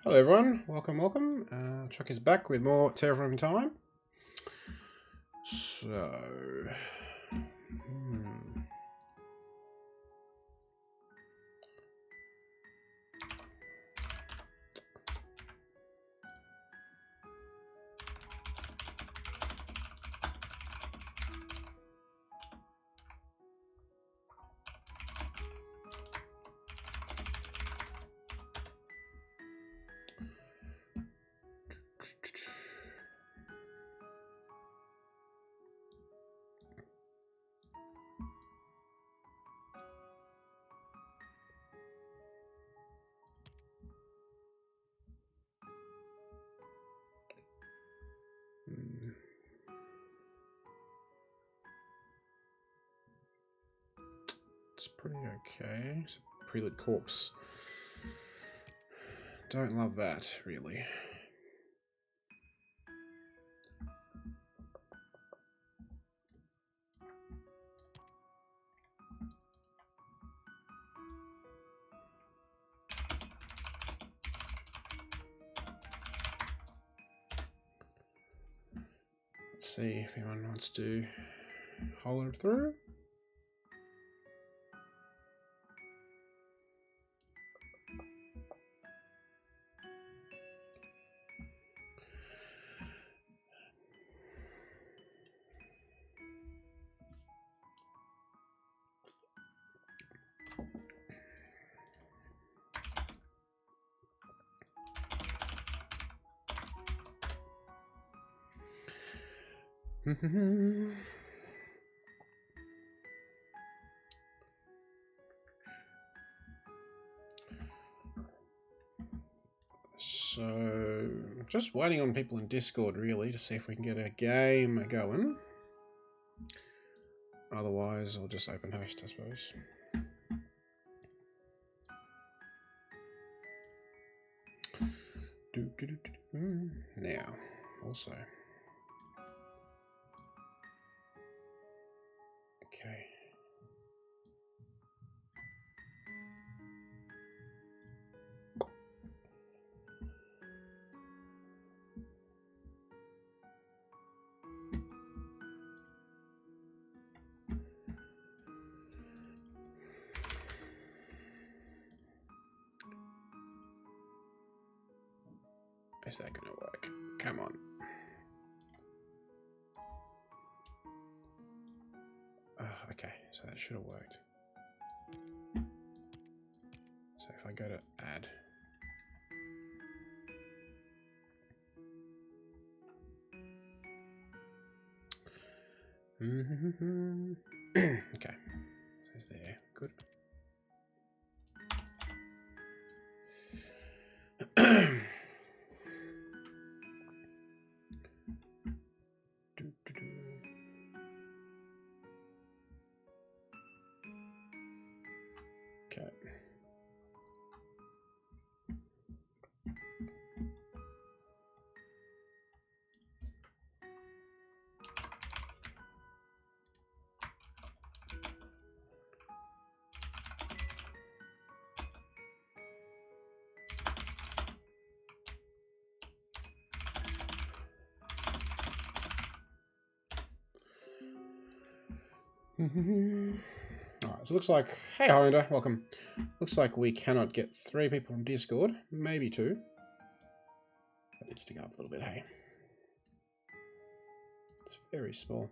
Hello everyone, welcome. Chuck is back with more Terraforming time. So... It's pretty okay. It's a prelude corpse. Don't love that, really. Let's see if anyone wants to holler through. So, just waiting on people in Discord really to see if we can get a game going. Otherwise, I'll just open host, I suppose. Now, also. Okay. Is that gonna work? Come on. Okay, so that should have worked. So if I go to add. Okay, so it's there. Good. Okay. Alright, so it looks like, hey Highlander, welcome. Looks like we cannot get 3 people from Discord, maybe 2. That needs to go up a little bit, hey. It's very small.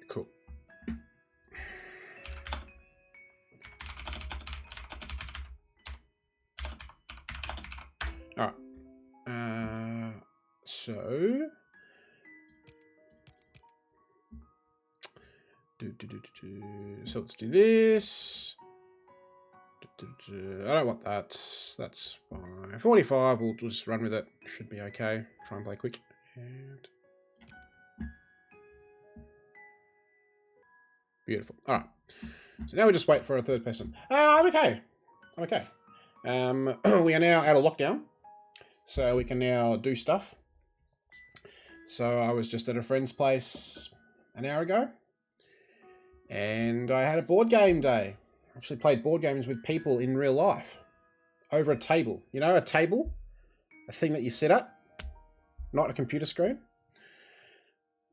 Cool. Alright. So let's do this. I don't want that. That's fine. 45, we'll just run with it. Should be okay. Try and play quick. And beautiful. Alright. So now we just wait for a third person. I'm okay. I'm okay. We are now out of lockdown. So we can now do stuff. So I was just at a friend's place an hour ago. And I had a board game day. Actually played board games with people in real life. Over a table. You know, a table? A thing that you sit at. Not a computer screen.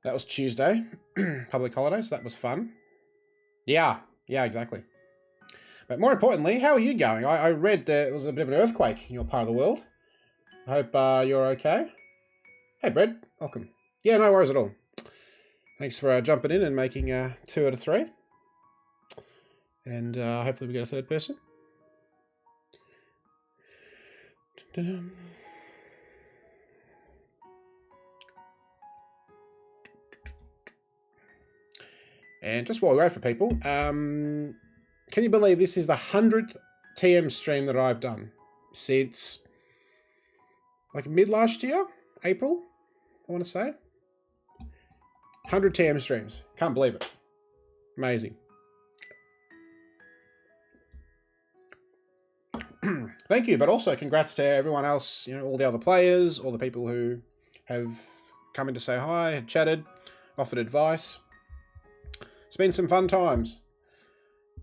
That was Tuesday. Public holiday, so that was fun. Yeah, exactly. But more importantly, how are you going? I read there was a bit of an earthquake in your part of the world. I hope you're okay. Hey, Brad. Welcome. Yeah, no worries at all. Thanks for jumping in and making 2 out of 3. And hopefully we get a third person. And just while we wait for people, can you believe this is the 100th TM stream that I've done since like mid last year, April, I want to say. 100 TM streams. Can't believe it. Amazing. Thank you, but also congrats to everyone else, you know, all the other players, all the people who have come in to say hi, had chatted, offered advice. It's been some fun times.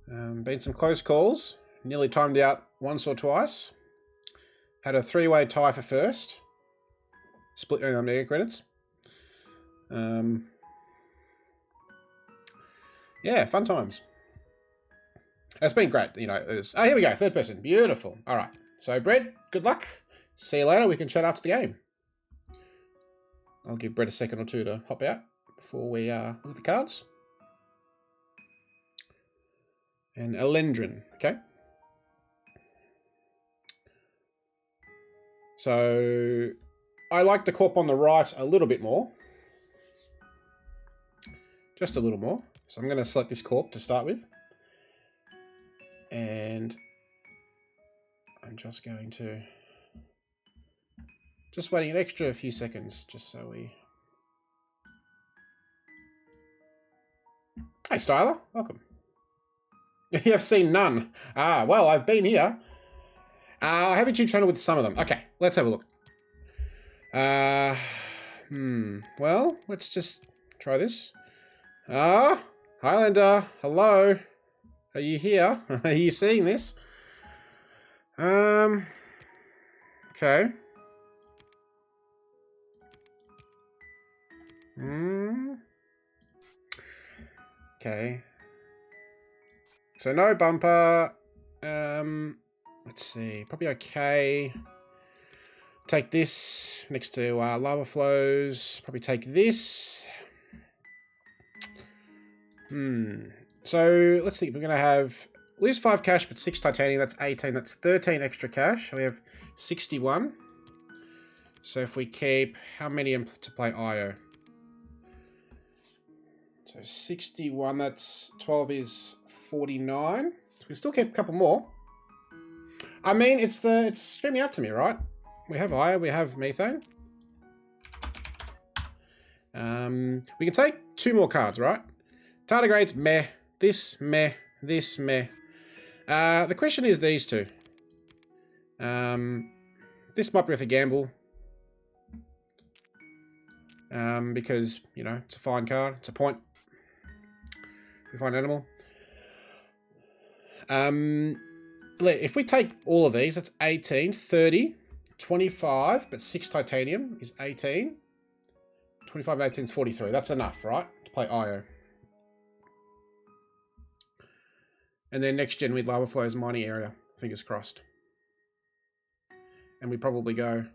Been some close calls. Nearly timed out once or twice. Had a 3-way tie for first. Split on mega credits. Yeah, fun times. It's been great, you know. Oh, here we go, third person. Beautiful. All right. So, Brett, good luck. See you later. We can chat after the game. I'll give Brett a second or two to hop out before we look at the cards. And Elendrin, okay. So, I like the corp on the right a little bit more. Just a little more. So I'm going to select this corp to start with. And I'm just going to... Just waiting an extra few seconds, just so we... Hey, Styler. Welcome. You have seen none. Ah, well, I've been here. I have a YouTube channel with some of them. Okay, let's have a look. Well, let's just try this. Highlander, hello. Are you here? Are you seeing this? Okay. Okay. So no bumper. Let's see. Probably okay. Take this next to lava flows. Probably take this. So let's think. We're gonna have lose 5 cash, but 6 titanium. That's 18. That's 13 extra cash. So we have 61. So if we keep how many to play IO? So 61. That's 12 is 49. So we still keep a couple more. I mean, it's screaming out to me, right? We have IO. We have methane. We can take 2 more cards, right? Tardigrades, meh. This, meh. This, meh. The question is these two. This might be worth a gamble. Because, you know, it's a fine card. It's a point. We find animal. If we take all of these, that's 18, 30, 25, but 6 titanium is 18. 25 and 18 is 43. That's enough, right? To play IO. And then next gen with lava flows mining area. Fingers crossed. And we probably go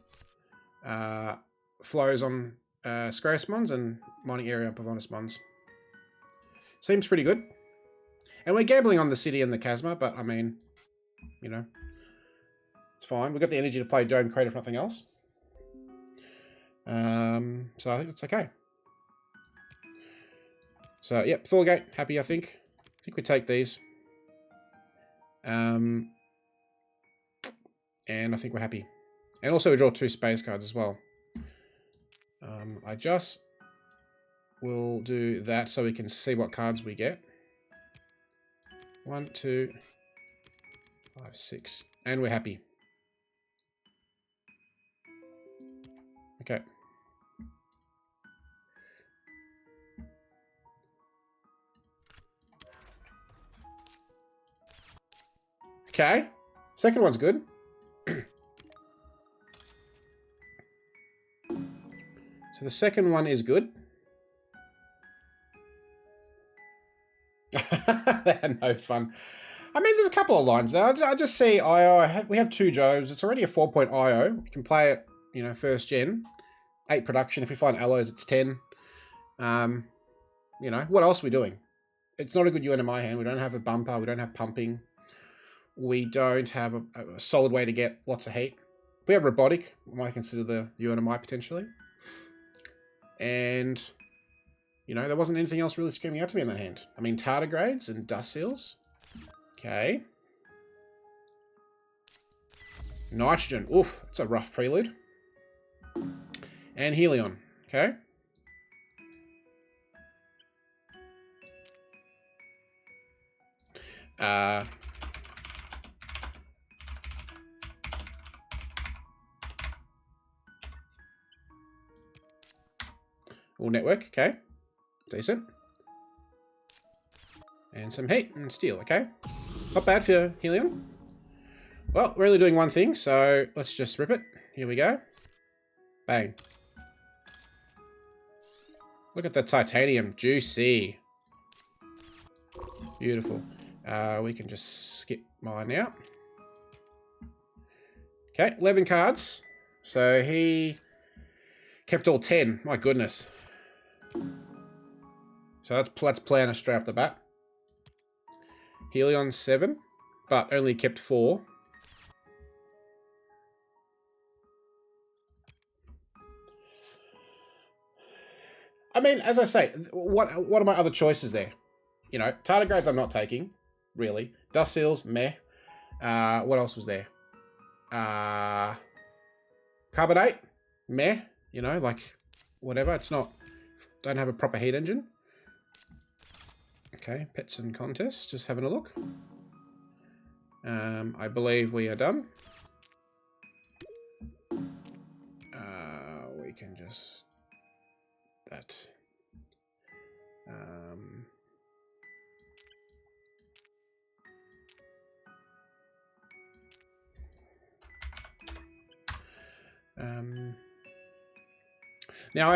flows on Scarius Mons and mining area on Pavonis Mons. Seems pretty good. And we're gambling on the city and the Chasma, but I mean, you know, it's fine. We've got the energy to play Dome Crate if nothing else. So I think it's okay. So, yep, Thorgate, happy, I think. I think we take these. And I think we're happy. And also we draw 2 space cards as well. I just will do that so we can see what cards we get. 1, 2, 5, 6. And we're happy. Okay. Okay. Second one's good. So the second one is good. They're no fun. I mean, there's a couple of lines there. I just see IO. We have 2 Joves. It's already a 4-point IO. We can play it, you know, first gen. 8 production. If we find alloys, it's 10. You know, what else are we doing? It's not a good UNMI hand. We don't have a bumper. We don't have pumping. We don't have a solid way to get lots of heat. We have robotic. We might consider the UNMI potentially. And, you know, there wasn't anything else really screaming out to me in that hand. I mean, tardigrades and dust seals. Okay. Nitrogen. Oof, that's a rough prelude. And Helion. Okay. All network, okay. Decent. And some heat and steel, okay. Not bad for Helion. Well, we're only doing one thing, so let's just rip it. Here we go. Bang. Look at the titanium. Juicy. Beautiful. We can just skip mine out. Okay, 11 cards. So he kept all 10. My goodness. So let's plan us straight off the bat. Helion 7, but only kept 4. I mean, as I say, what are my other choices there? You know, tardigrades I'm not taking, really. Dust seals, meh. What else was there? Carbonate, meh. You know, like, whatever. It's not... Don't have a proper heat engine. Okay, pets and contests. Just having a look. I believe we are done. We can just... That. Now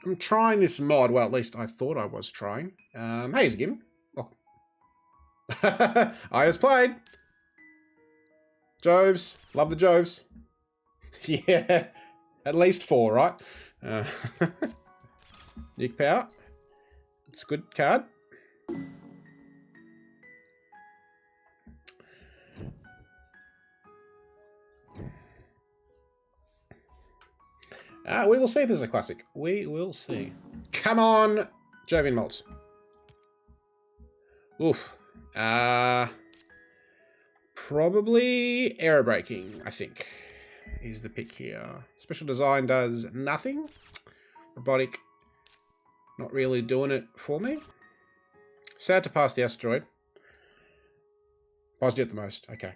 I'm trying this mod. Well, at least I thought I was trying. Hey, Zgim. Oh. I was played. Joves. Love the Joves. Yeah. At least 4, right? Nuke power. It's a good card. We will see if this is a classic. We will see. Come on, Jovian Malts. Oof. Probably aerobraking, I think, is the pick here. Special design does nothing. Robotic, not really doing it for me. Sad to pass the asteroid. Positive at the most. Okay.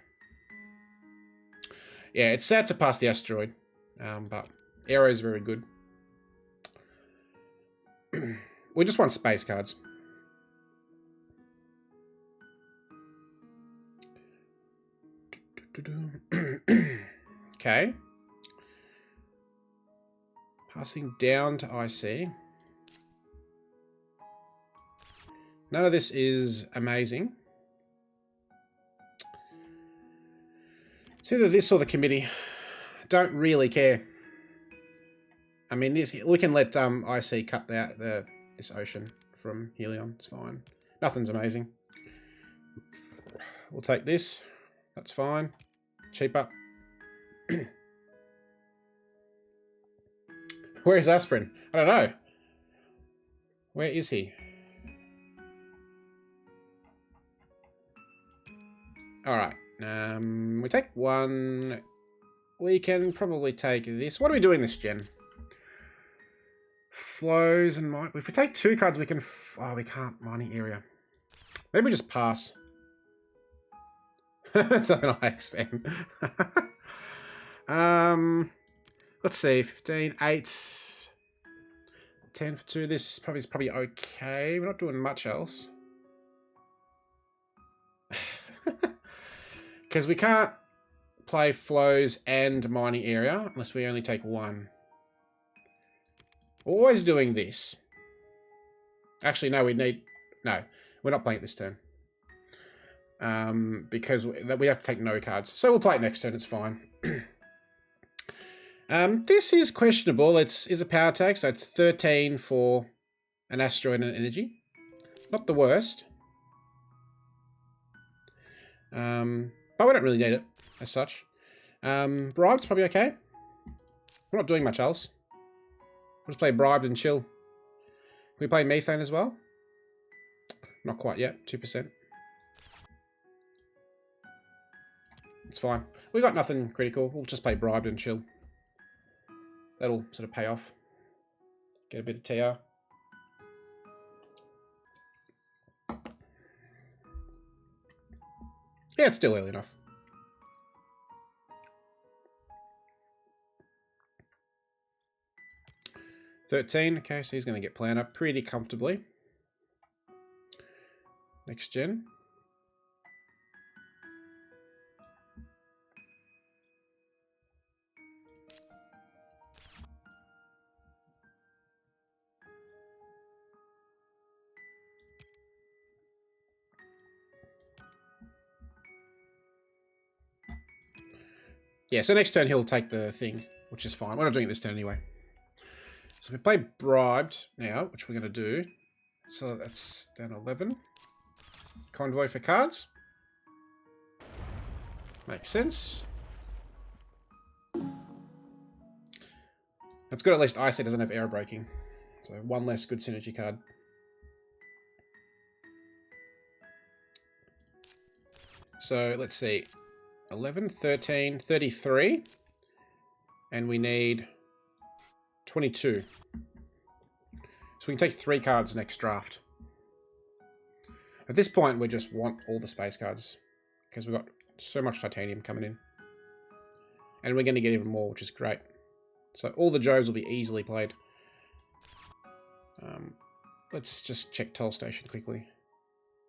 Yeah, it's sad to pass the asteroid, but Aero is very good. We just want space cards. Okay. Passing down to IC. None of this is amazing. It's either this or the committee. Don't really care. I mean, this we can let IC cut out this ocean from Helion. It's fine. Nothing's amazing. We'll take this. That's fine. Cheaper. Where is Aspirin? I don't know. Where is he? Alright. We take one. We can probably take this. What are we doing this gen? Flows and might. If we take 2 cards, we can... Oh, we can't. Mining area. Maybe we just pass. It's an IX fan. Let's see. 15, 8, 10 for 2. This is probably okay. We're not doing much else. Because we can't play flows and mining area unless we only take one. We're always doing this. Actually, no, no, we're not playing it this turn. Because we have to take no cards. So we'll play it next turn, it's fine. This is questionable. Is a power tag, so it's 13 for an asteroid and energy. Not the worst. But we don't really need it as such. Bribe's probably okay. We're not doing much else. We'll just play bribed and chill. Can we play methane as well? Not quite yet. 2%. It's fine. We got nothing critical. We'll just play bribed and chill. That'll sort of pay off. Get a bit of TR. Yeah, it's still early enough. $13. Okay, so he's going to get planner pretty comfortably. Next gen. Yeah, so next turn he'll take the thing, which is fine. We're not doing it this turn anyway. So we play bribed now, which we're going to do. So that's down 11. Convoy for cards. Makes sense. That's good, at least IC doesn't have error breaking. So one less good synergy card. So let's see. 11, 13, 33. And we need 22. So we can take 3 cards next draft. At this point, we just want all the space cards. Because we've got so much titanium coming in. And we're going to get even more, which is great. So all the Joves will be easily played. Let's just check Toll Station quickly.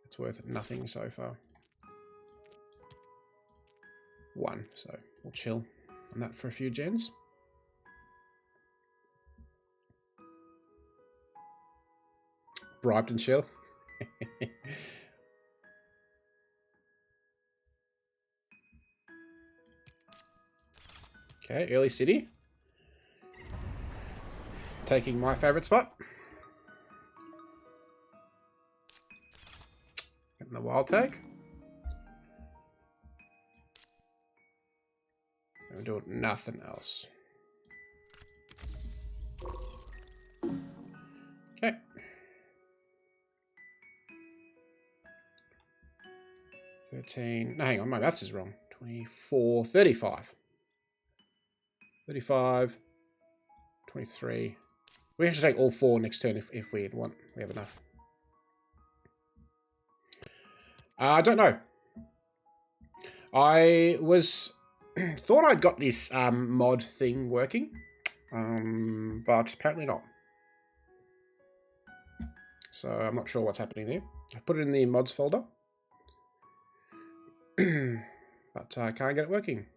It's worth nothing so far. 1, so we'll chill on that for a few gens. Bribed and chill. Okay, early city. Taking my favorite spot. Getting the wild tag. We're doing nothing else. Okay. $13. No, hang on, my maths is wrong. 24, 35. 35, 23. We have to take all 4 next turn if we want. We have enough. I don't know. I was thought I'd got this mod thing working, but apparently not. So I'm not sure what's happening there. I've put it in the mods folder, but I can't get it working.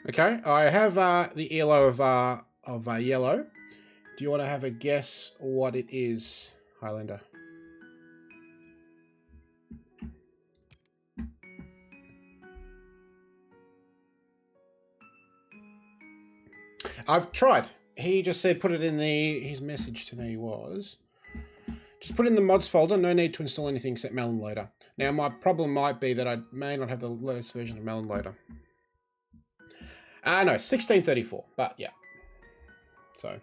Okay, I have the ELO of yellow. Do you want to have a guess what it is, Highlander? I've tried. He just said put it in his message to me was, just put it in the mods folder, no need to install anything except Melon Loader. Now my problem might be that I may not have the latest version of Melon Loader. No, 1634, but yeah. So,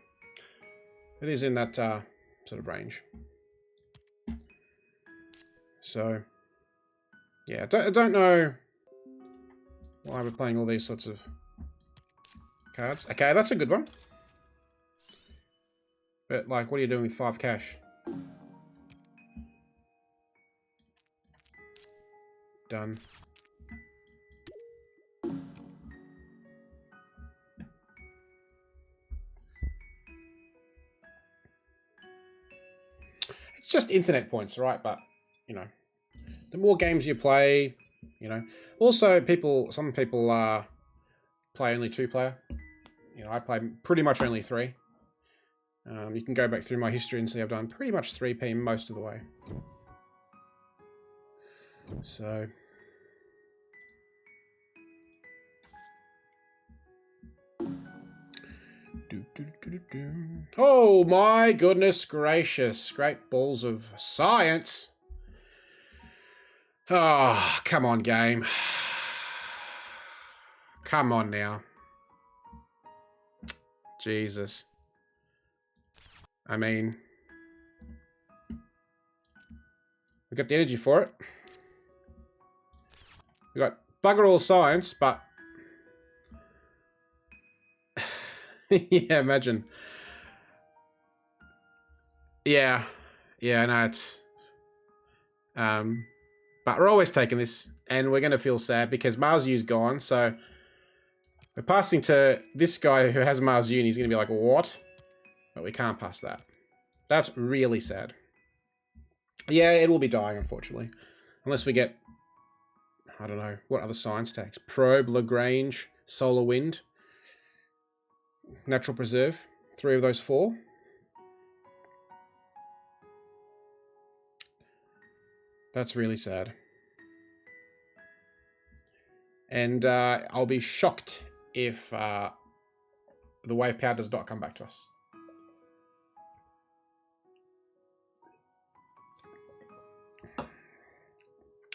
it is in that sort of range. So, yeah, I don't know why we're playing all these sorts of cards. Okay, that's a good one. But, like, what are you doing with 5 cash? Done. It's just internet points, right? But, you know, the more games you play, you know. Also, some people play only 2-player. You know, I play pretty much only 3. You can go back through my history and see I've done pretty much 3P most of the way. So... Oh my goodness gracious. Great balls of science. Oh, come on, game. Come on now. Jesus. I mean, we got the energy for it. We got bugger all science, but yeah, imagine. Yeah, no, it's but we're always taking this, and we're gonna feel sad because Mars U's gone, so we're passing to this guy who has Mars U, and he's gonna be like, what? But we can't pass that. That's really sad. Yeah, it will be dying, unfortunately. Unless we get, I don't know, what other science tags? Probe, Lagrange, Solar Wind, Natural Preserve. 3 of those 4. That's really sad. And I'll be shocked if the wave power does not come back to us.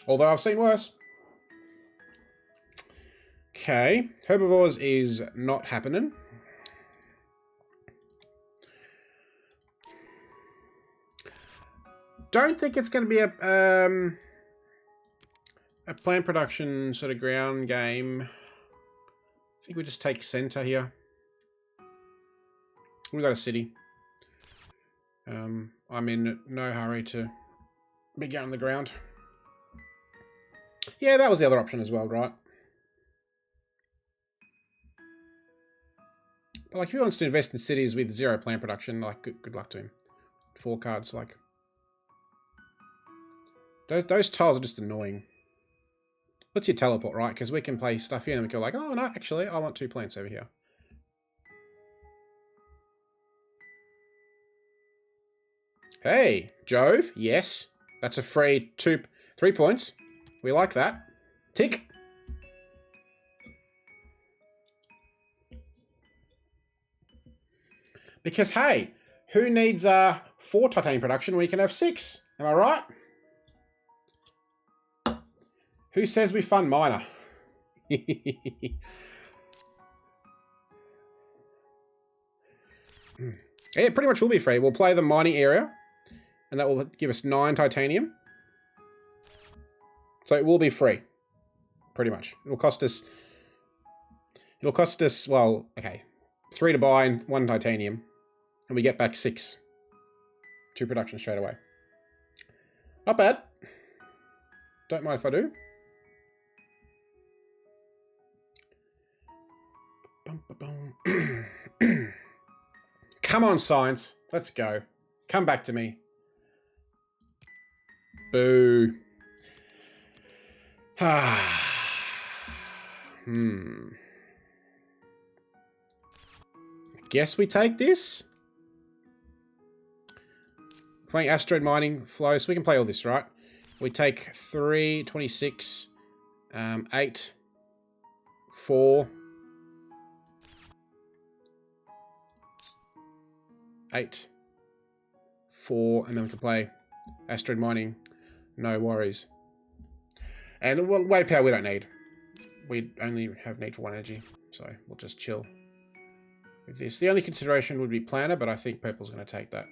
Although I've seen worse. Okay, herbivores is not happening. Don't think it's going to be a plant production sort of ground game. I think we just take center here. We've got a city. I'm in no hurry to be going on the ground. Yeah, that was the other option as well, right? But like, if he wants to invest in cities with 0 plant production, like, good luck to him. 4 cards, like... Those tiles are just annoying. Let's you teleport, right? Because we can play stuff here and we go like, oh, no, actually, I want 2 plants over here. Hey, Jove, yes. That's a free 3 points. We like that. Tick. Because, hey, who needs 4 titanium production when we can have 6? Am I right? Who says we fund miner? It pretty much will be free. We'll play the mining area, and that will give us 9 titanium. So it will be free, pretty much. It'll cost us, well, okay, 3 to buy and 1 titanium, and we get back 6. 2 production straight away. Not bad. Don't mind if I do. Come on, science. Let's go. Come back to me. Boo. Guess we take this. Playing asteroid mining flow, so we can play all this, right? We take 3, 26, 8, 4, 8, 4, and then we can play asteroid mining. No worries. And well, wave power we don't need. We only have need for 1 energy, so we'll just chill with this. The only consideration would be planner, but I think purple's going to take that.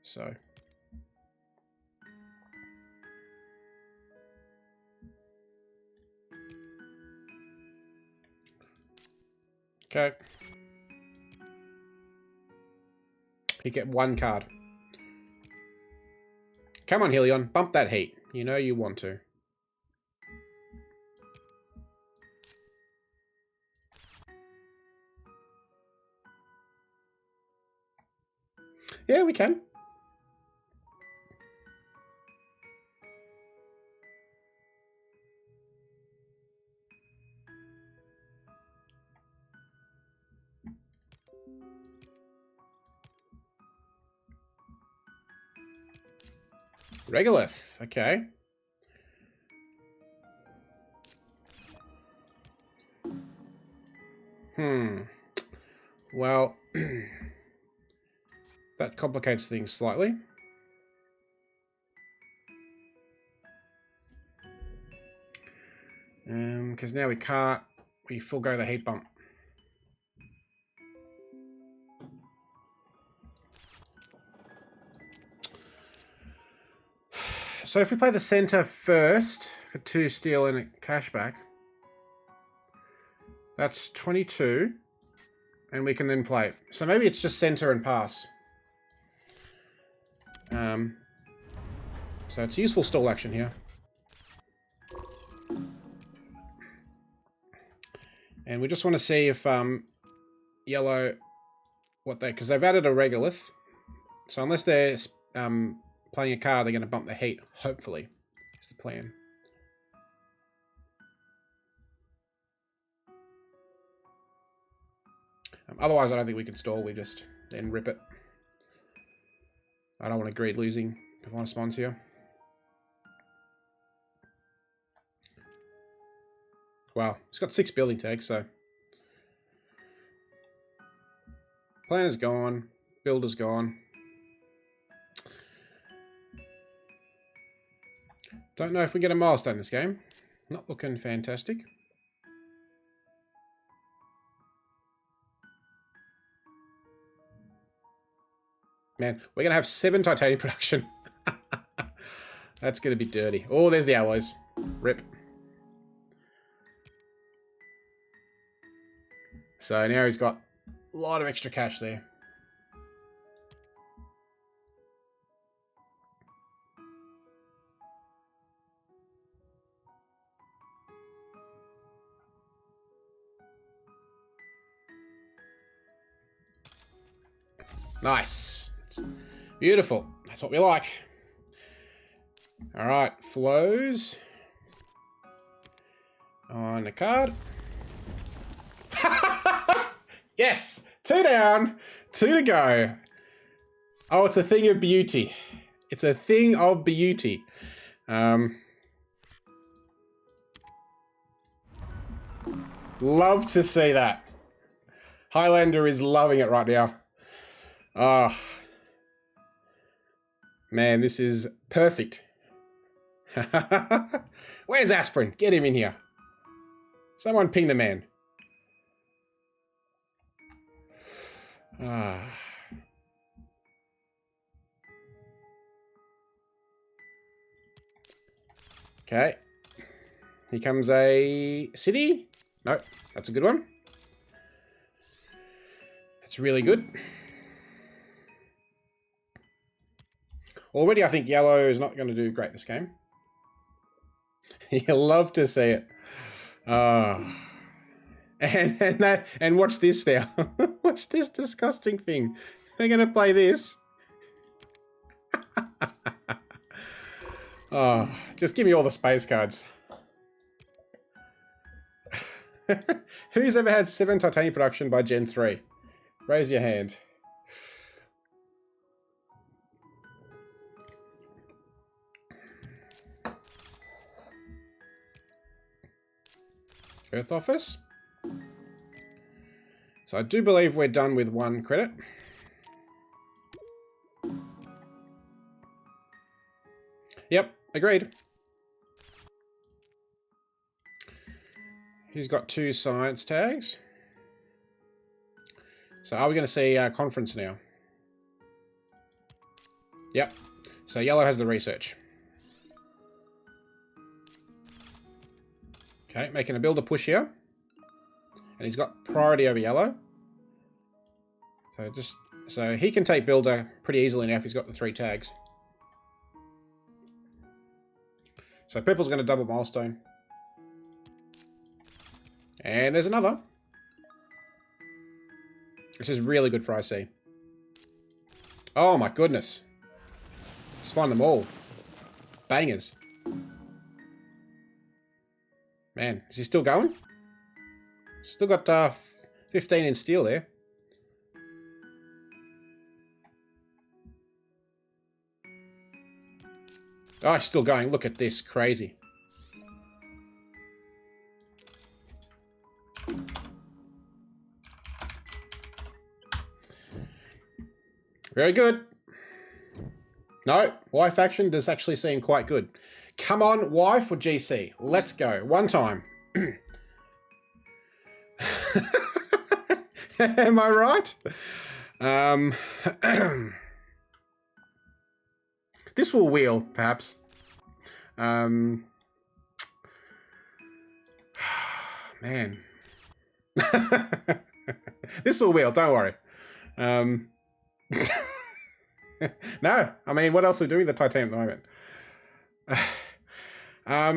So. Okay. You get 1 card. Come on, Helion. Bump that heat. You know you want to. Yeah, we can. Regolith. Okay. Well, that complicates things slightly. Because now we forego the heat bump. So if we play the center first for 2 steel and a cashback, that's 22, and we can then play it. So maybe it's just center and pass. So it's useful stall action here. And we just want to see if yellow, because they've added a regolith. So unless they're playing a card, they're going to bump the heat, hopefully, is the plan. Otherwise, I don't think we can stall. We just then rip it. I don't want to greed losing Divine Spawns here. Wow, he's got 6 building tags, so... Planner's gone. Builder's gone. Don't know if we get a milestone this game. Not looking fantastic. Man, we're going to have 7 titanium production. That's going to be dirty. Oh, there's the alloys. Rip. So now he's got a lot of extra cash there. Nice. It's beautiful. That's what we like. All right, flows on the card. Yes, 2 down, 2 to go. Oh, it's a thing of beauty. It's a thing of beauty. Love to see that. Highlander is loving it right now. Oh, man, this is perfect. Where's Aspirin? Get him in here. Someone ping the man. Okay. Here comes a city. No, that's a good one. That's really good. Already, I think yellow is not going to do great this game. You'll love to see it. And watch this now. Watch this disgusting thing. We're going to play this. Oh, just give me all the space cards. Who's ever had 7 titanium production by Gen 3? Raise your hand. Earth Office. So I do believe we're done with 1 credit. Yep, agreed. He's got 2 science tags. So are we going to see conference now? Yep. So yellow has the research. Okay, making a builder push here. And he's got priority over yellow. So he can take builder pretty easily now if he's got the 3 tags. So purple's going to double milestone. And there's another. This is really good for IC. Oh my goodness. Let's find them all. Bangers. Man, is he still going? Still got 15 in steel there. Oh, he's still going. Look at this. Crazy. Very good. No, Y faction does actually seem quite good. Come on, Y for GC. Let's go. One time. Am I right? This will wheel, perhaps. Man. This will wheel, don't worry. No, I mean, what else are we doing with the titanium at the moment? I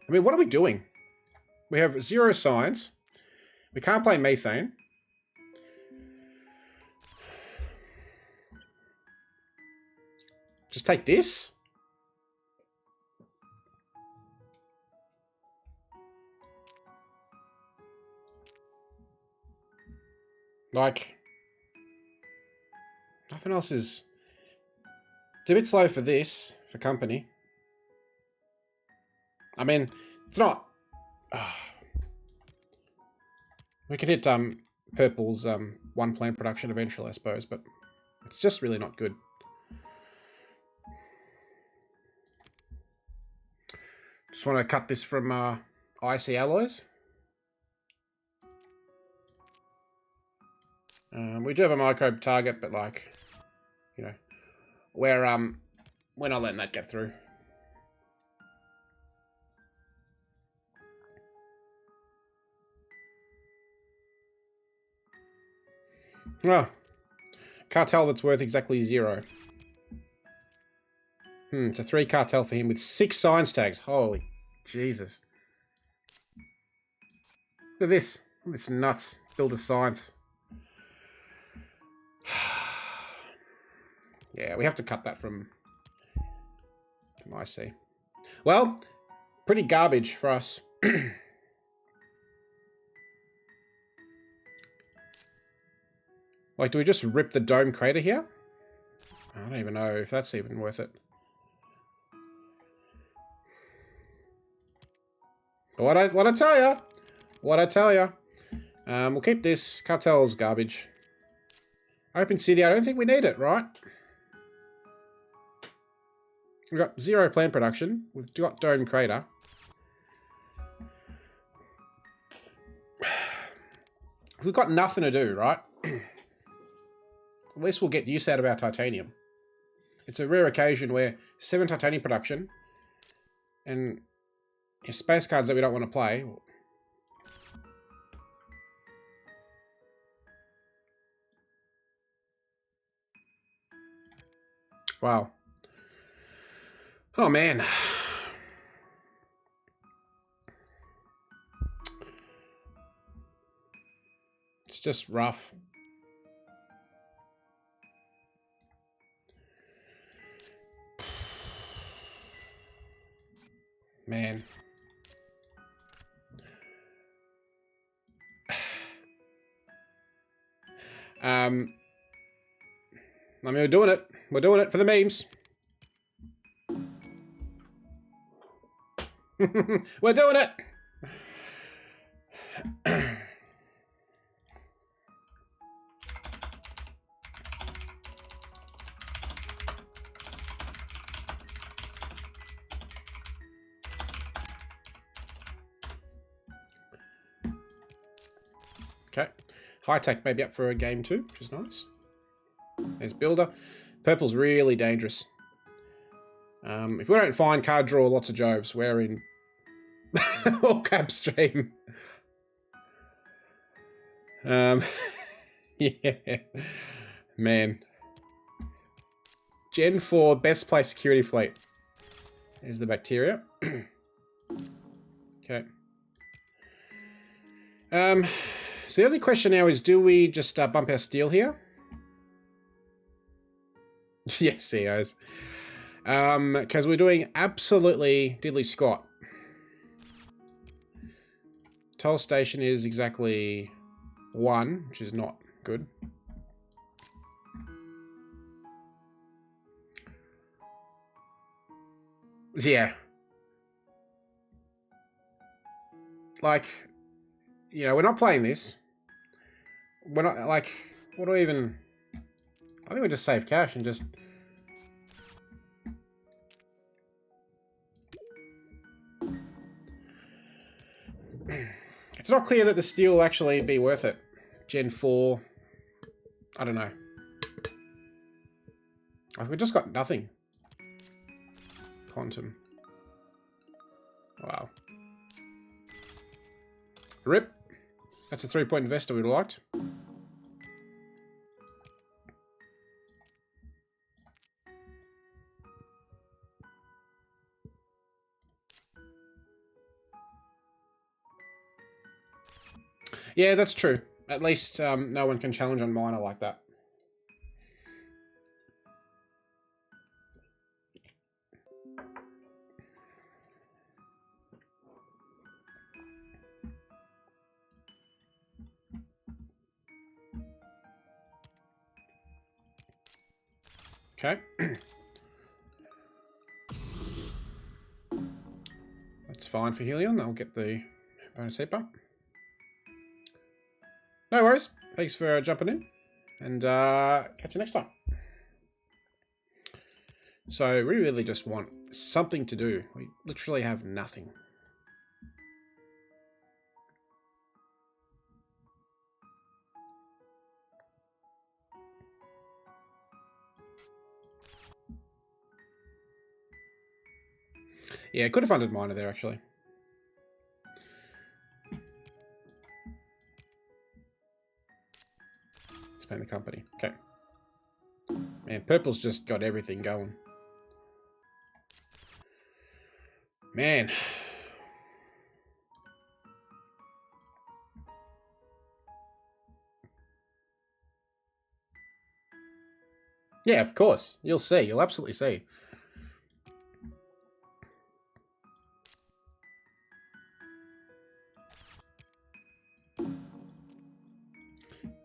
mean, what are we doing? We have 0 science. We can't play methane. Just take this? Like, nothing else is... It's a bit slow for this, for company. I mean, it's not... We could hit purple's 1 plant production eventually, I suppose, but it's just really not good. Just want to cut this from IC alloys. We do have a microbe target, but like, you know, we're not letting that get through. Well, cartel that's worth exactly 0. It's a 3 cartel for him with 6 science tags. Holy Jesus. Look at this. This nuts. Build a science. Yeah, we have to cut that from IC. Well, pretty garbage for us. Like, do we just rip the dome crater here? I don't even know if that's even worth it. But what I tell ya, we'll keep this. Cartel's garbage. Open city, I don't think we need it, right? We've got 0 plant production. We've got dome crater. We've got nothing to do, right? At least we'll get use out of our titanium. It's a rare occasion where 7 titanium production and space cards that we don't want to play. Wow. Oh, man. It's just rough. Man. I mean, we're doing it. We're doing it for the memes. We're doing it. High tech maybe up for a game too, which is nice. There's builder. Purple's really dangerous. If we don't find card draw lots of Joves, we're in all cap stream. Yeah, man. Gen 4 best place security fleet. There's the bacteria. Okay. So the only question now is, do we just bump our steel here? Yes, CEOs. Because we're doing absolutely diddly squat. Toll station is exactly 1, which is not good. Yeah. Like, you know, we're not playing this. We're not, like, what do we even... I think we just save cash and just... It's not clear that the steel will actually be worth it. Gen 4. I don't know. We've just got nothing. Quantum. Wow. Rip. That's a 3-point investor we'd have liked. Yeah, that's true. At least no one can challenge on minor like that. Okay. That's fine for Helion. They'll get the bonus heat bump. No worries. Thanks for jumping in. And catch you next time. So we really just want something to do. We literally have nothing. Yeah, could have funded minor there, actually. Expand the company. Okay. Man, purple's just got everything going. Man. Yeah, of course. You'll see. You'll absolutely see.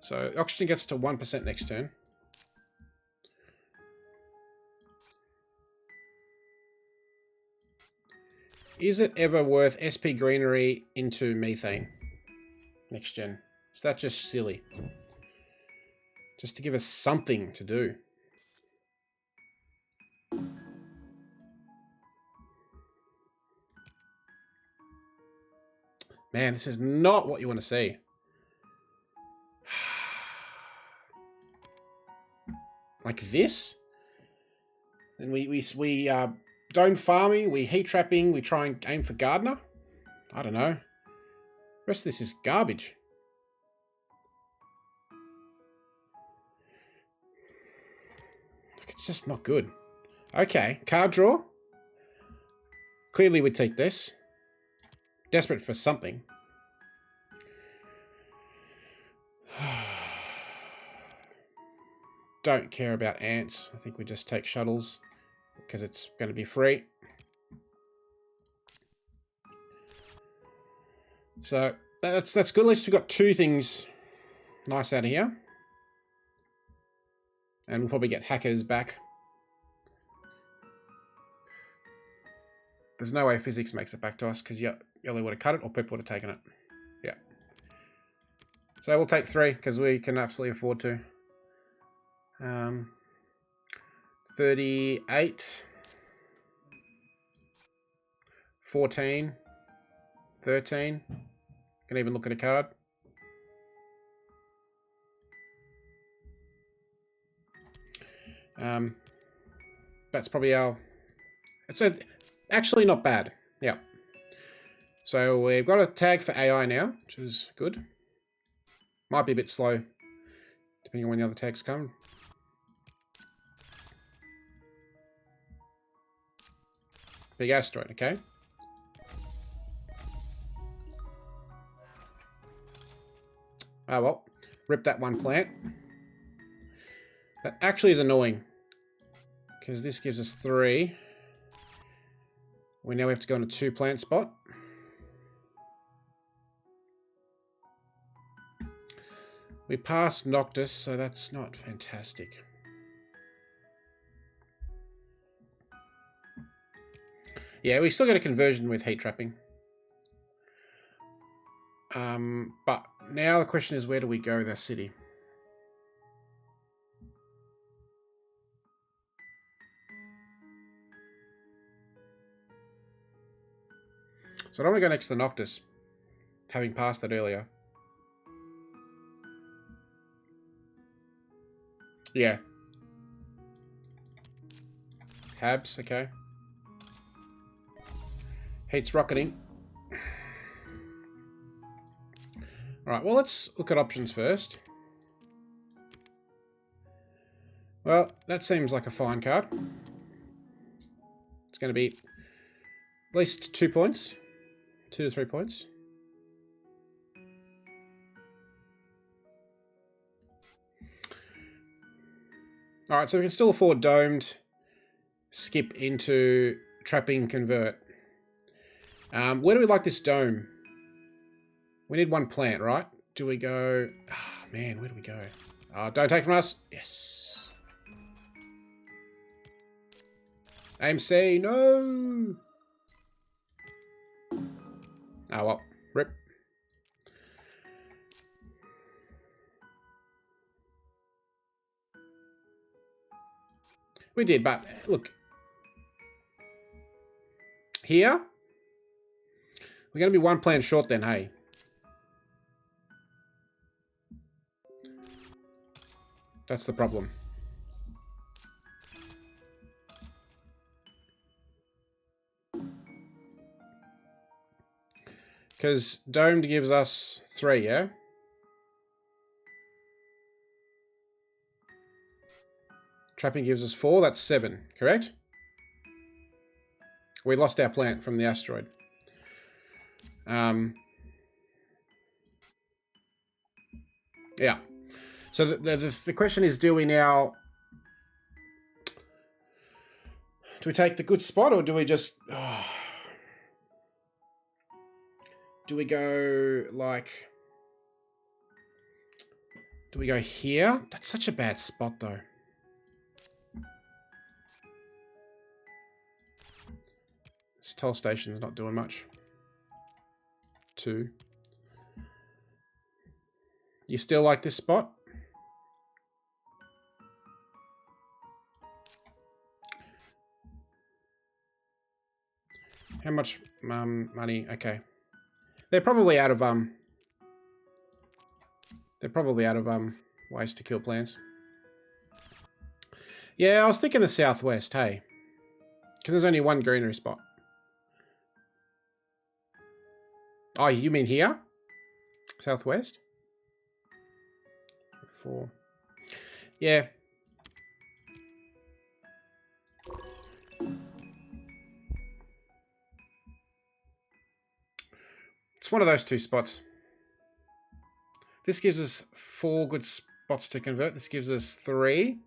So, oxygen gets to 1% next turn. Is it ever worth SP greenery into methane next gen? Is that just silly? Just to give us something to do. Man, this is not what you want to see. Like this? And we dome farming, we heat trapping, we try and aim for gardener? I don't know. The rest of this is garbage. It's just not good. Okay, card draw. Clearly we take this. Desperate for something. Don't care about ants. I think we just take shuttles because it's going to be free. So that's good. At least we've got 2 things nice out of here. And we'll probably get hackers back. There's no way physics makes it back to us because Yellow would have cut it or Pip would have taken it. Yeah. So we'll take 3 because we can absolutely afford to. 38, 14, 13. Can even look at a card. That's probably our... It's actually not bad. Yeah. So we've got a tag for AI now, which is good. Might be a bit slow, depending on when the other tags come. Big asteroid, okay. Oh well, rip that one plant. That actually is annoying, because this gives us 3. We now have to go on a 2 plant spot. We passed Noctis, so that's not fantastic. Yeah, we still get a conversion with heat trapping. But now the question is, where do we go with our city? So I don't want to go next to the Noctis, having passed that earlier. Yeah. Habs, okay. Heat's rocketing. Alright, well, let's look at options first. Well, that seems like a fine card. It's going to be at least 2 points. 2 to 3 points. Alright, so we can still afford domed, skip into trapping, convert. Where do we like this dome? We need 1 plant, right? Do we go... Oh, man, where do we go? Don't take from us. Yes. Aim C, no! Oh, well. Rip. We did, but look. Here? We're going to be 1 plant short then, hey? That's the problem. Because domed gives us 3, yeah? Trapping gives us 4, that's 7, correct? We lost our plant from the asteroid. Yeah. So the question is, do we now... Do we take the good spot, or do we just... Oh, do we go, like... Do we go here? That's such a bad spot, though. This toll station's not doing much. 2. You still like this spot? How much money? Okay. They're probably out of ways to kill plants. Yeah, I was thinking the southwest, hey. Because there's only 1 greenery spot. Oh, you mean here? Southwest? 4. Yeah. It's one of those 2 spots. This gives us 4 good spots to convert. This gives us 3.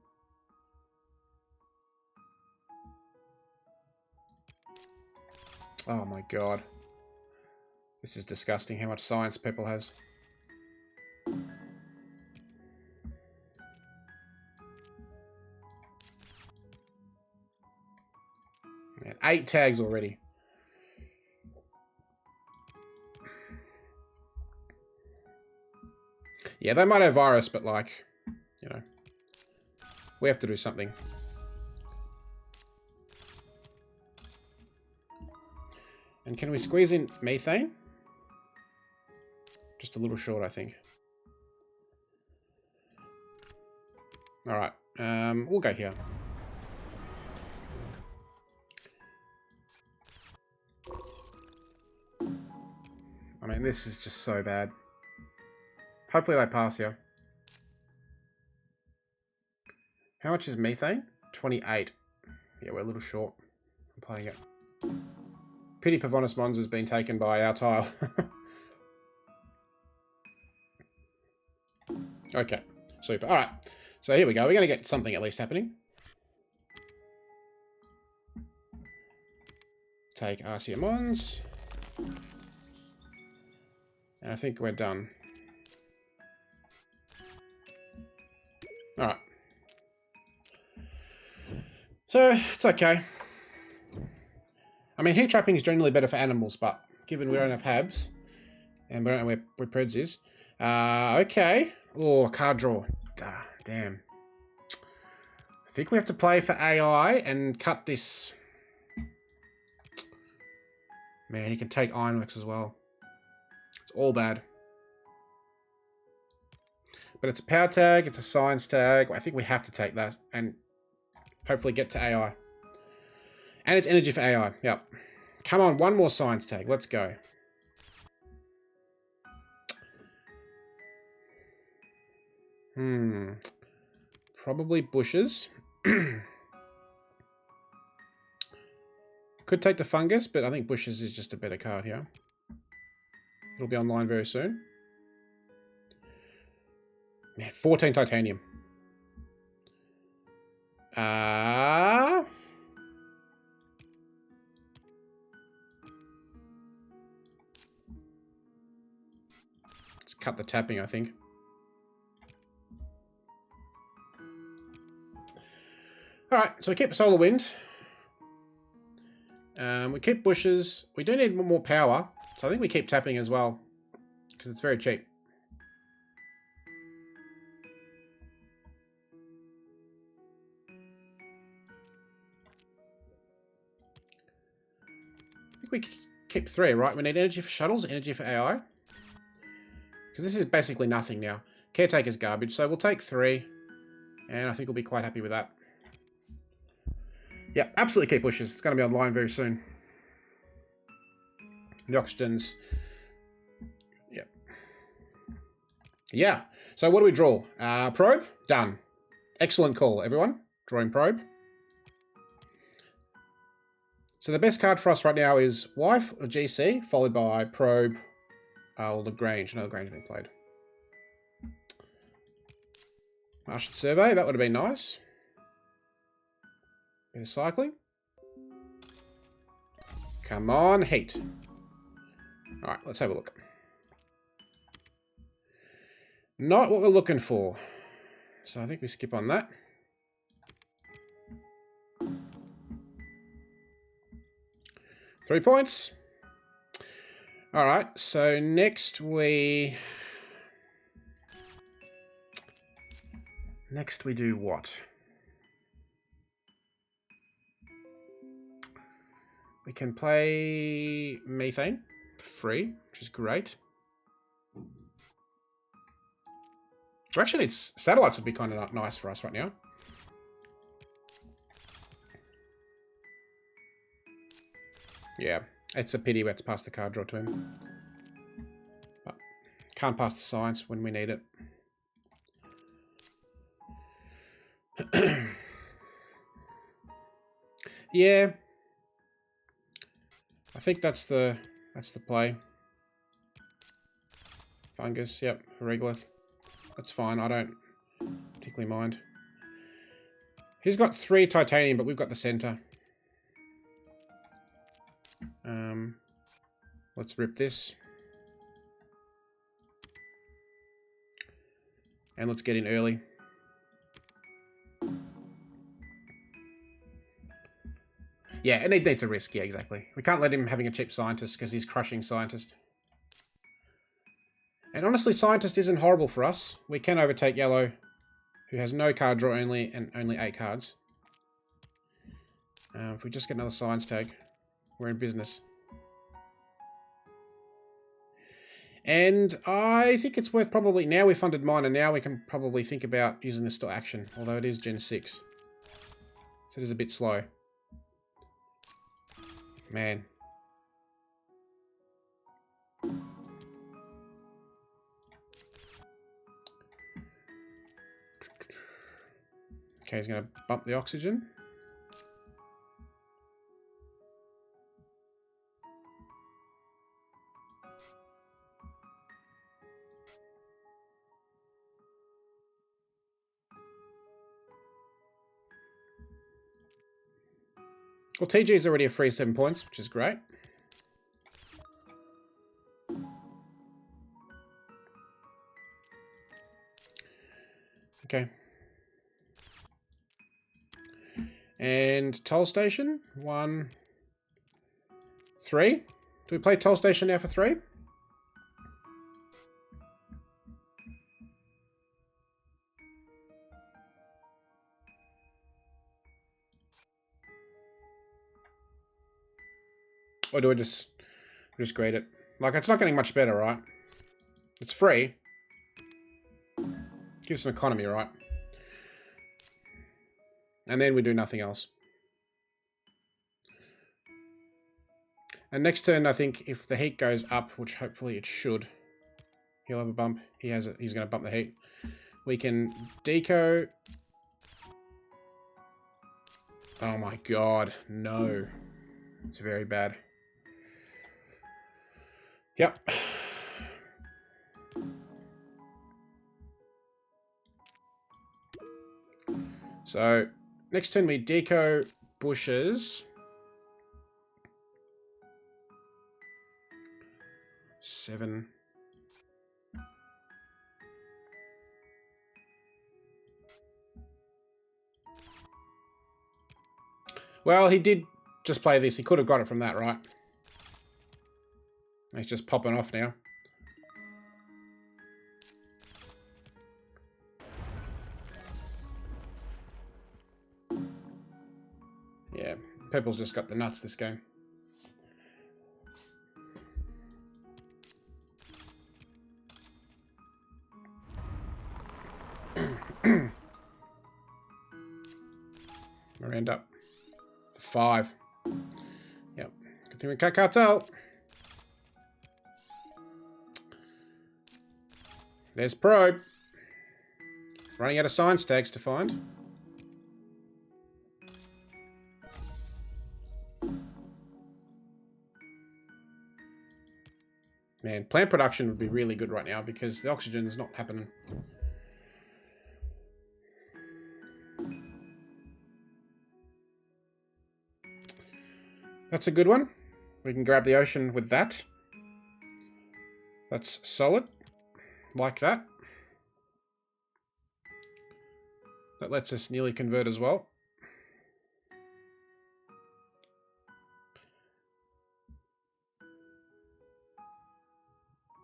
Oh my god. This is disgusting how much science people has. Man, 8 tags already. Yeah, they might have virus, but like, you know, we have to do something. And can we squeeze in methane? Just a little short, I think. All right, we'll go here. I mean, this is just so bad. Hopefully they pass here. How much is methane? 28. Yeah, we're a little short. I'm playing it. Pity Pavonis Mons has been taken by our tile. Okay, super. Alright, so here we go. We're going to get something at least happening. Take Arcia Mons. And I think we're done. Alright. So, it's okay. I mean, heat trapping is generally better for animals, but given we don't have habs, and we don't know where Preds is. Okay. Oh, card draw. Damn. I think we have to play for AI and cut this. Man, he can take Ironworks as well. It's all bad. But it's a power tag, it's a science tag. I think we have to take that and hopefully get to AI. And it's energy for AI. Yep. Come on, one more science tag. Let's go. Probably bushes. Could take the fungus, but I think bushes is just a better card here. It'll be online very soon. Man, 14 titanium. Let's cut the tapping, I think. Alright, so we keep Solar Wind. We keep bushes. We do need more power, so I think we keep tapping as well, because it's very cheap. I think we keep 3, right? We need energy for shuttles, energy for AI. Because this is basically nothing now. Caretaker's garbage, so we'll take 3. And I think we'll be quite happy with that. Yeah, absolutely keep bushes. It's going to be online very soon. The oxygen's... Yep. Yeah. So what do we draw? Probe? Done. Excellent call, everyone. Drawing probe. So the best card for us right now is Wife or GC, followed by Probe or Lagrange. No, Lagrange being played. Martian Survey, that would have been nice. Bit of cycling. Come on, heat. Alright, let's have a look. Not what we're looking for. So I think we skip on that. Three points. Alright, so next we do what? We can play Methane for free, which is great. Actually, it's satellites would be kind of nice for us right now. Yeah, it's a pity we have to pass the card draw to him. But can't pass the science when we need it. Yeah. I think that's the play. Fungus, yep, Regolith. That's fine, I don't particularly mind. He's got 3 titanium, but we've got the center. Let's rip this. And let's get in early. Yeah, it needs a risk, yeah, exactly. We can't let him having a cheap scientist because he's crushing scientist. And honestly, scientist isn't horrible for us. We can overtake yellow, who has no card draw only and only 8 cards. If we just get another science tag, we're in business. And I think it's worth probably, now we funded mine, and now we can probably think about using this to action, although it is Gen 6. So it is a bit slow. Man. Okay, he's going to bump the oxygen. Well, TG is already a free 7 points, which is great. Okay. And toll station, 1, 3. Do we play toll station now for 3? Or do I just grade it? Like, it's not getting much better, right? It's free. Gives some economy, right? And then we do nothing else. And next turn, I think, if the heat goes up, which hopefully it should, he'll have a bump. He's going to bump the heat. We can deco. Oh my god, no. It's very bad. Yep. So, next turn we deco bushes. 7. Well, he did just play this. He could have got it from that, right? He's just popping off now. Yeah, purple's just got the nuts this game. We'll end up 5. Yep. Good thing we cut cartel. There's probe. Running out of science tags to find. Man, plant production would be really good right now because the oxygen is not happening. That's a good one. We can grab the ocean with that. That's solid. Like that. That lets us nearly convert as well.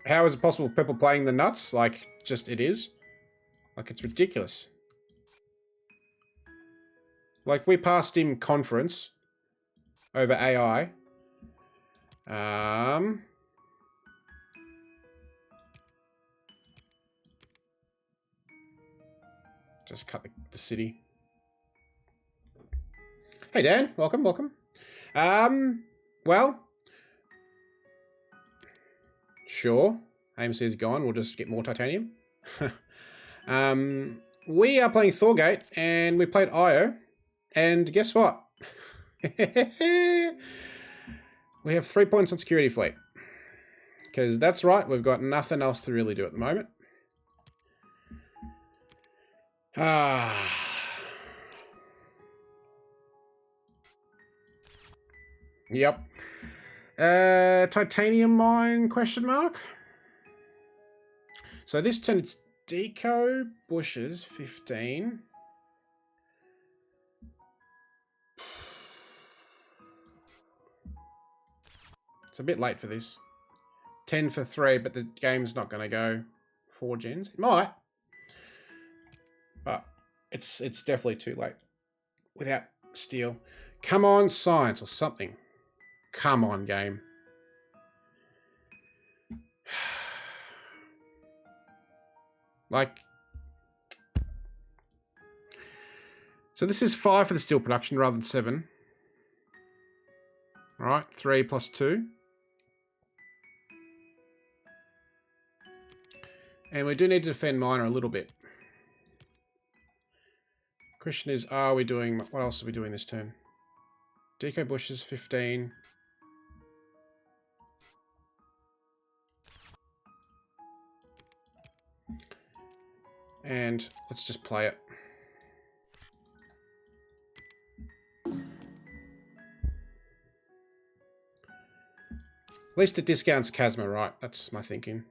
How is it possible people playing the nuts? Like, just it is. Like, it's ridiculous. Like, we passed him conference over AI. Just cut the city. Hey, Dan. Welcome, welcome. Well, sure. AMC's gone. We'll just get more titanium. We are playing Thorgate, and we played Io. And guess what? We have 3 points on security fleet. Because that's right, we've got nothing else to really do at the moment. Yep. Titanium mine, question mark? So this turn it's deco, bushes, 15. It's a bit late for this. 10 for 3, but the game's not going to go 4 gens. It might. But it's definitely too late. Without steel. Come on, science or something. Come on, game. Like... So this is 5 for the steel production rather than 7. Alright, 3 plus 2. And we do need to defend minor a little bit. Question is, are we doing... What else are we doing this turn? Deco bushes, 15. And let's just play it. At least it discounts Chasma, right? That's my thinking.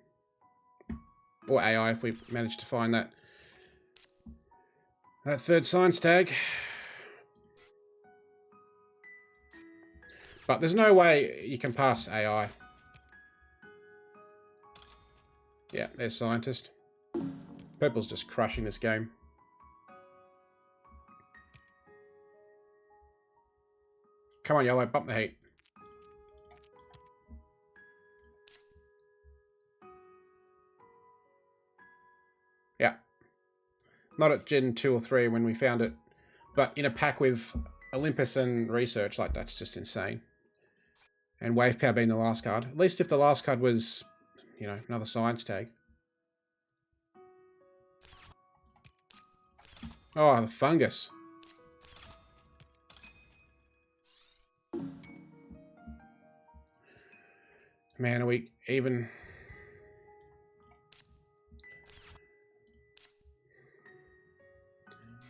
Or AI, if we manage to find that. That third science tag. But there's no way you can pass AI. Yeah, there's scientist. Purple's just crushing this game. Come on, yellow, bump the heat. Yeah. Not at Gen 2 or 3 when we found it, but in a pack with Olympus and Research, like, that's just insane. And Wave Power being the last card. At least if the last card was, you know, another science tag. Oh, the fungus. Man, are we even...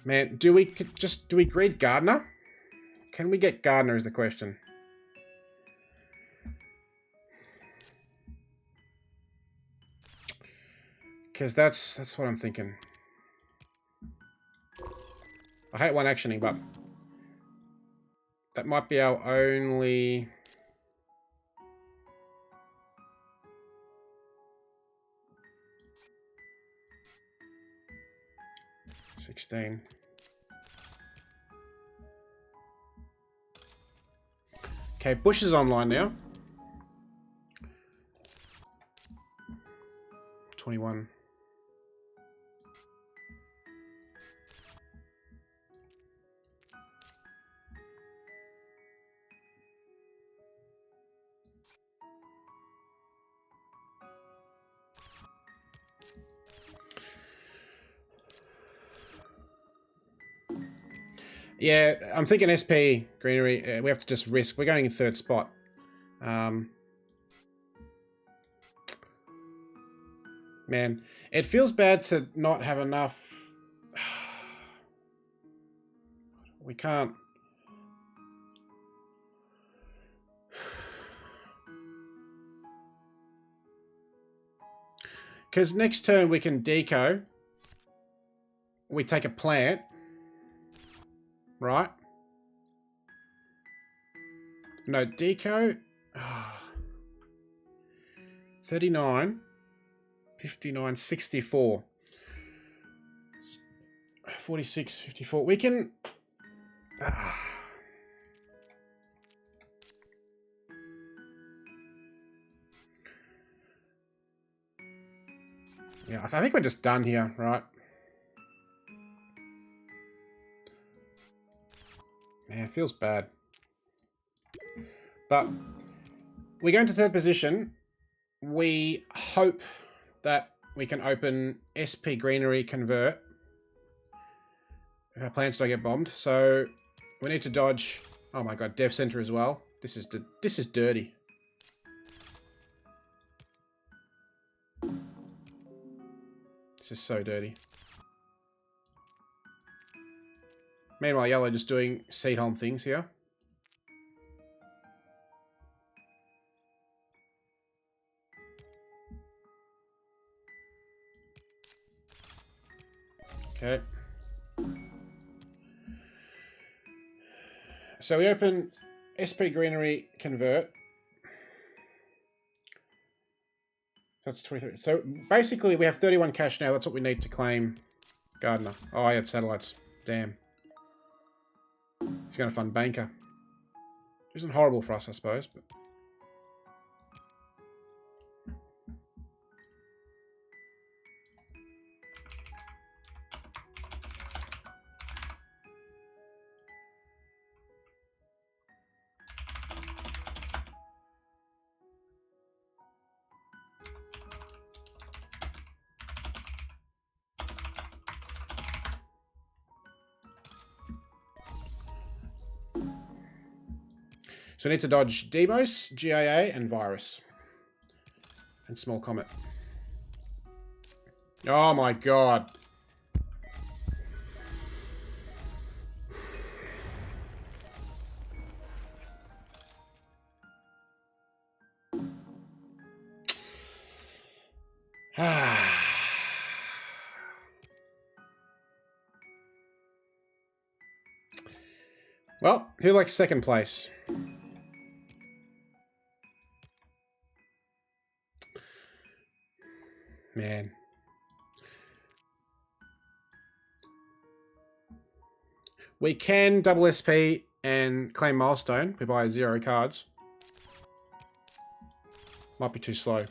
Man, do we greed Gardener? Can we get Gardener is the question. Because that's what I'm thinking. I hate one actioning, but that might be our only... $16. Okay, Bush is online now. 21. Yeah, I'm thinking SP greenery. We have to just risk. We're going in third spot. Man, it feels bad to not have enough. We can't. Because next turn we can deco. We take a plant. Right? No, deco. Oh. 39. 59, 64. 46, 54. We can... Yeah, I think we're just done here, right? Man, it feels bad. But we go into third position. We hope that we can open SP Greenery Convert. If our plants don't get bombed. So we need to dodge... Oh my god, Dev Center as well. This is dirty. This is so dirty. Meanwhile, yellow just doing seed home things here. Okay. So we open SP Greenery Convert. That's 23. So basically we have 31 cash now. That's what we need to claim Gardener. Oh, I had satellites. Damn. He's going to fund Banker. Isn't horrible for us, I suppose. But... So we need to dodge Demos, GIA, and Virus. And Small Comet. Oh my god. Well, who likes second place? Man. We can double SP and claim milestone. We buy 0 cards. Might be too slow.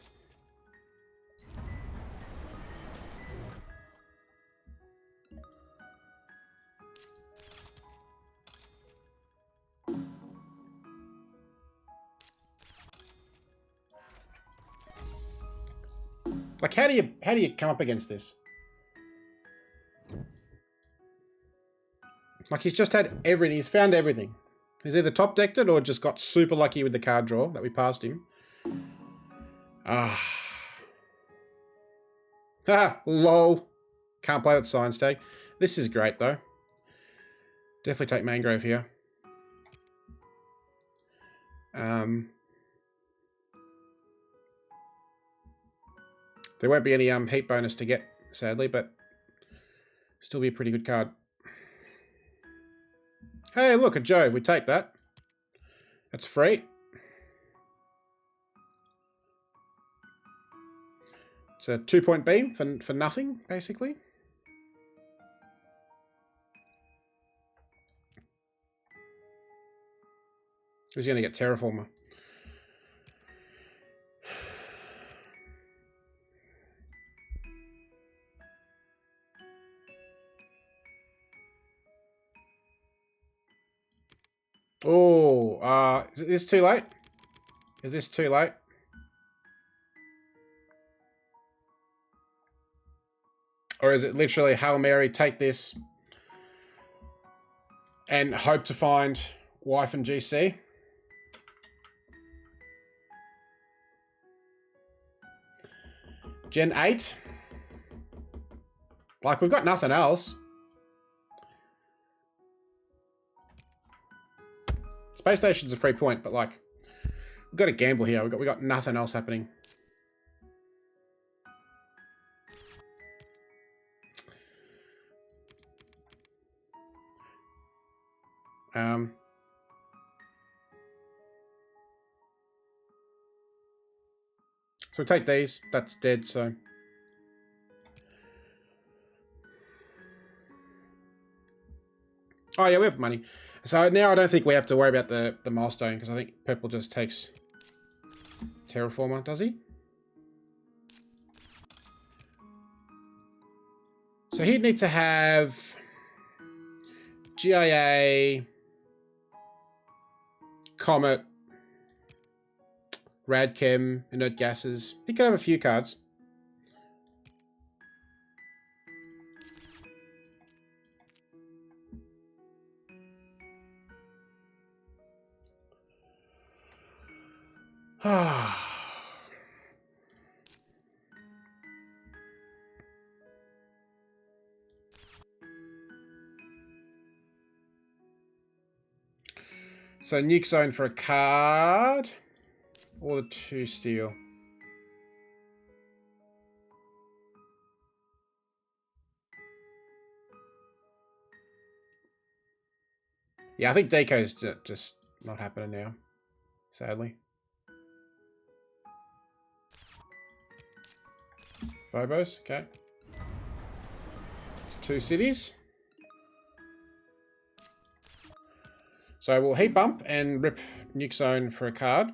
Like, how do you come up against this? Like, he's just had everything. He's found everything. He's either top decked it or just got super lucky with the card draw that we passed him. Ah. Ha! Lol. Can't play with Science Tag. This is great, though. Definitely take Mangrove here. There won't be any heat bonus to get, sadly, but still be a pretty good card. Hey, look, a Jove. We take that. That's free. It's a 2-point beam for nothing, basically. Who's going to get Terraformer? Oh, is this too late? Is this too late? Or is it literally Hail Mary, take this and hope to find wife and GC? Gen 8? Like, we've got nothing else. Space Station's a free point, but like, we've got to gamble here. We got nothing else happening. So we take these. That's dead, so. Oh yeah, we have money. So now I don't think we have to worry about the milestone, because I think purple just takes Terraformer, does he? So he'd need to have GIA, Comet, Radchem, Inert Gases. He could have a few cards. So Nuke Zone for a card. Or the 2 steel. Yeah, I think Deco's just not happening now. Sadly. Phobos, okay. It's 2 cities. So we'll heat bump and rip Nuke Zone for a card.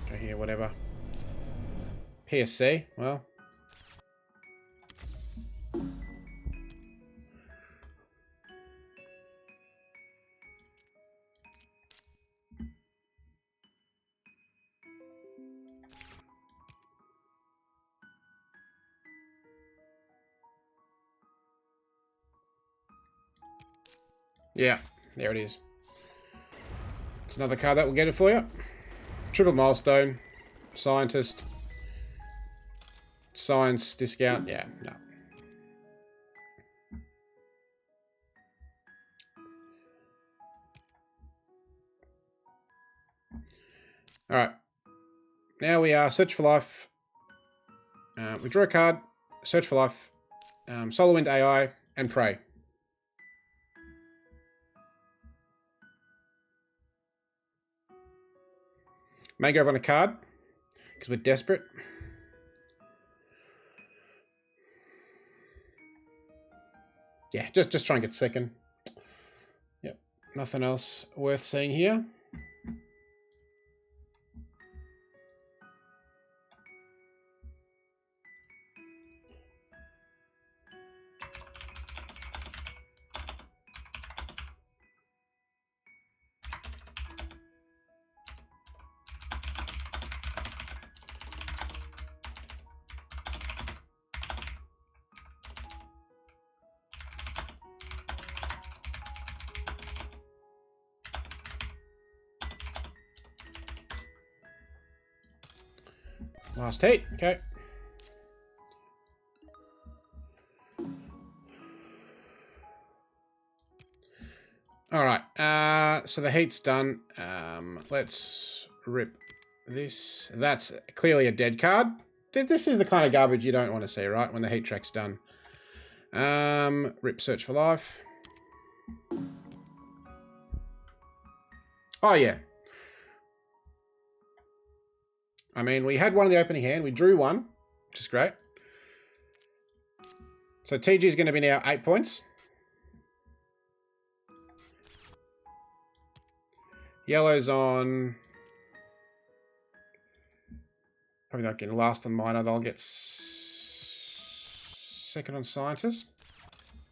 Go here, whatever. PSC, well. Yeah, there it is. It's another card that will get it for you. Triple milestone. Scientist. Science discount. Yeah, no. Alright. Now we are Search for Life. We draw a card. Search for Life. Solar Wind AI. And Pray. May go over on a card. Because we're desperate. Yeah, just try and get second. Yep. Nothing else worth seeing here. Last heat, okay. Alright, so the heat's done. Let's rip this. That's clearly a dead card. This is the kind of garbage you don't want to see, right? When the heat track's done. Rip Search for Life. Oh, yeah. I mean, we had one in the opening hand. We drew one, which is great. So TG is going to be now 8 points. Yellow's on... Probably not getting last on minor. They'll get second on Scientist.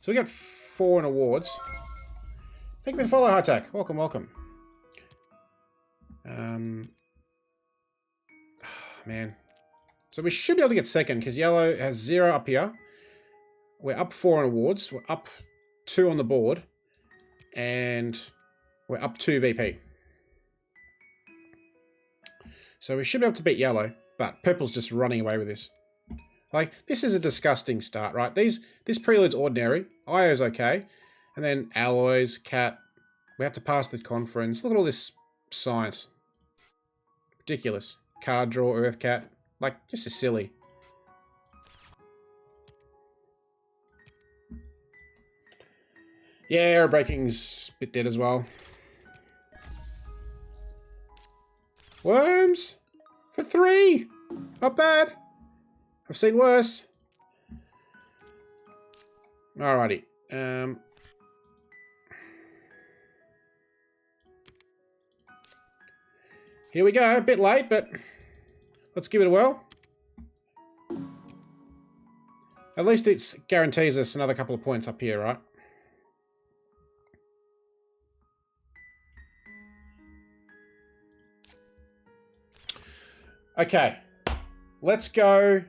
So we got 4 in awards. Thank you for the follow, High-Tech. Welcome, welcome. Man. So we should be able to get second because Yellow has 0 up here. We're up 4 on awards. We're up 2 on the board. And we're up 2 VP. So we should be able to beat Yellow, but Purple's just running away with this. Like, this is a disgusting start, right? This prelude's ordinary. IO's okay. And then Alloys, Cat. We have to pass the conference. Look at all this science. Ridiculous. Card draw, Earth Cat. Like, this is silly. Yeah, Air Breaking's a bit dead as well. Worms? For 3! Not bad. I've seen worse. Alrighty. Here we go. A bit late, but let's give it a whirl. At least it guarantees us another couple of points up here, right? Okay. Let's go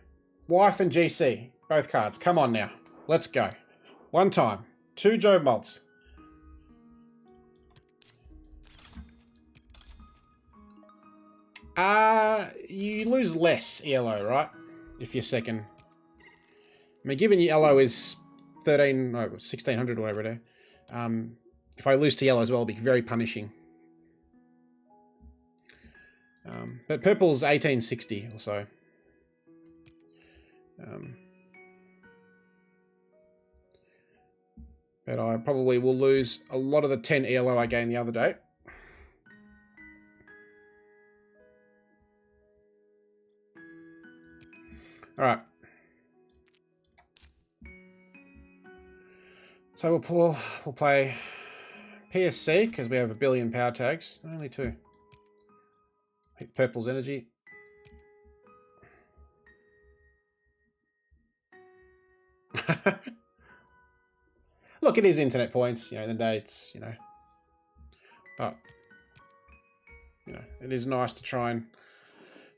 Wife and GC. Both cards. Come on now. Let's go. One time. 2 Joe Malts. You lose less ELO, right? If you're second. I mean, given Yellow is 1600 or whatever it is. If I lose to Yellow as well, it'll be very punishing. But Purple's 1860 or so. But I probably will lose a lot of the 10 ELO I gained the other day. Alright. So we'll play PSC because we have 1 billion power tags. Only 2. Hit Purple's energy. Look, it is internet points, in the day it's, but, it is nice to try and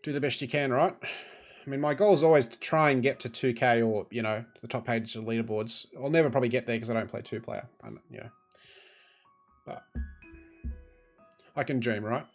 do the best you can, right? I mean, my goal is always to try and get to 2K or, to the top pages of leaderboards. I'll never probably get there because I don't play 2-player, But I can dream, right?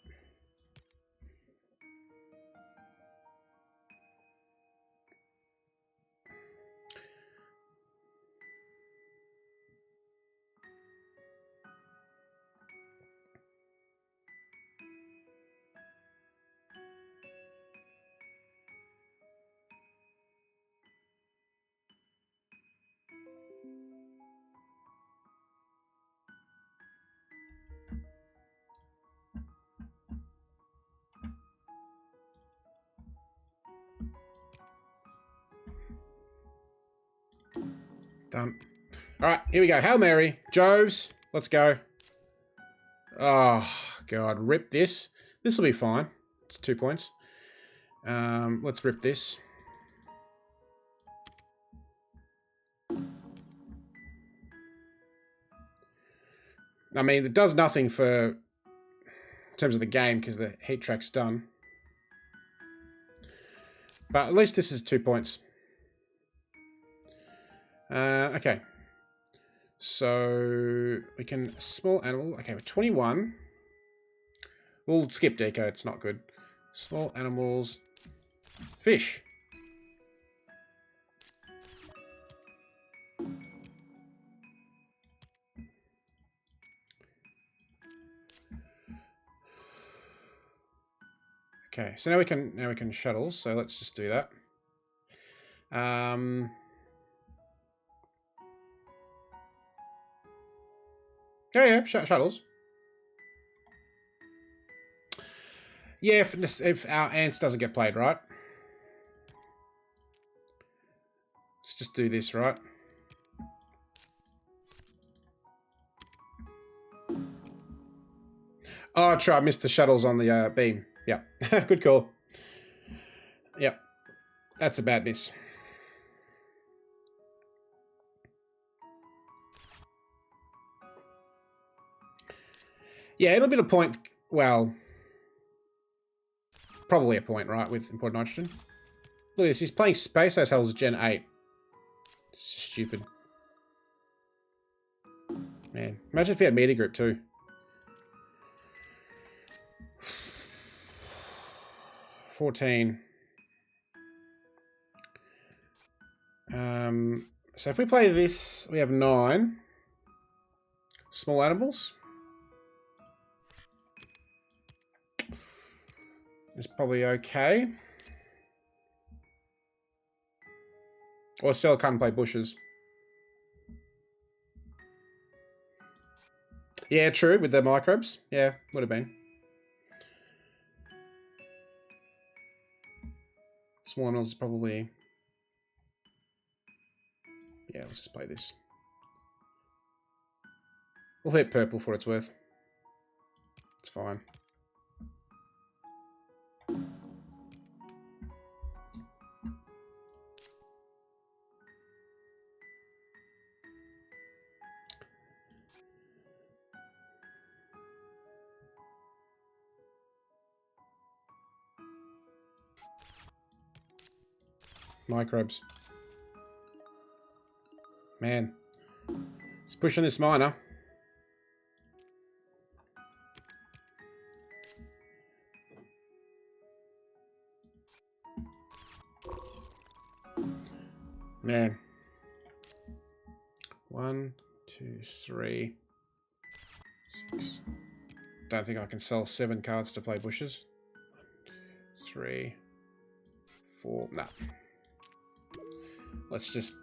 Done. All right, here we go. Hail Mary. Joves. Let's go. Oh, God. Rip this. This will be fine. It's 2 points. Let's rip this. I mean, it does nothing for in terms of the game because the heat track's done. But at least this is 2 points. Okay. So we can small animal. Okay, we're 21. We'll skip deco. It's not good. Small animals. Fish. Okay, so now we can shuttle. So let's just do that. Yeah, shuttles. Yeah, if our ants doesn't get played, right? Let's just do this, right? Oh, I missed the shuttles on the beam. Yeah, good call. Yep, that's a bad miss. Yeah, it'll be a point. Well, probably a point, right, with imported nitrogen. Look at this. He's playing Space Hotels Gen 8. It's stupid. Man, imagine if he had media group too. $14. So if we play this, we have 9 small animals. It's probably okay. Or still can't play bushes. Yeah, true, with the microbes. Yeah, would have been. Small animals is probably... Yeah, let's just play this. We'll hit purple for what it's worth. It's fine. Microbes. Man. It's pushing this miner. Man. 1, 2, 3, 6. Don't think I can sell 7 cards to play bushes. 3, 4. Nah. Let's just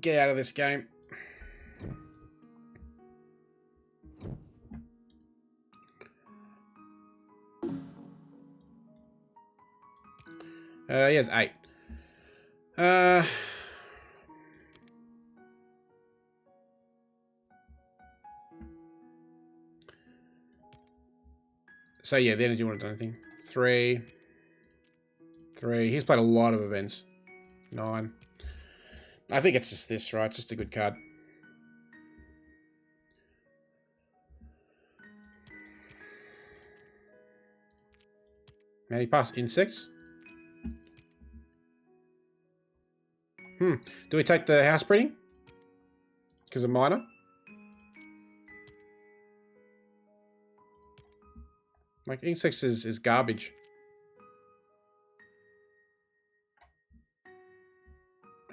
get out of this game. Yes, 8. So yeah, the energy won't do anything. 3. He's played a lot of events. 9. I think it's just this, right? It's just a good card. Man, he passed insects. Do we take the house breeding? Because of minor? Like, insects is garbage.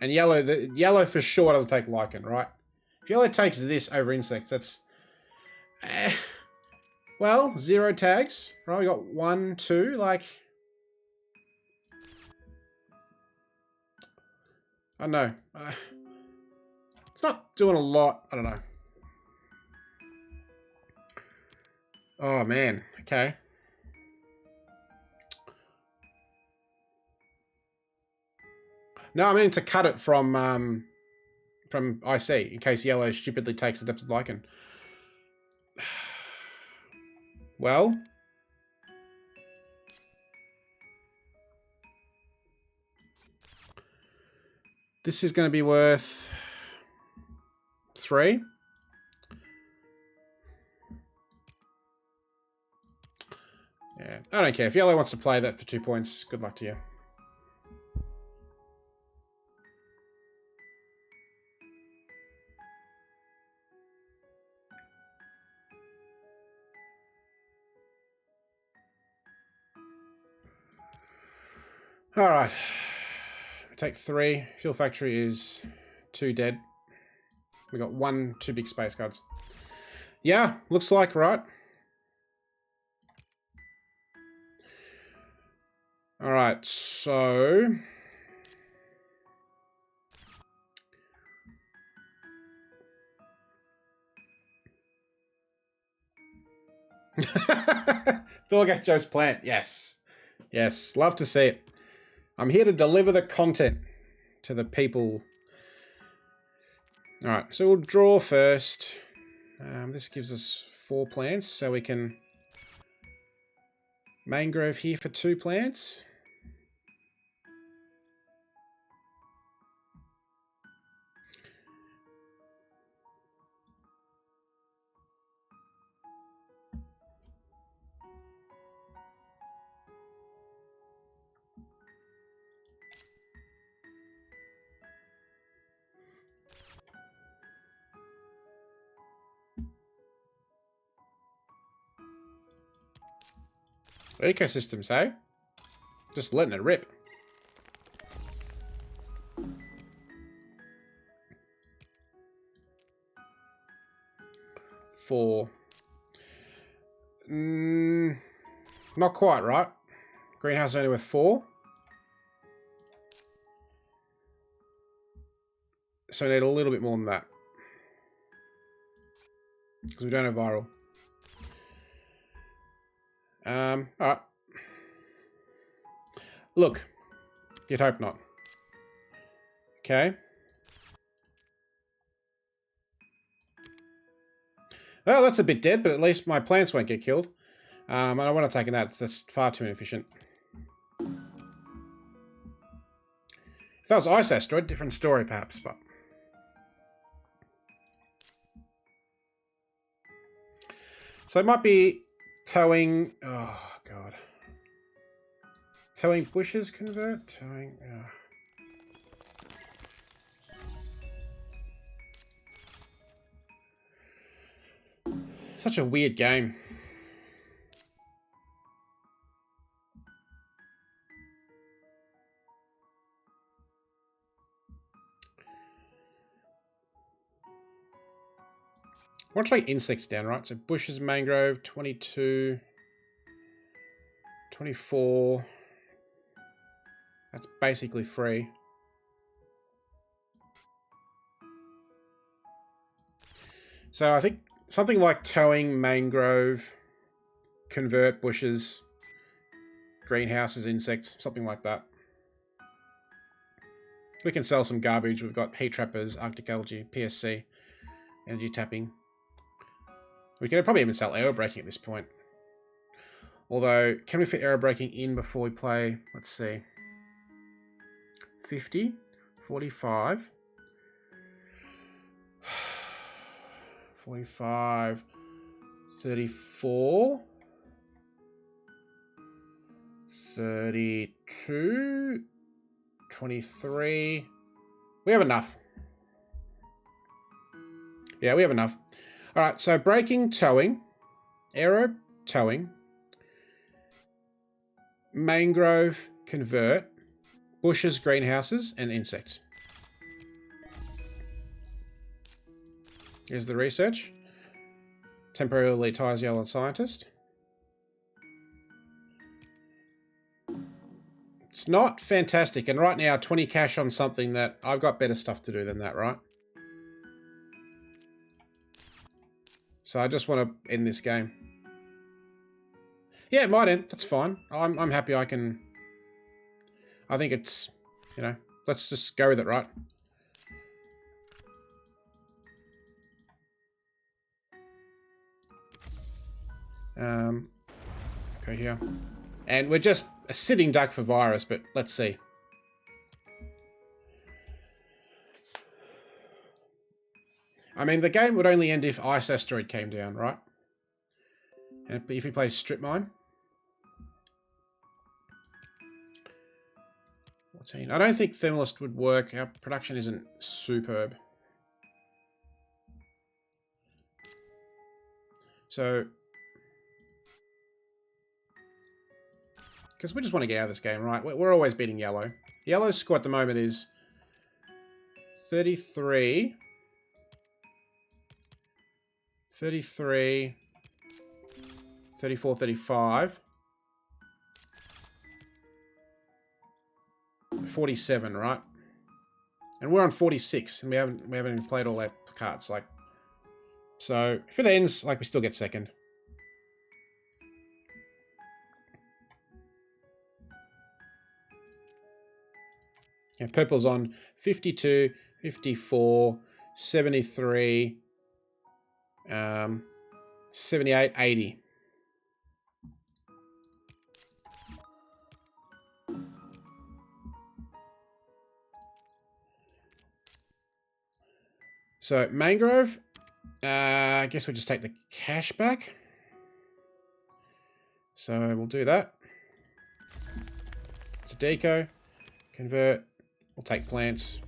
And yellow for sure doesn't take lichen, right? If yellow takes this over insects, that's... well, 0 tags. Right, we got 1, 2, like... I don't know. It's not doing a lot. I don't know. Oh, man. Okay. No, I mean to cut it from IC, in case yellow stupidly takes adapted lichen. Well... this is going to be worth 3. Yeah, I don't care. If yellow wants to play that for 2 points, good luck to you. All right. Take 3. Fuel factory is 2 dead. We got 1 2 big space cards. Yeah, looks like, right? All right, so... Thorgat Joe's plant. Yes. Yes, love to see it. I'm here to deliver the content to the people. All right, so we'll draw first. This gives us 4 plants, so we can mangrove here for 2 plants. Ecosystems, hey? Just letting it rip. Four. Not quite, right? Greenhouse only with 4. So we need a little bit more than that. Because we don't have viral. Alright. Look. You'd hope not. Okay. Well, that's a bit dead, but at least my plants won't get killed. And I want to take that. That's far too inefficient. If that was Ice Asteroid, different story perhaps, but... so it might be towing... oh, God. Towing bushes convert? Towing... such a weird game. I want to take insects down, right? So bushes, mangrove, 22, 24. That's basically free. So I think something like towing, mangrove, convert bushes, greenhouses, insects, something like that. We can sell some garbage. We've got heat trappers, Arctic algae, PSC, energy tapping. We could probably even sell aerobraking at this point. Although, can we fit aerobraking in before we play? Let's see. 50, 45, 45, 34, 32, 23. We have enough. Yeah, we have enough. All right, so braking, towing, aero, towing, mangrove, convert, bushes, greenhouses, and insects. Here's the research. Temporarily ties yellow scientist. It's not fantastic, and right now 20 cash on something that I've got better stuff to do than that, right? So I just want to end this game. Yeah, it might end. That's fine. I'm happy I can... I think it's, you know, let's just go with it, right? Go here. And we're just a sitting duck for virus, but let's see. I mean, the game would only end if Ice Asteroid came down, right? And if we play Strip Mine. 14. I don't think Thermalist would work. Our production isn't superb. So... because we just want to get out of this game, right? We're always beating yellow. Yellow's score at the moment is 33, 34, 35, 47, right? And we're on 46, and we haven't even played all our cards. Like, so if it ends, like, we still get second. Yeah, purple's on 52, 54, 73, 78, 80. So, mangrove, I guess we'll just take the cash back. So, we'll do that. It's a deco. Convert. We'll take plants.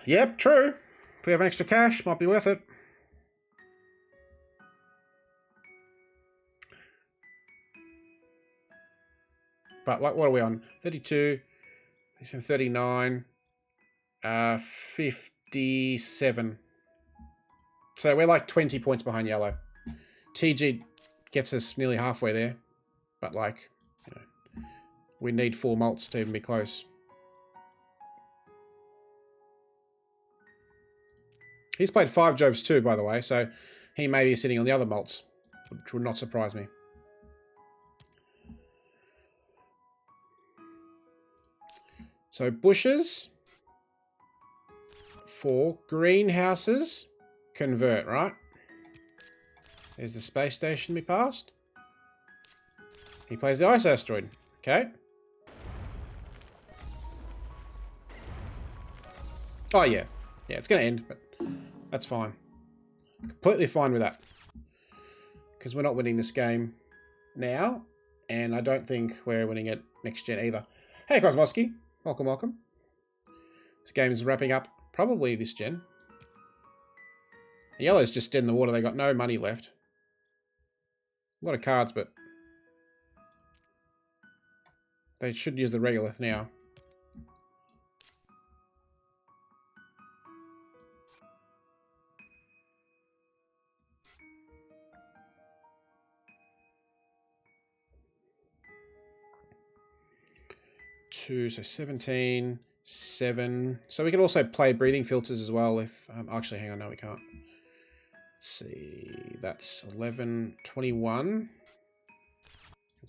Yep, true. If we have an extra cash, might be worth it. But like, what are we on? 32, 39, 57. So we're like 20 points behind yellow. TG gets us nearly halfway there. But like, you know, we need 4 malts to even be close. He's played 5 Joves too, by the way, so he may be sitting on the other malts, which would not surprise me. So bushes, 4 greenhouses, convert, right? There's the space station we passed. He plays the ice asteroid, okay? Oh yeah, yeah, it's gonna end, but that's fine. Completely fine with that. Because we're not winning this game now, and I don't think we're winning it next gen either. Hey Cosmosky, welcome, welcome. This game is wrapping up probably this gen. The yellow's just dead in the water, they got no money left. A lot of cards, but they should use the regolith now. So 17, 7. So we can also play breathing filters as well if... actually, hang on, no we can't. Let's see, that's 11, 21.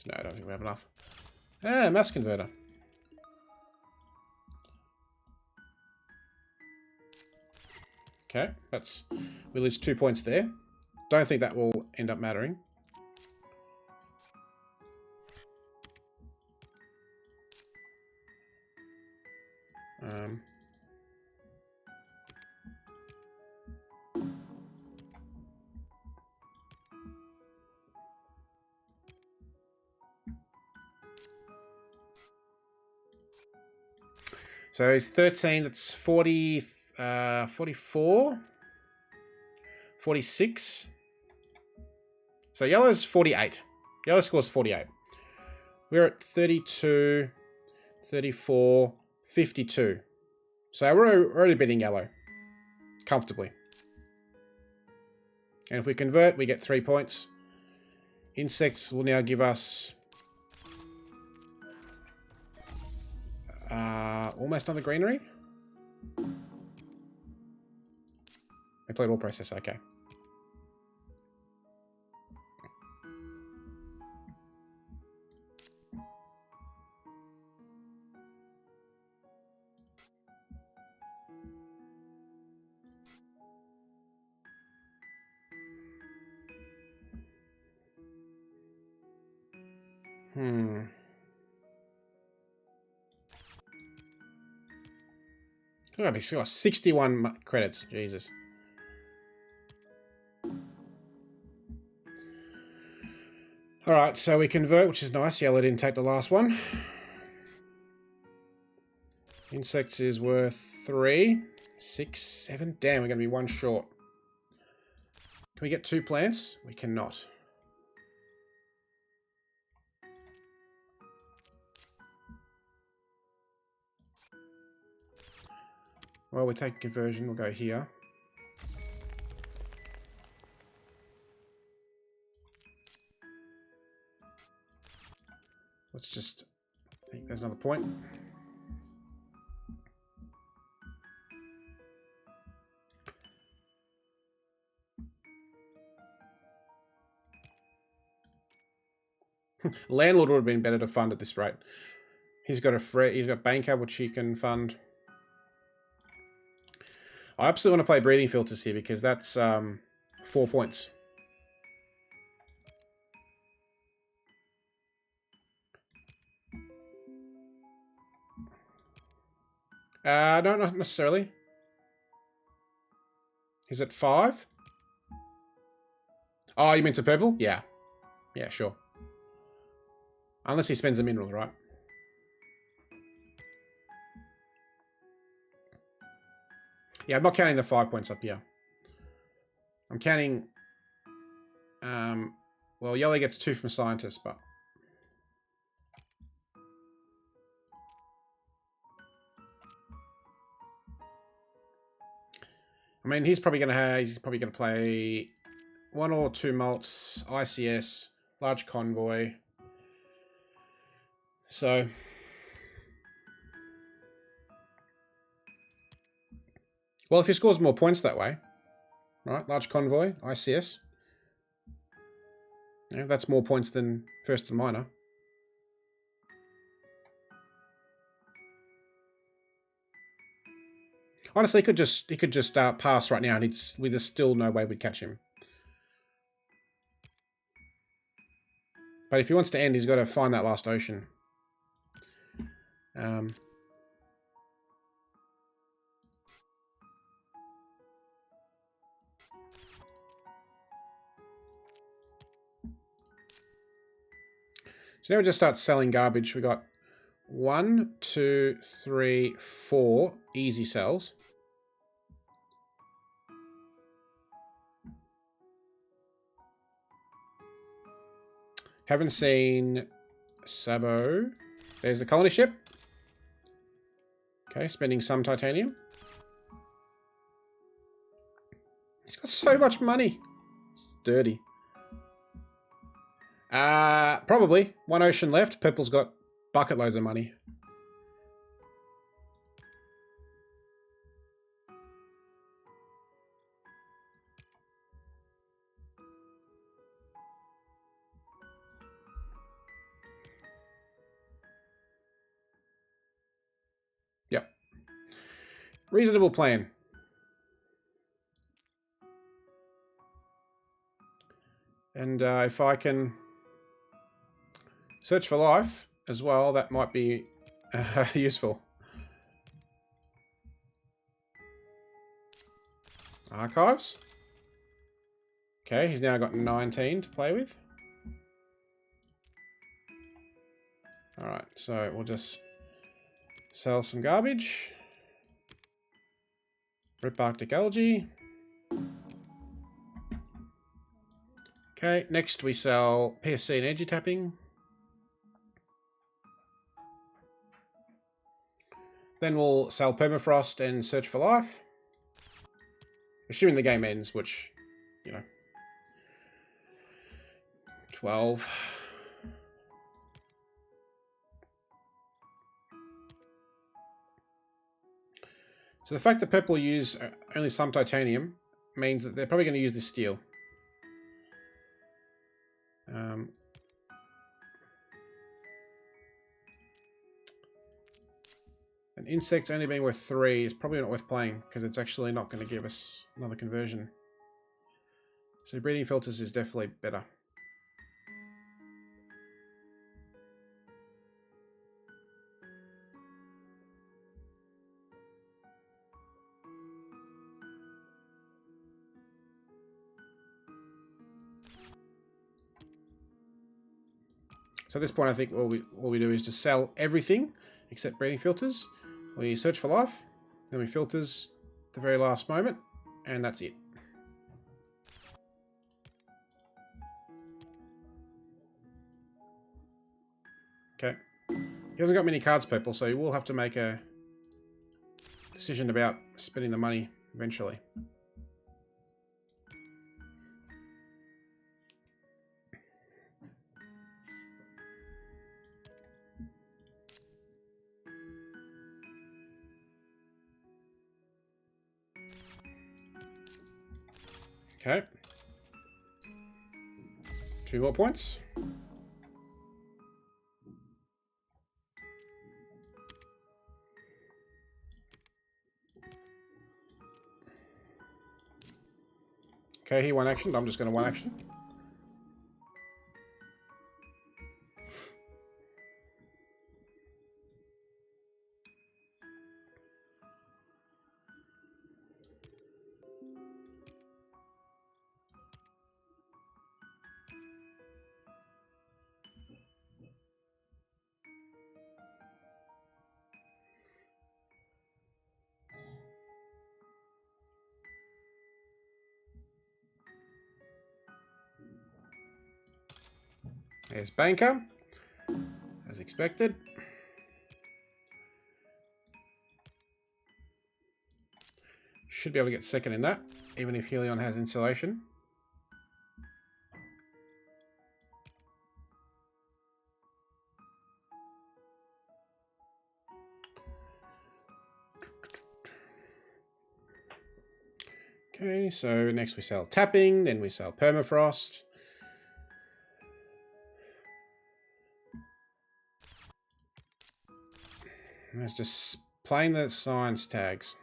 No, I don't think we have enough. Ah, mass converter. Okay, that's... we lose 2 points there. Don't think that will end up mattering. So he's 13, that's 40, 44, 46. So So yellow's 48. Yellow scores 48. We're at 32, 34, 52. So we're already beating yellow. Comfortably. And if we convert, we get 3 points. Insects will now give us almost another greenery. I played all process, okay. Oh, he's got 61 credits. Jesus. Alright, so we convert, which is nice. Yellow didn't take the last one. Insects is worth 3, 6, 7. Damn, we're going to be 1 short. Can we get 2 plants? We cannot. Well, we take conversion. We'll go here. Let's just... I think there's another point. Landlord would have been better to fund at this rate. He's got banker, which he can fund. I absolutely want to play breathing filters here because that's 4 points. No, not necessarily. Is it 5? Oh, you meant to purple? Yeah. Yeah, sure. Unless he spends the minerals, right? Yeah, I'm not counting the 5 points up here. I'm counting... well, yellow gets 2 from scientist, but... I mean, he's probably gonna play 1 or 2 malts, ICS, large convoy. So... Well, if he scores more points that way, right? Large convoy, ICS. Yeah, that's more points than first and minor. Honestly, he could just pass right now, and there's still no way we'd catch him. But if he wants to end, he's got to find that last ocean. So now we just start selling garbage. We got 1, 2, 3, 4 easy sells. Haven't seen Sabo. There's the colony ship. Okay, spending some titanium. He's got so much money. It's dirty. Probably. 1 ocean left. Purple's got bucket loads of money. Yep. Reasonable plan. And if I can search for life as well, that might be useful. Archives. Okay, he's now got 19 to play with. Alright, so we'll just sell some garbage. Rip Arctic algae. Okay, next we sell PSC and energy tapping. Then we'll sell permafrost and search for life. Assuming the game ends, which, you know, 12. So the fact that purple use only some titanium means that they're probably going to use this steel. And insects only being worth 3 is probably not worth playing because it's actually not going to give us another conversion. So breathing filters is definitely better. So at this point, I think all we do is just sell everything except breathing filters. We search for life, then we filters at the very last moment, and that's it. Okay. He hasn't got many cards, purple, so he will have to make a decision about spending the money eventually. Okay. 2 more points. Okay, he won action. I'm just going to one action. There's Banker, as expected. Should be able to get second in that, even if Helion has insulation. Okay, so next we sell tapping, then we sell permafrost. Let's just playing the science tags.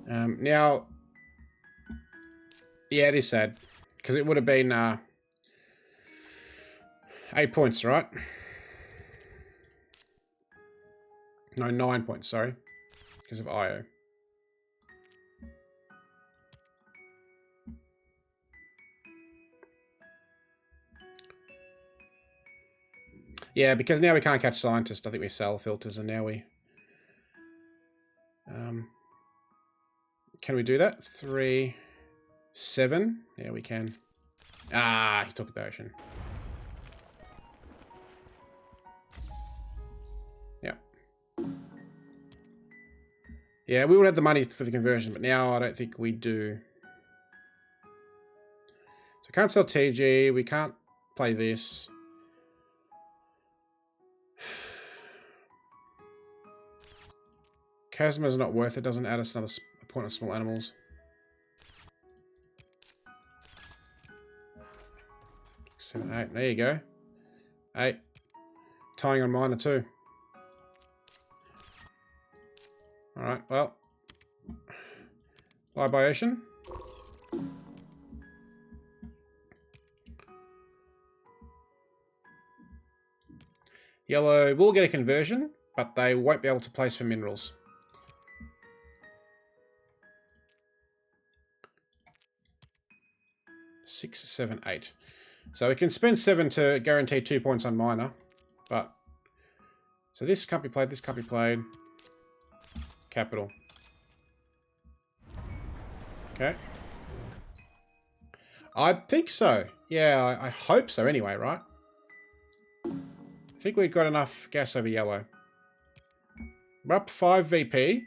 Now, yeah, it is sad because it would have been 8 points, right? No, 9 points, sorry, because of IO. Yeah, because now we can't catch scientists. I think we sell filters, and now we... can we do that? 3, 7. Yeah, we can. Ah, he took the ocean. Yeah. Yeah, we would have the money for the conversion, but now I don't think we do. So we can't sell TG. We can't play this. Chasma is not worth it. Doesn't add us another point of small animals. 7, 8. There you go. 8. Tying on minor too. Alright, well. Bye bye ocean. Yellow will get a conversion, but they won't be able to place for minerals. Six, 7, 8. So we can spend 7 to guarantee 2 points on minor, but So this can't be played, this can't be played. Capital. Okay. I think so. Yeah, I hope so anyway, right? I think we've got enough gas over yellow. We're up 5 VP.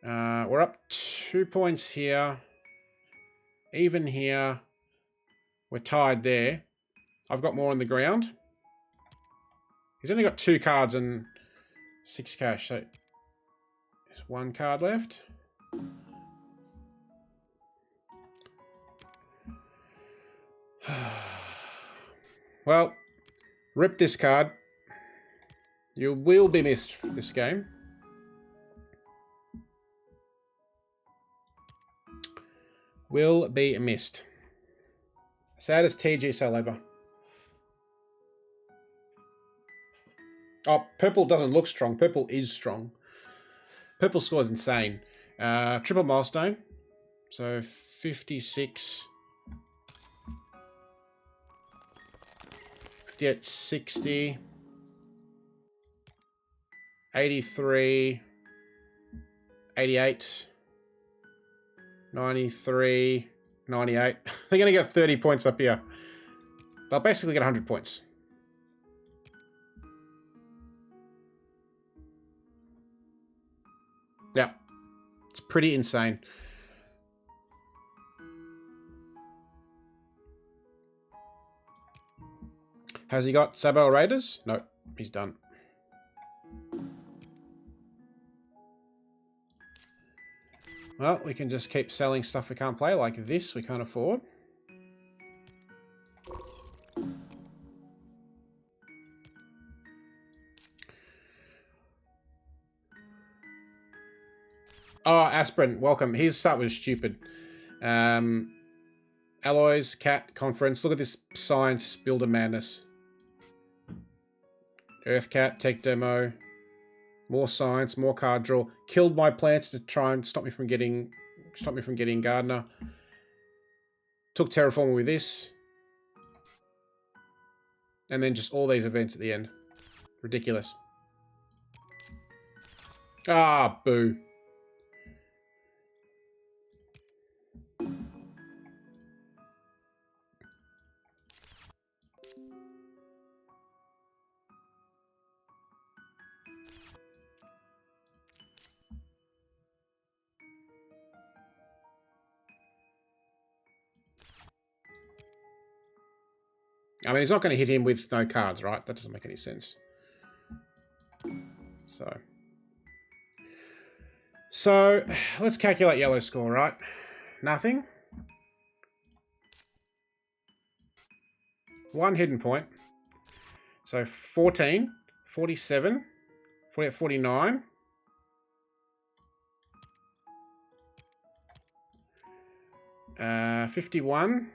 We're up 2 points here. Even here. We're tied there. I've got more on the ground. He's only got 2 cards and 6 cash. So there's 1 card left. Well, rip this card. You will be missed this game. Will be missed. Sad as TG Cell Labor. Oh, purple doesn't look strong. Purple is strong. Purple score is insane. Triple milestone. So 56. 58, 60. 83. 88. 93. 98. They're going to get 30 points up here. They'll basically get 100 points. Yeah. It's pretty insane. Has he got Sabo Raiders? No, he's done. Well, we can just keep selling stuff we can't play, like this we can't afford. Oh, Aspirin, welcome. His start was stupid. Alloys, Cat, Conference. Look at this science, builder madness. Earth Cat, Tech Demo. More science, more card draw. Killed my plants to try and stop me from getting Gardener. Took Terraforming with this. And then just all these events at the end. Ridiculous. Ah, boo. I mean, he's not going to hit him with no cards, right? That doesn't make any sense. So, let's calculate yellow score, right? Nothing. 1 hidden point. So, 14, 47, 48, 49. Uh, 51.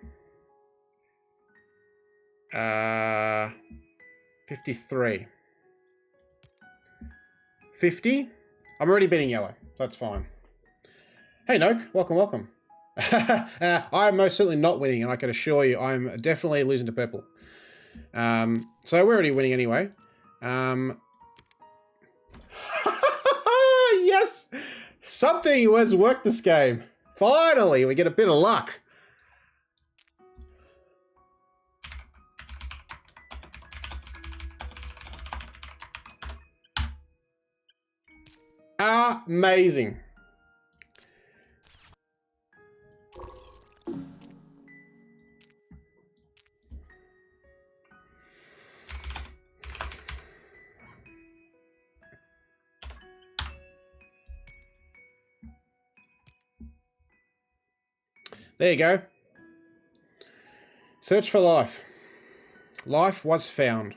53. 50. I'm already beating yellow. That's fine. Hey, Noke. Welcome, welcome. I'm most certainly not winning, and I can assure you I'm definitely losing to purple. So we're already winning anyway. Yes! Something has worked this game. Finally, we get a bit of luck. Amazing. There you go. Search for life. Life was found.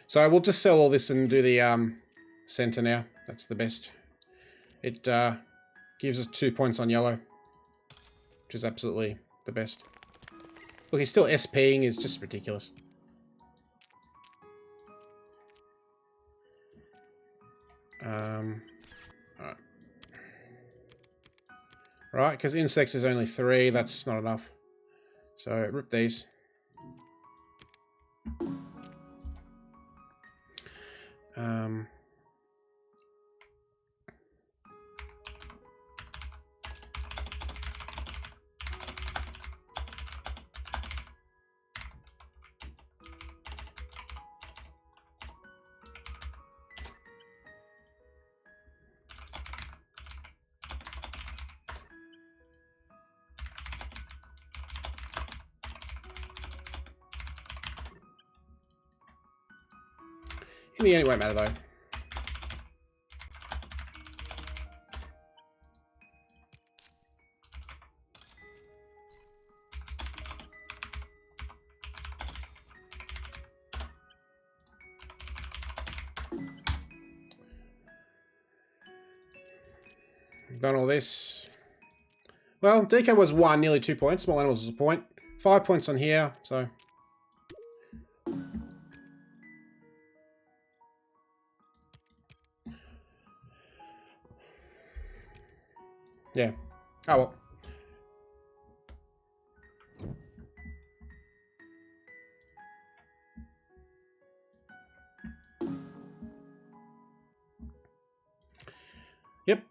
So we'll just sell all this and do the center now. That's the best. It gives us 2 points on yellow, which is absolutely the best. Look, he's still SPing. It's just ridiculous. All right. Right, because insects is only 3. That's not enough. So rip these. In the end, it won't matter though. Done all this. Well, DK was 1, nearly 2 points. Small animals was a point. 5 points on here, so. Yeah. Oh well. Yep.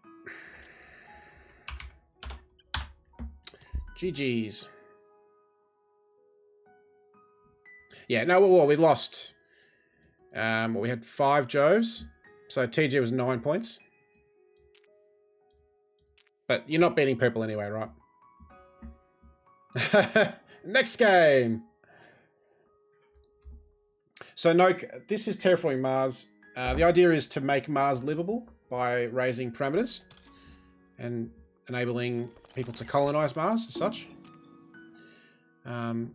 GG's. Yeah, no, well, we lost. Well, we had 5 Joes. So TG was 9 points. But you're not beating purple anyway, right? Next game. So Noke, this is Terraforming Mars. The idea is to make Mars livable by raising parameters and enabling people to colonize Mars as such. So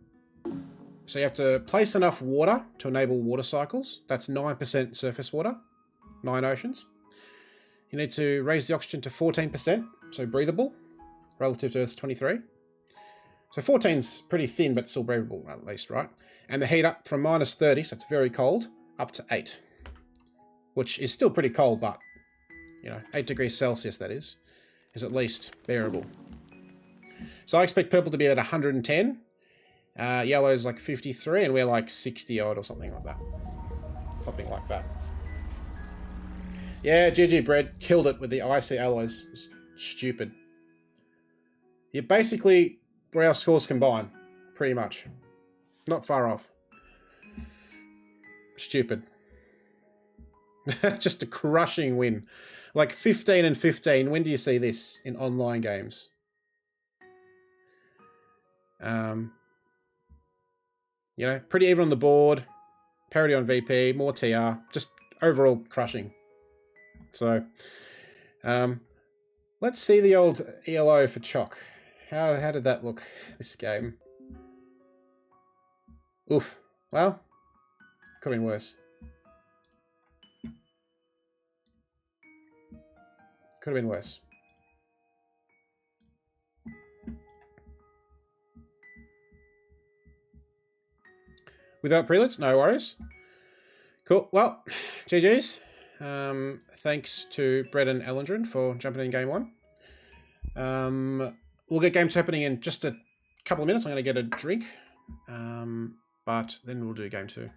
you have to place enough water to enable water cycles. That's 9% surface water, 9 oceans. You need to raise the oxygen to 14%, so breathable, relative to Earth's 23. So 14's pretty thin, but still breathable at least, right? And the heat up from -30, so it's very cold, up to 8. Which is still pretty cold, but, 8 degrees Celsius, that is at least bearable. So I expect purple to be at 110. Yellow's like 53, and we're like 60 odd or something like that. Something like that. Yeah, GG Bread killed it with the icy alloys. It's stupid. You're basically where our scores combine, pretty much. Not far off. Stupid. Just a crushing win. Like 15 and 15. When do you see this in online games? Pretty even on the board. Parity on VP, more TR. Just overall crushing. So, let's see the old ELO for Choc. How did that look, this game? Oof. Well, could have been worse. Could have been worse. Without preludes, no worries. Cool. Well, GG's. Thanks to Brett and Ellendrin for jumping in game 1. We'll get game 2 happening in just a couple of minutes. I'm going to get a drink. But then we'll do game 2.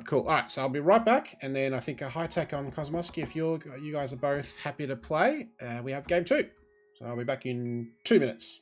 Cool. All right, so I'll be right back, and then I think a high tech on Cosmosky. If you guys are both happy to play, we have game 2. So I'll be back in 2 minutes.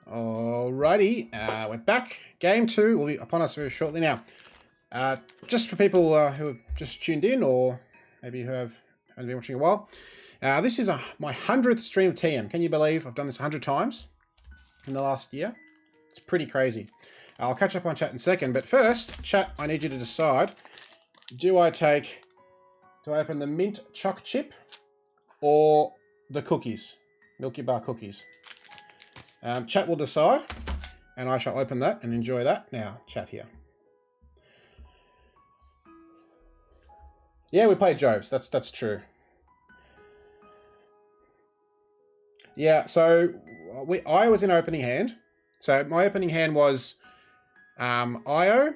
Alrighty, we're back. Game 2 will be upon us very shortly now. Just for people who have just tuned in, or maybe who haven't been watching a while, this is my 100th stream of TM. Can you believe I've done this 100 times in the last year? It's pretty crazy. I'll catch up on chat in a second, but first, chat, I need you to decide, do I open the mint choc chip or the cookies? Milky Bar cookies. Chat will decide, and I shall open that and enjoy that. Now, chat here. Yeah, we played Jobs. That's true. Yeah, so I was in opening hand. So my opening hand was Io,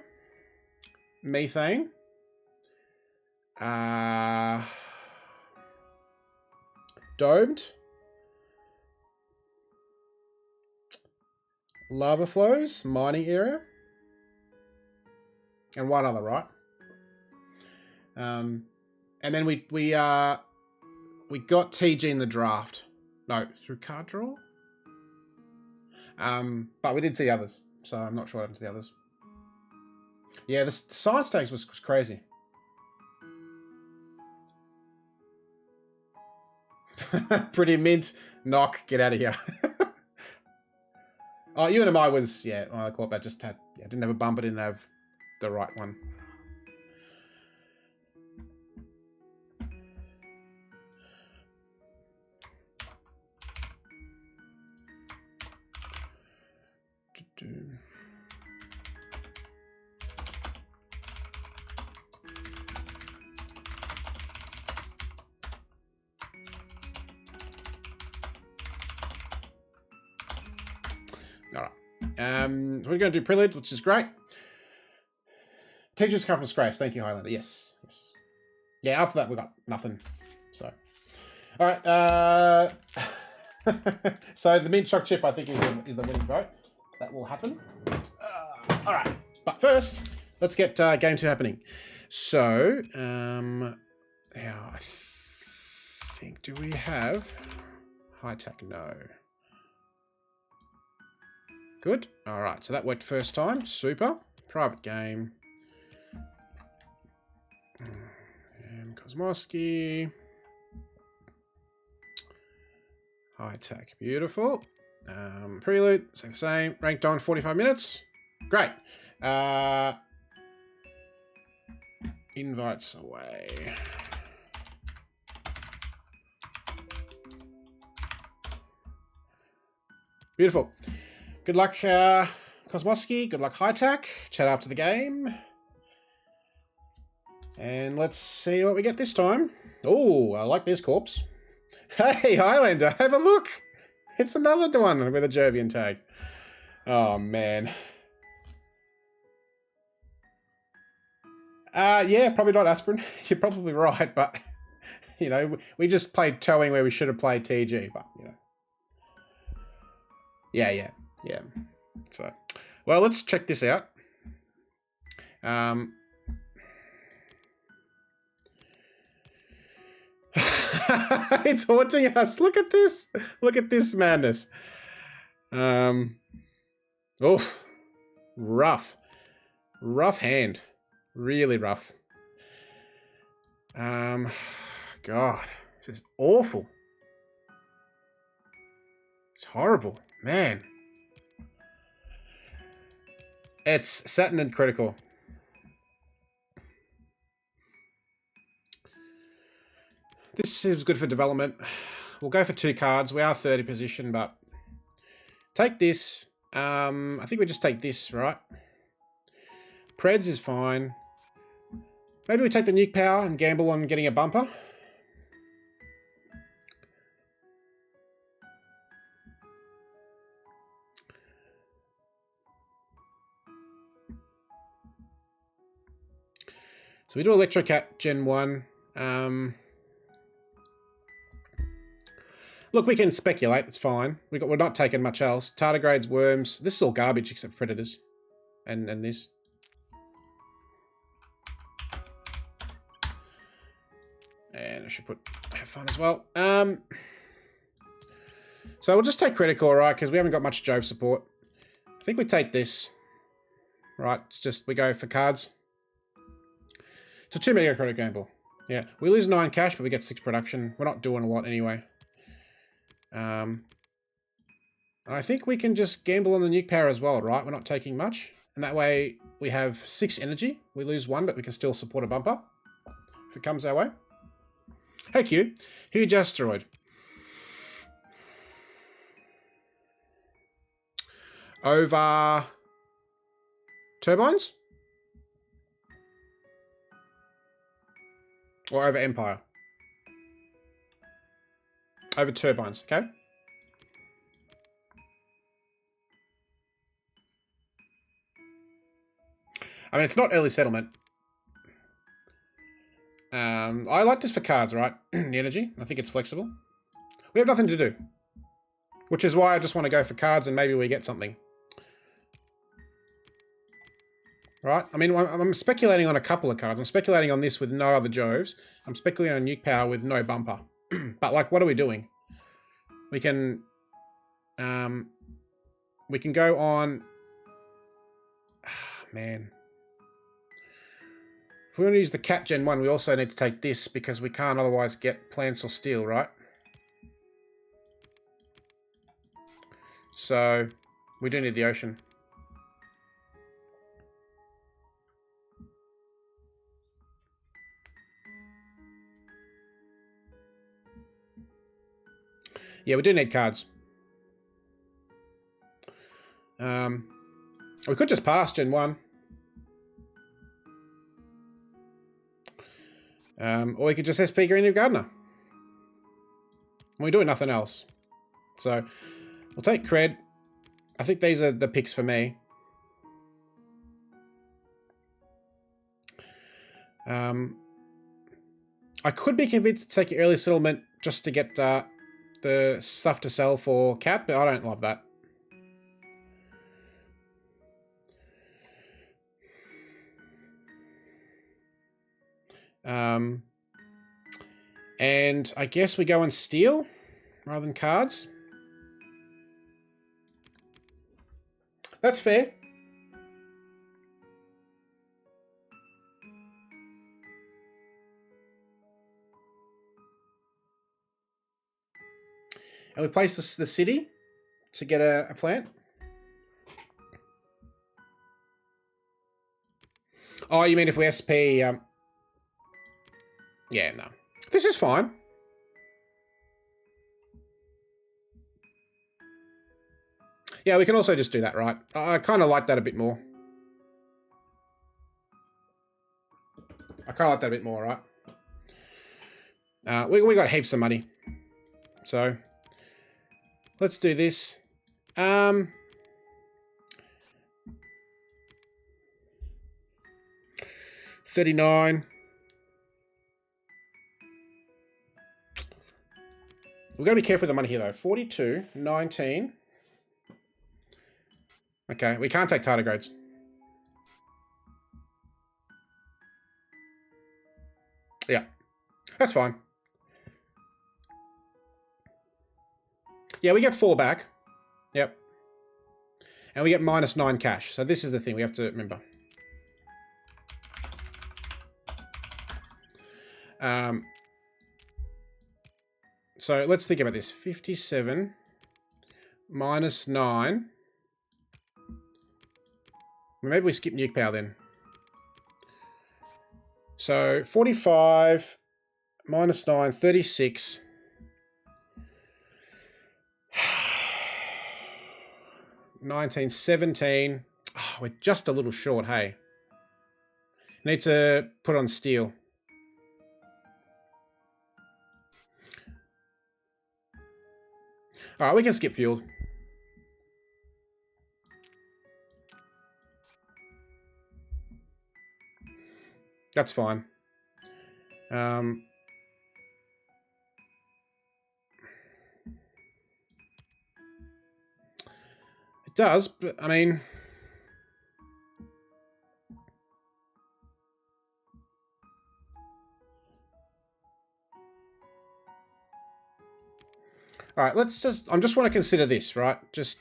Methane, Domed, Lava Flows, Mining Area, and one other, right? And then we got TG in the draft. No, through card draw. But we did see others, so I'm not sure what happened to the others. Yeah, the side stakes was crazy. Pretty mint. Knock. Get out of here. Oh, UNMI was, yeah, I caught that. Just didn't have a bump. I didn't have the right one. All right. We're going to do Prelude, which is great. Teacher's Conference Grace. Thank you, Highlander. Yes. Yeah, after that, we got nothing. So, all right. So the mint choc chip, I think, is the winning vote. That will happen. All right. But first, let's get game 2 happening. So, yeah, I think, do we have high tech? No. Good. All right. So that worked first time. Super. Private game. Kosmowski. High tech. Beautiful. Prelude. Same. Ranked on 45 minutes. Great. Invites away. Beautiful. Good luck, Kosmowski. Good luck, High Tech. Chat after the game. And let's see what we get this time. Oh, I like this corpse. Hey, Highlander, have a look. It's another one with a Jovian tag. Oh, man. Yeah, probably not Aspirin. You're probably right, but, you know, we just played towing where we should have played TG, but, you know. Yeah. So, well, let's check this out. It's haunting us. Look at this. Look at this madness. Oh, rough hand. Really rough. God, this is awful. It's horrible, man. It's Saturn and critical. This seems good for development. We'll go for 2 cards. We are 30 position, but take this. I think we just take this, right? Preds is fine. Maybe we take the nuke power and gamble on getting a bumper. So we do Electrocat Gen 1. Look, we can speculate. It's fine. We're not taking much else. Tardigrades, worms. This is all garbage except for predators. And this. And I should have fun as well. So we'll just take critical, right? Because we haven't got much Jove support. I think we take this. Right, it's just we go for cards. It's a 2 mega credit gamble. Yeah, we lose 9 cash, but we get 6 production. We're not doing a lot anyway. I think we can just gamble on the nuke power as well, right? We're not taking much. And that way we have 6 energy. We lose 1, but we can still support a bumper if it comes our way. Hey Q, huge asteroid. Over turbines? Or over Empire? Over turbines, okay? I mean, it's not early settlement. I like this for cards, right? The energy. I think it's flexible. We have nothing to do. Which is why I just want to go for cards and maybe we get something. Right? I mean, I'm speculating on a couple of cards. I'm speculating on this with no other Joves. I'm speculating on nuke power with no bumper. But, like, what are we doing? We can go on... man. If we want to use the Cat Gen 1, we also need to take this because we can't otherwise get plants or steel, right? So, we do need the ocean. Yeah, we do need cards. We could just pass Gen 1. Or we could just SP Green Gardener. We're doing nothing else. So, we'll take Cred. I think these are the picks for me. I could be convinced to take early settlement just to get the stuff to sell for Cap, but I don't love that. And I guess we go on steel rather than cards. That's fair. And we place the city to get a plant. Oh, you mean if we SP... yeah, no. This is fine. Yeah, we can also just do that, right? I kind of like that a bit more. Right? We got heaps of money. So, let's do this. 39. We've got to be careful with the money here, though. 42, 19. Okay, we can't take tardigrades. Yeah, that's fine. Yeah, we get 4 back. Yep. And we get -9 cash. So this is the thing we have to remember. So let's think about this. 57 -9. Maybe we skip nuke power then. So 45 -9, 36. 19, 17. Oh, we're just a little short, hey. Need to put on steel. Alright, we can skip fuel. That's fine. It does, but I mean... All right, let's just... I just want to consider this, right? Just...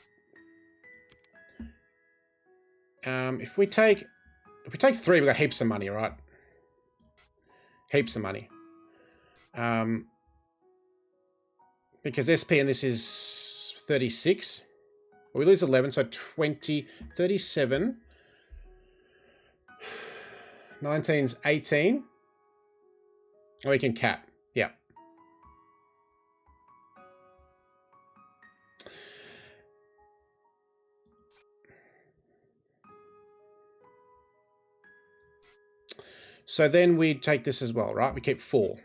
if we take 3, we've got heaps of money, right? Heaps of money. Because SP in this is 36. We lose 11, so 20, 37. 19's 18. We can cap. Yeah. So then we take this as well, right? We keep 4.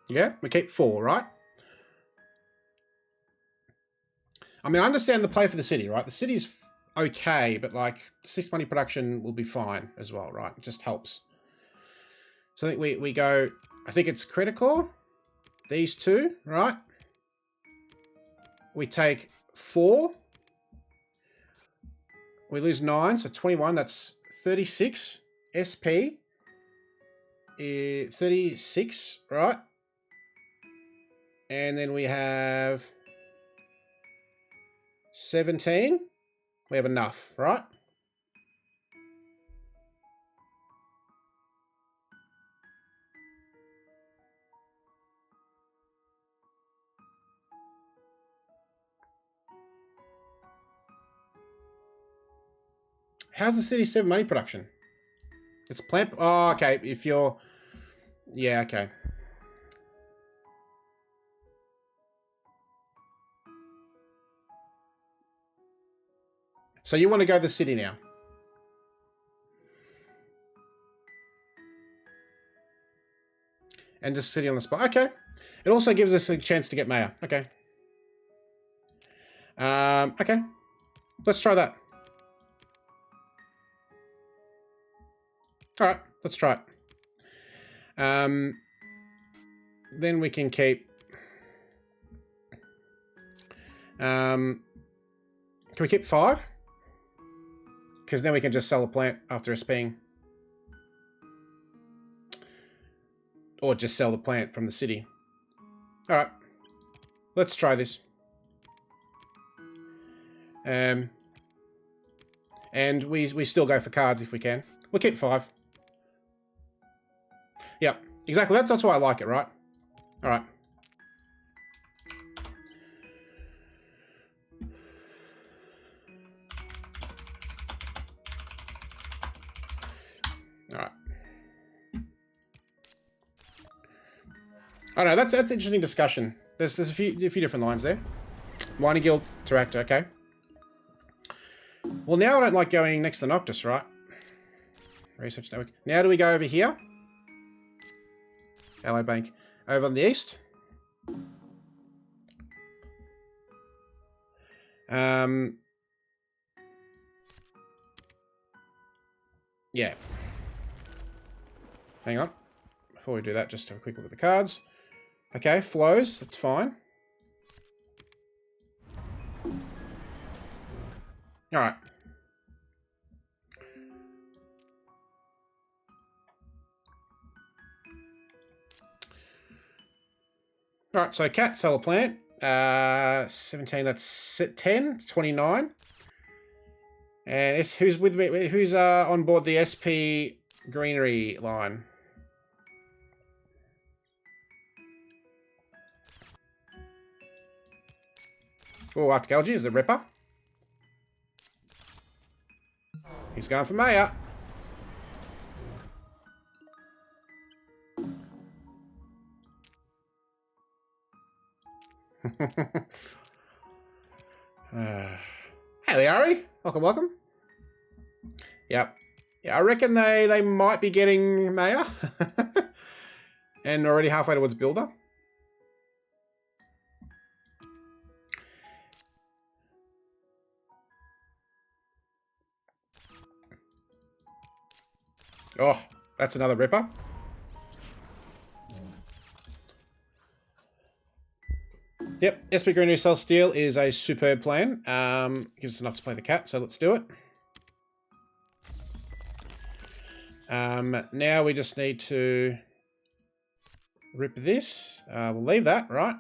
Yeah, we keep 4, right? I mean, I understand the play for the city, right? The city's okay, but like 6 money production will be fine as well, right? It just helps. So I think we go, I think it's critical. These 2, right? We take 4. We lose 9, so 21, that's 36. SP, 36, right? And then we have 17. We have enough, right? How's the city 7 money production? It's plant... Oh, okay. If you're... Yeah, okay. So you want to go to the city now? And just city on the spot. Okay. It also gives us a chance to get mayor. Okay. Okay. Let's try that. All right. Let's try it. Then we can keep... can we keep 5? Because then we can just sell a plant after SPing. Or just sell the plant from the city. Alright. Let's try this. And we still go for cards if we can. We'll keep 5. Yep. Exactly. That's why I like it, right? Alright. Alright. I don't know, that's interesting discussion. There's a few different lines there. Mining Guild, Interactor, okay. Well, now I don't like going next to Noctis, right? Research Network. Now do we go over here? Ally Bank. Over on the east. Yeah. Hang on. Before we do that, just have a quick look at the cards. Okay, flows, that's fine. Alright. Alright, so cat, sell a plant. 17, that's 10, 29. And it's, who's with me? Who's on board the SP greenery line? Oh, Arctic Algae is the Ripper. He's going for Mayor. Hey, Liari. Welcome. Yep. Yeah, I reckon they might be getting Mayor. And already halfway towards Builder. Oh, that's another Ripper. Yep, SP Greenery Sell Steel is a superb plan. Gives us enough to play the cat, so let's do it. Now we just need to... Rip this. We'll leave that, right?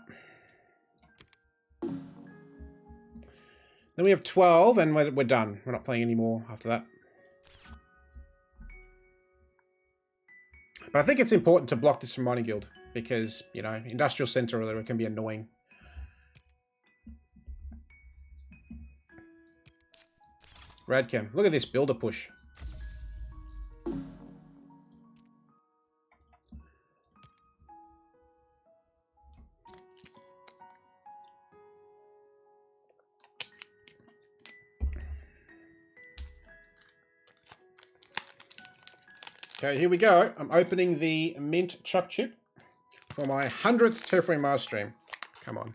Then we have 12, and we're done. We're not playing anymore after that. But I think it's important to block this from Mining Guild, because, you know, Industrial Center or whatever can be annoying. Radcam. Look at this builder push. Okay, here we go. I'm opening the Mint Chuck Chip for my 100th Terraforming Mars stream. Come on.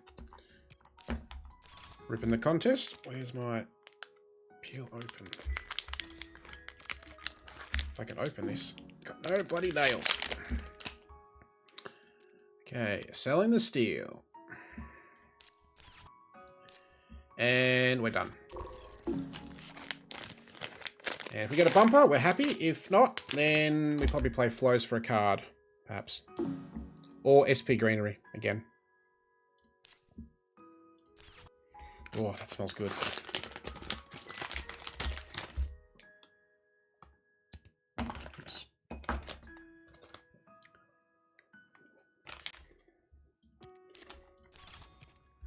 Ripping the contest. Where's my peel open? If I can open this. Got no bloody nails. Okay, selling the steel. And we're done. And if we get a bumper, we're happy. If not, then we probably play flows for a card, perhaps. Or SP Greenery, again. Oh, that smells good. Oops.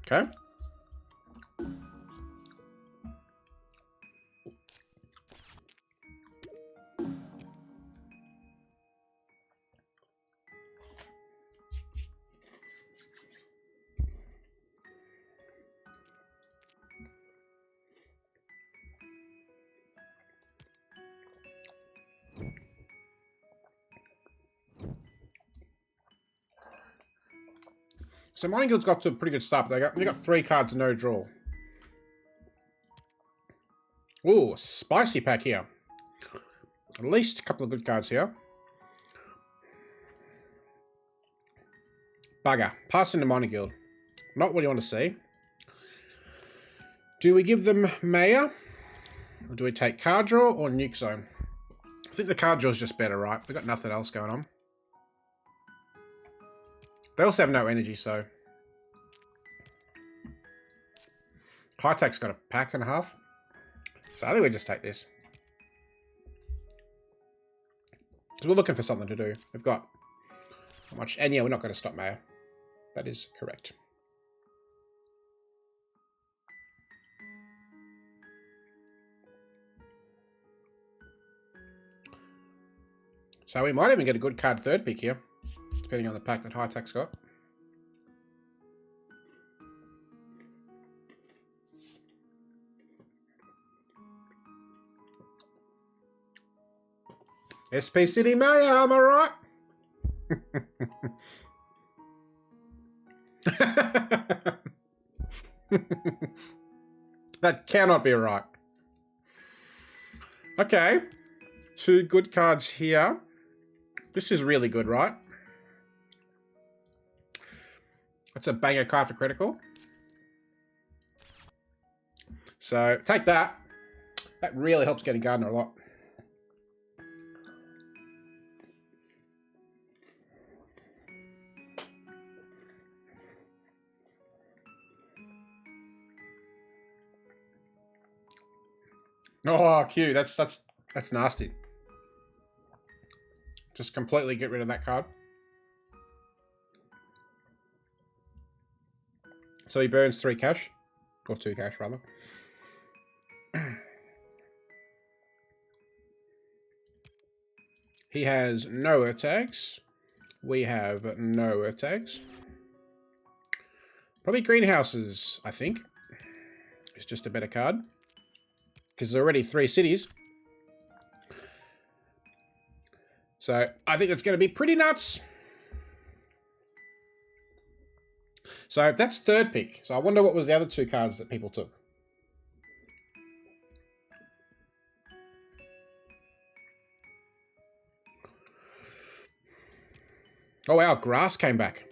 Okay. So Mining Guild's got to a pretty good start. They got 3 cards, no draw. Ooh, spicy pack here. At least a couple of good cards here. Bugger. Pass into Mining Guild. Not what you want to see. Do we give them Maya? Or do we take card draw or Nuke Zone? I think the card draw is just better, right? We've got nothing else going on. They also have no energy, so... High Tech's got a pack and a half. So I think we just take this. Because we're looking for something to do. We've got... How much? And yeah, we're not going to stop Mayo. That is correct. So we might even get a good card third pick here. Depending on the pack that High Tech's got. SP City Maya, am I right? That cannot be right. Okay. 2 good cards here. This is really good, right? That's a banger card for critical. So, take that. That really helps getting Gardener a lot. Oh, Q, that's nasty. Just completely get rid of that card. So he burns 3 cash. Or 2 cash, rather. He has no Earth tags. We have no Earth tags. Probably Greenhouses, I think. It's just a better card. Because there's already 3 cities. So, I think it's going to be pretty nuts. So, that's third pick. So, I wonder what was the other 2 cards that people took. Oh, wow. Grass came back.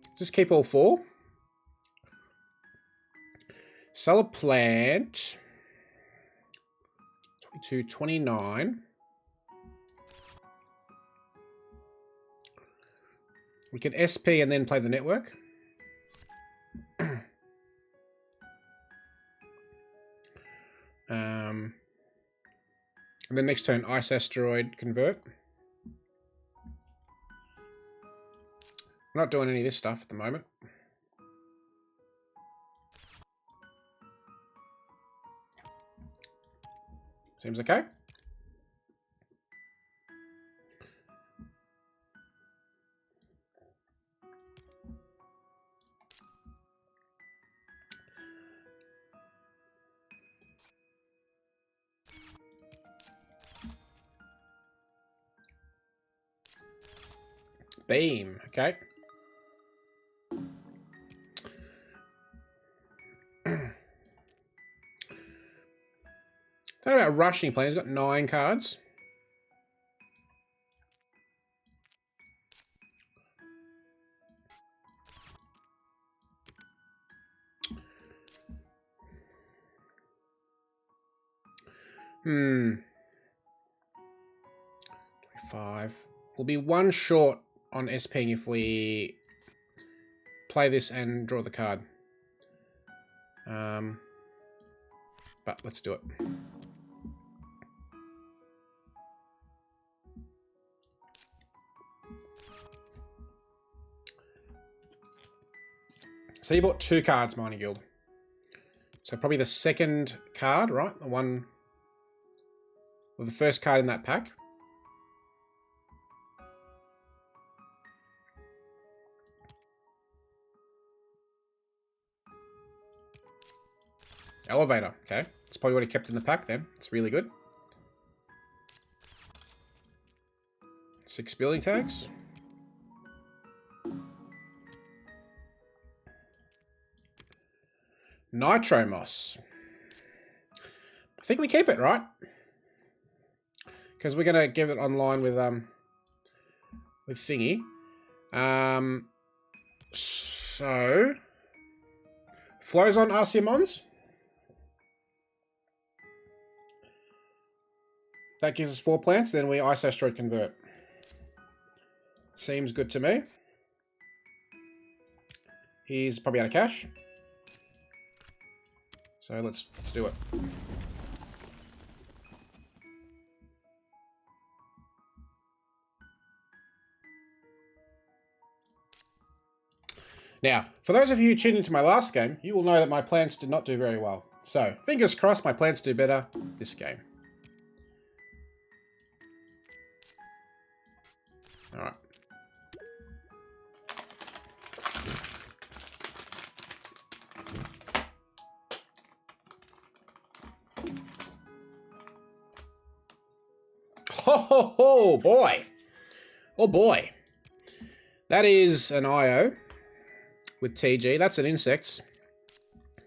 Does this keep all 4? Sell a plant. 22, 29. We can SP and then play the network. And then next turn, Ice Asteroid, convert. I'm not doing any of this stuff at the moment. Seems okay. Beam, okay. Don't know about rushing players. He's got 9 cards. Hmm. 25. We'll be 1 short on SPing if we play this and draw the card. But let's do it. So you bought 2 cards, Mining Guild. So probably the second card, right? The one, or the first card in that pack. Elevator, okay. It's probably what he kept in the pack then. It's really good. 6 building tags. Nitro Moss. I think we keep it, right? Because we're gonna give it online with Thingy. So flows on Arceumons. That gives us 4 plants, then we Ice Asteroid convert. Seems good to me. He's probably out of cash. So let's do it. Now, for those of you who tuned into my last game, you will know that my plants did not do very well. So, fingers crossed my plants do better this game. Alright. Oh boy. Oh boy. That is an IO with TG. That's an insects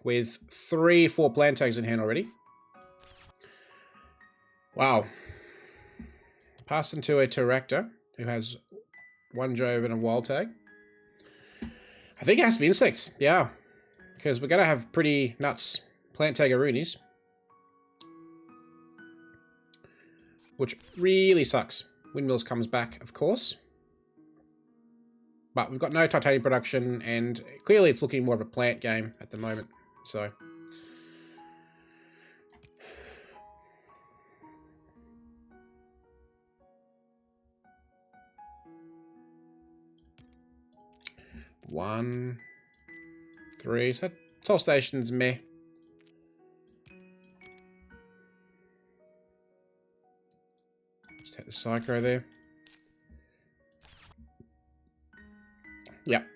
with 3-4 plant tags in hand already. Wow. Pass into a Terractor who has 1 Jove and a wild tag. I think it has to be insects, yeah. Because we're going to have pretty nuts plant tag Arunis. Which really sucks. Windmills comes back, of course. But we've got no titanium production, and clearly it's looking more of a plant game at the moment. So one, 3. So Soul Station's meh. Just hit the Psycho there. Yep.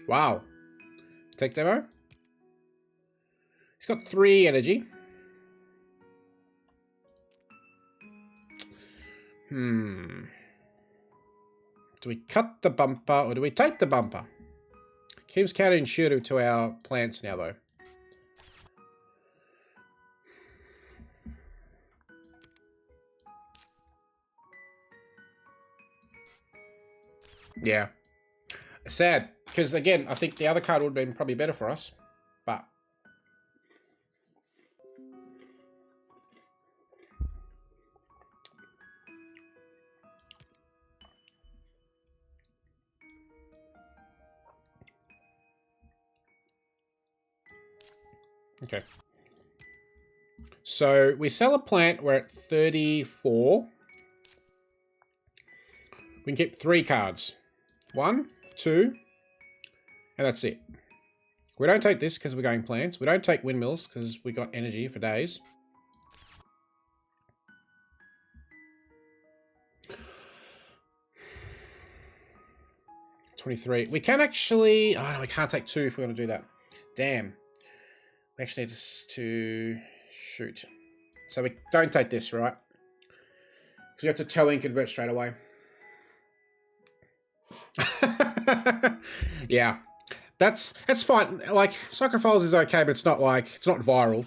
Wow. Tech demo. He's got 3 energy. Do we cut the bumper or do we take the bumper? Keeps counterintuitive to our plants now, though. Yeah. Sad. Because, again, I think the other card would have been probably better for us. But Okay. So we sell a plant, we're at 34. We can keep 3 cards. 1, 2, and that's it. We don't take this because we're going plants. We don't take windmills because we got energy for days. $23. We can actually... Oh, no, we can't take 2 if we want to do that. Damn. We actually need to shoot. So we don't take this, right? Because we have to tow and convert straight away. Yeah. That's fine. Like, Soccer Files is okay, but it's not viral.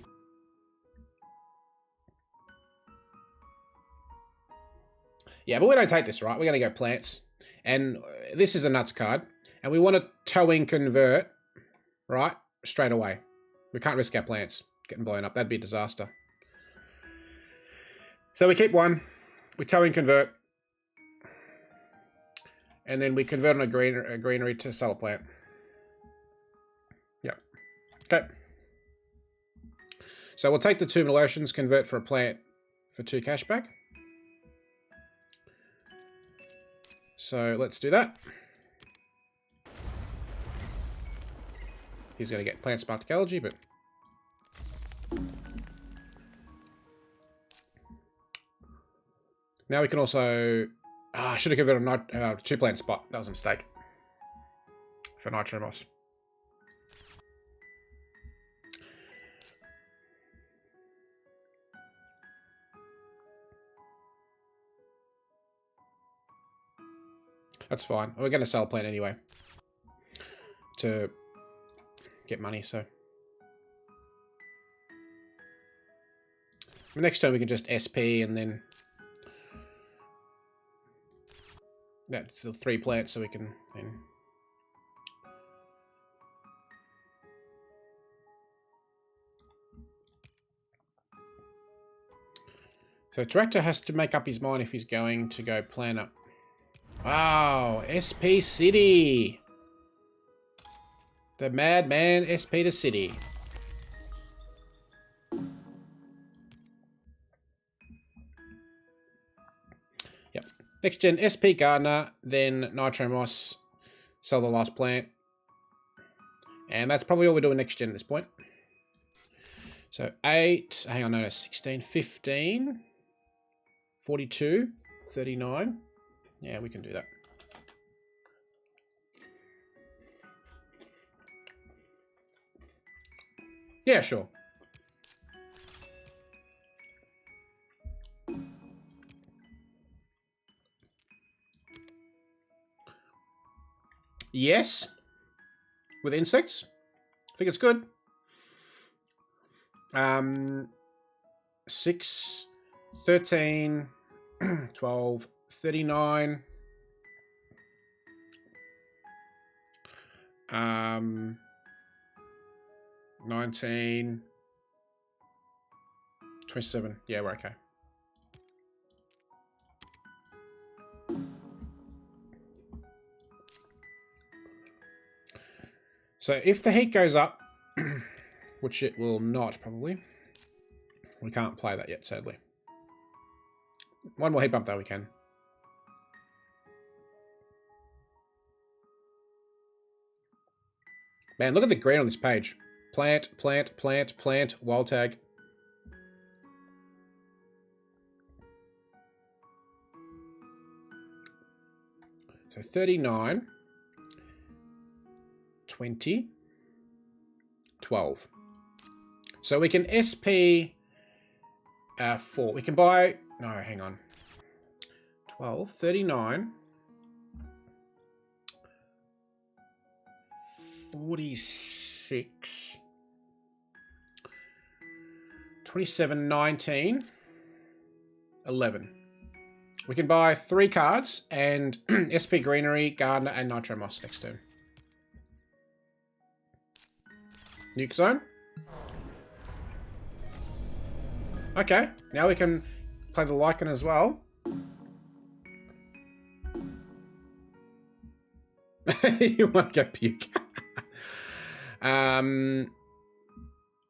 Yeah, but we don't take this, right? We're going to go plants. And this is a nuts card. And we want to tow and convert, right? Straight away. We can't risk our plants getting blown up. That'd be a disaster. So we keep 1. We tow and convert. And then we convert on a greenery to sell a plant. Yep. Okay. So we'll take the 2 Middle Oceans, convert for a plant for 2 cash back. So let's do that. He's going to get plant spark ecology, but... Now we can also... I should have converted a 2 plant spot. That was a mistake. For Nitro Moss. That's fine. We're going to sell a plant anyway. To get money, so... Next turn we can just SP and then... That's the 3 plants, so we can then... So Director has to make up his mind if he's going to go plan up. Wow, SP City! The madman SP to City. Yep. Next gen SP Gardener, then Nitro Moss, sell the last plant. And that's probably all we're doing next gen at this point. So 8, hang on, no, 16, 15, 42, 39. Yeah, we can do that. Yeah, sure. Yes. With insects. I think it's good. 6, 13, 12, 39. 19, 27. Yeah, we're okay. So if the heat goes up, which it will not probably, we can't play that yet, sadly. 1 more heat bump though we can. Man, look at the green on this page. Plant, plant, plant, plant, wild tag. So 39, 20, 12. So we can SP 4. We can buy... No, hang on. 12, 39... 46, 27, 19, 11. We can buy 3 cards and SP Greenery, Gardener, and Nitro Moss next turn. Nuke Zone. Okay, now we can play the Lycan as well. You won't get puke.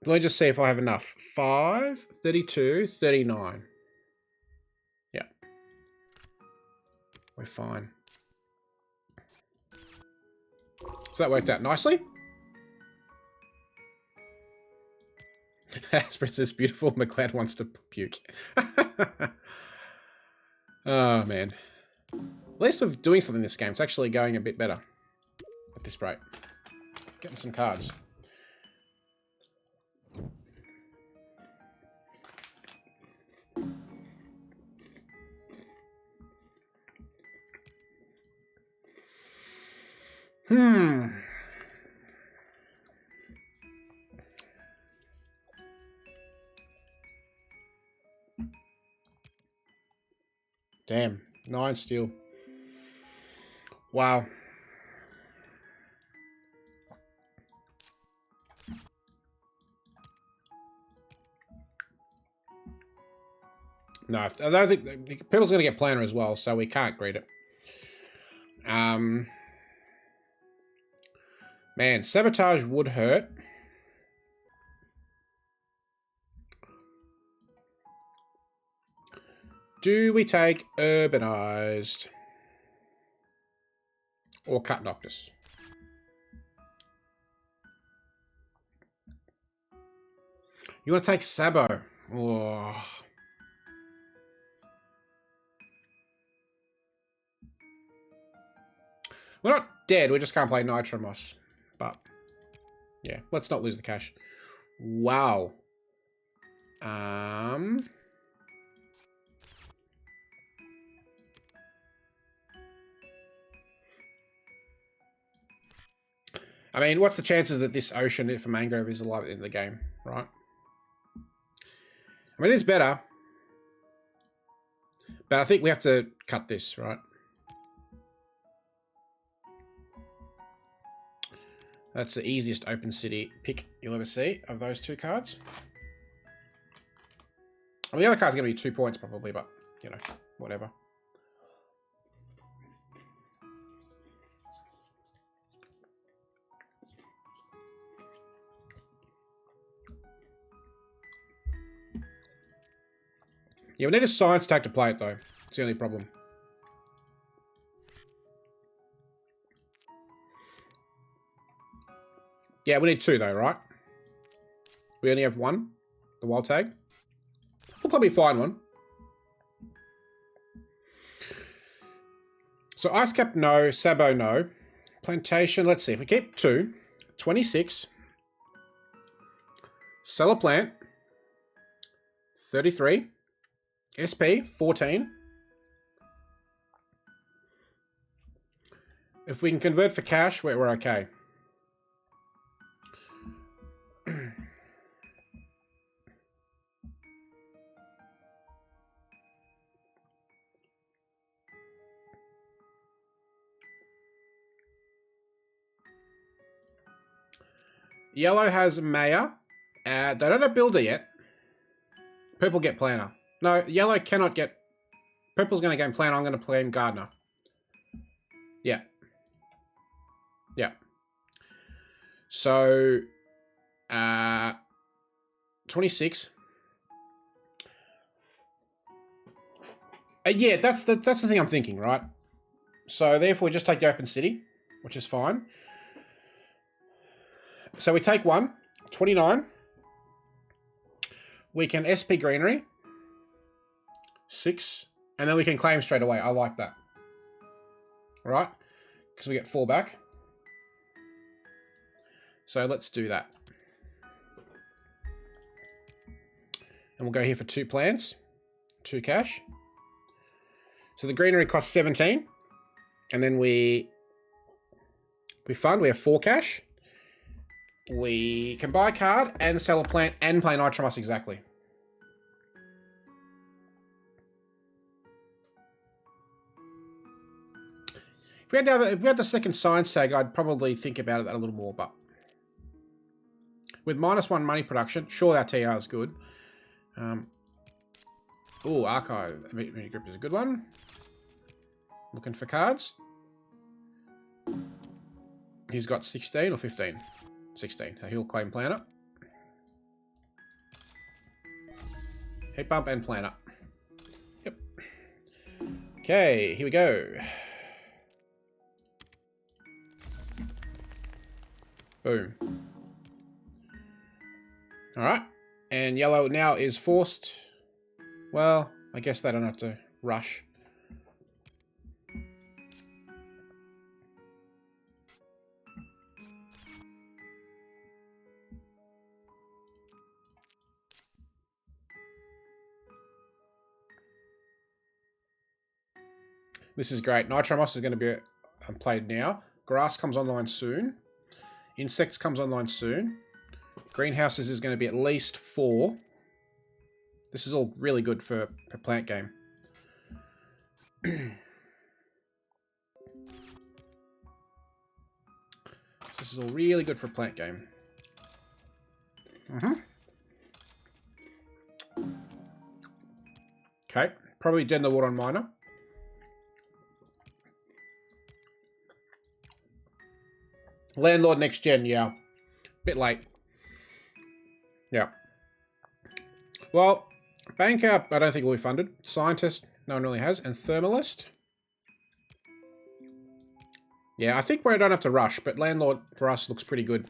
Let me just see if I have enough. 5, 32, 39. Yeah. We're fine. So that worked out nicely. Aspirins is beautiful. McLeod wants to puke. Oh, man. At least we're doing something in this game. It's actually going a bit better at this rate. Getting some cards. Damn. 9 steel. Wow. No, I don't think people's going to get planner as well, so we can't greet it. Man, sabotage would hurt. Do we take urbanized or cut noctis? You want to take Sabo? Oh. We're not dead. We just can't play Nitromos. But yeah, let's not lose the cash. Wow. I mean, what's the chances that this ocean for mangrove is alive in the game, right? I mean, it is better. But I think we have to cut this, right? That's the easiest open city pick you'll ever see of those two cards. Well, the other card's going to be 2 points probably, but, you know, whatever. Yeah, we need a science tag to play it, though. It's the only problem. Yeah, we need 2, though, right? We only have 1. The wild tag. We'll probably find one. So Ice Cap, no. Sabo, no. Plantation, let's see. If we keep 2, 26. Sell a plant. 33. SP, 14. If we can convert for cash, we're okay. Yellow has Maya. They don't have Builder yet. Purple get Planner. No, yellow cannot get... Purple's going to gain Planner. I'm going to play him Gardener. Yeah. Yeah. So... 26. Yeah, that's the thing I'm thinking, right? So therefore we just take the open city, which is fine. So we take 1, 29. We can SP greenery. 6. And then we can claim straight away. I like that. Right? Because we get 4 back. So let's do that. And we'll go here for 2 plants. 2 cash. So the greenery costs 17. And then we fund. We have 4 cash. We can buy a card and sell a plant and play Nitromos exactly. If we had the second science tag, I'd probably think about it a little more, but with -1 money production, sure, our TR is good. Oh, Archive Mini Grip is a good one. Looking for cards. He's got 16 or 15. 16. So he'll claim Planner. Heat pump and planter. Yep. Okay, here we go. Boom. Alright. And yellow now is forced. Well, I guess they don't have to rush. This is great. Nitromoss is going to be played now. Grass comes online soon. Insects comes online soon. Greenhouses is going to be at least 4. This is all really good for a plant game. This is all really good for a plant game. Okay, probably dead in the water on miner. Landlord next gen, yeah. Bit late. Yeah. Well, Banker, I don't think will be funded. Scientist, no one really has. And Thermalist. Yeah, I think we don't have to rush, but Landlord for us looks pretty good.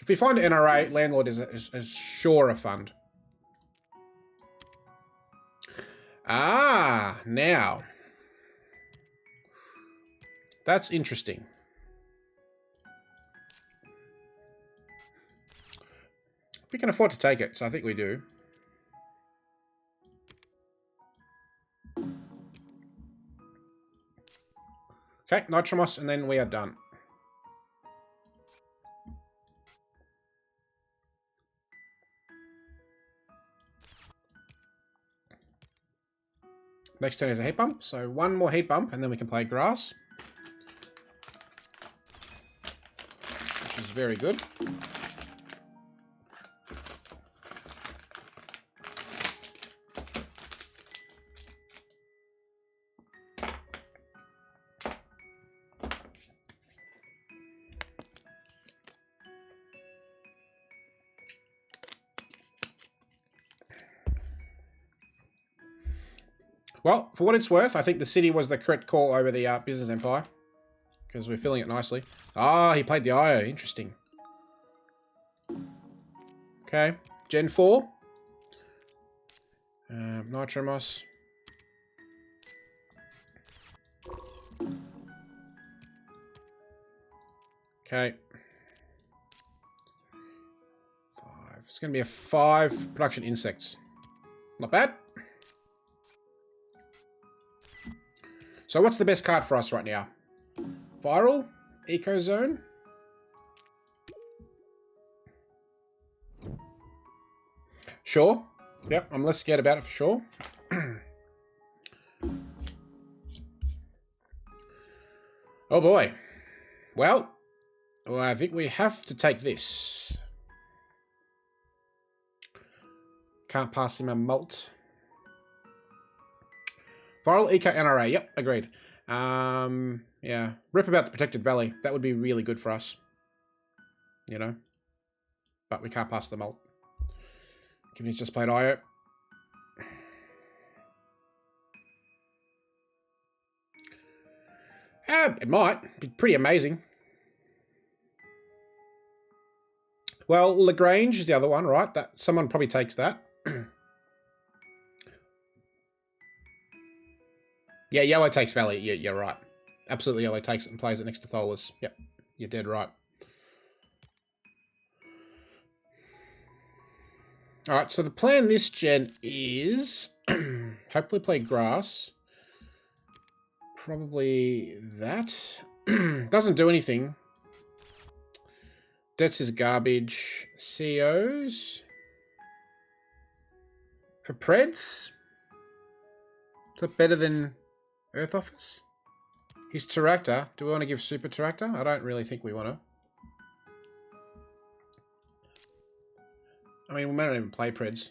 If we find an NRA, Landlord is sure a fund. Ah, now. That's interesting. We can afford to take it, so I think we do. Okay, Nitromoss, and then we are done. Next turn is a heat pump, so one more heat pump, and then we can play grass. Which is very good. Well, for what it's worth, I think the city was the correct call over the business empire. Because we're filling it nicely. Ah, he played the IO. Interesting. Okay. Gen 4. Nitromoss. Okay. 5. It's going to be a 5 production insects. Not bad. So what's the best card for us right now? Viral? Ecozone? Sure. Yep, I'm less scared about it for sure. Oh boy. Well, I think we have to take this. Can't pass him a malt. Viral Eco NRA. Yep, agreed. Yeah. Rip about the Protected Valley. That would be really good for us. You know? But we can't pass the malt. Given he's just played IO. It might. Be pretty amazing. Well, Lagrange is the other one, right? That someone probably takes that. Yeah, yellow takes Valley. Yeah, you're right. Absolutely, yellow takes it and plays it next to Tholas. Yep, you're dead right. All right, so the plan this gen is hopefully play grass. Probably that. Doesn't do anything. Debts is garbage. COs. For Preds? Is that better than Earth Office? His Tractor. Do we want to give Super Tractor? I don't really think we want to. I mean, we may not even play Preds.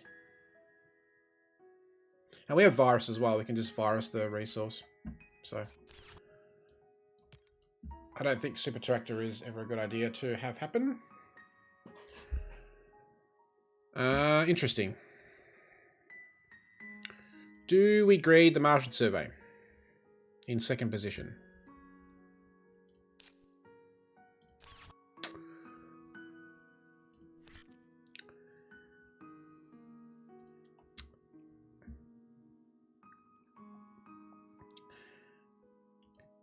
And we have Virus as well. We can just Virus the resource. So I don't think Super Tractor is ever a good idea to have happen. Interesting. Do we grade the Martian survey in second position?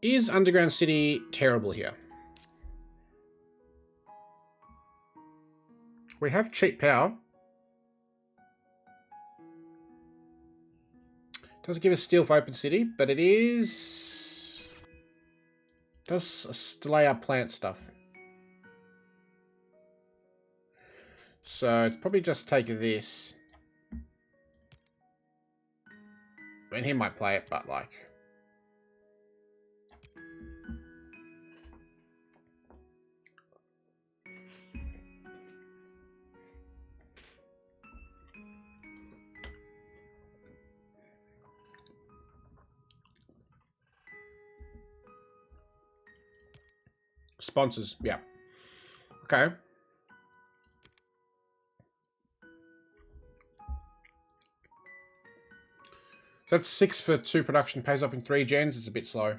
Is Underground City terrible here? We have cheap power. Doesn't give us steel for Open City, but it is... does delay our plant stuff. So, it's probably just take this. I mean, he might play it, but like... Sponsors, yeah. Okay. So that's 6 for 2 production, pays up in 3 gens. It's a bit slow.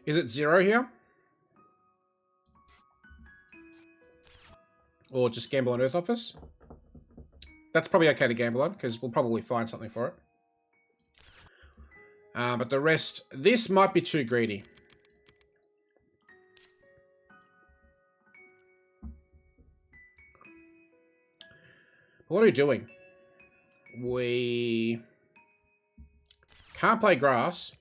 Is it 0 here? Or just gamble on Earth Office? That's probably okay to gamble on, because we'll probably find something for it. But the rest... this might be too greedy. What are we doing? We... can't play grass.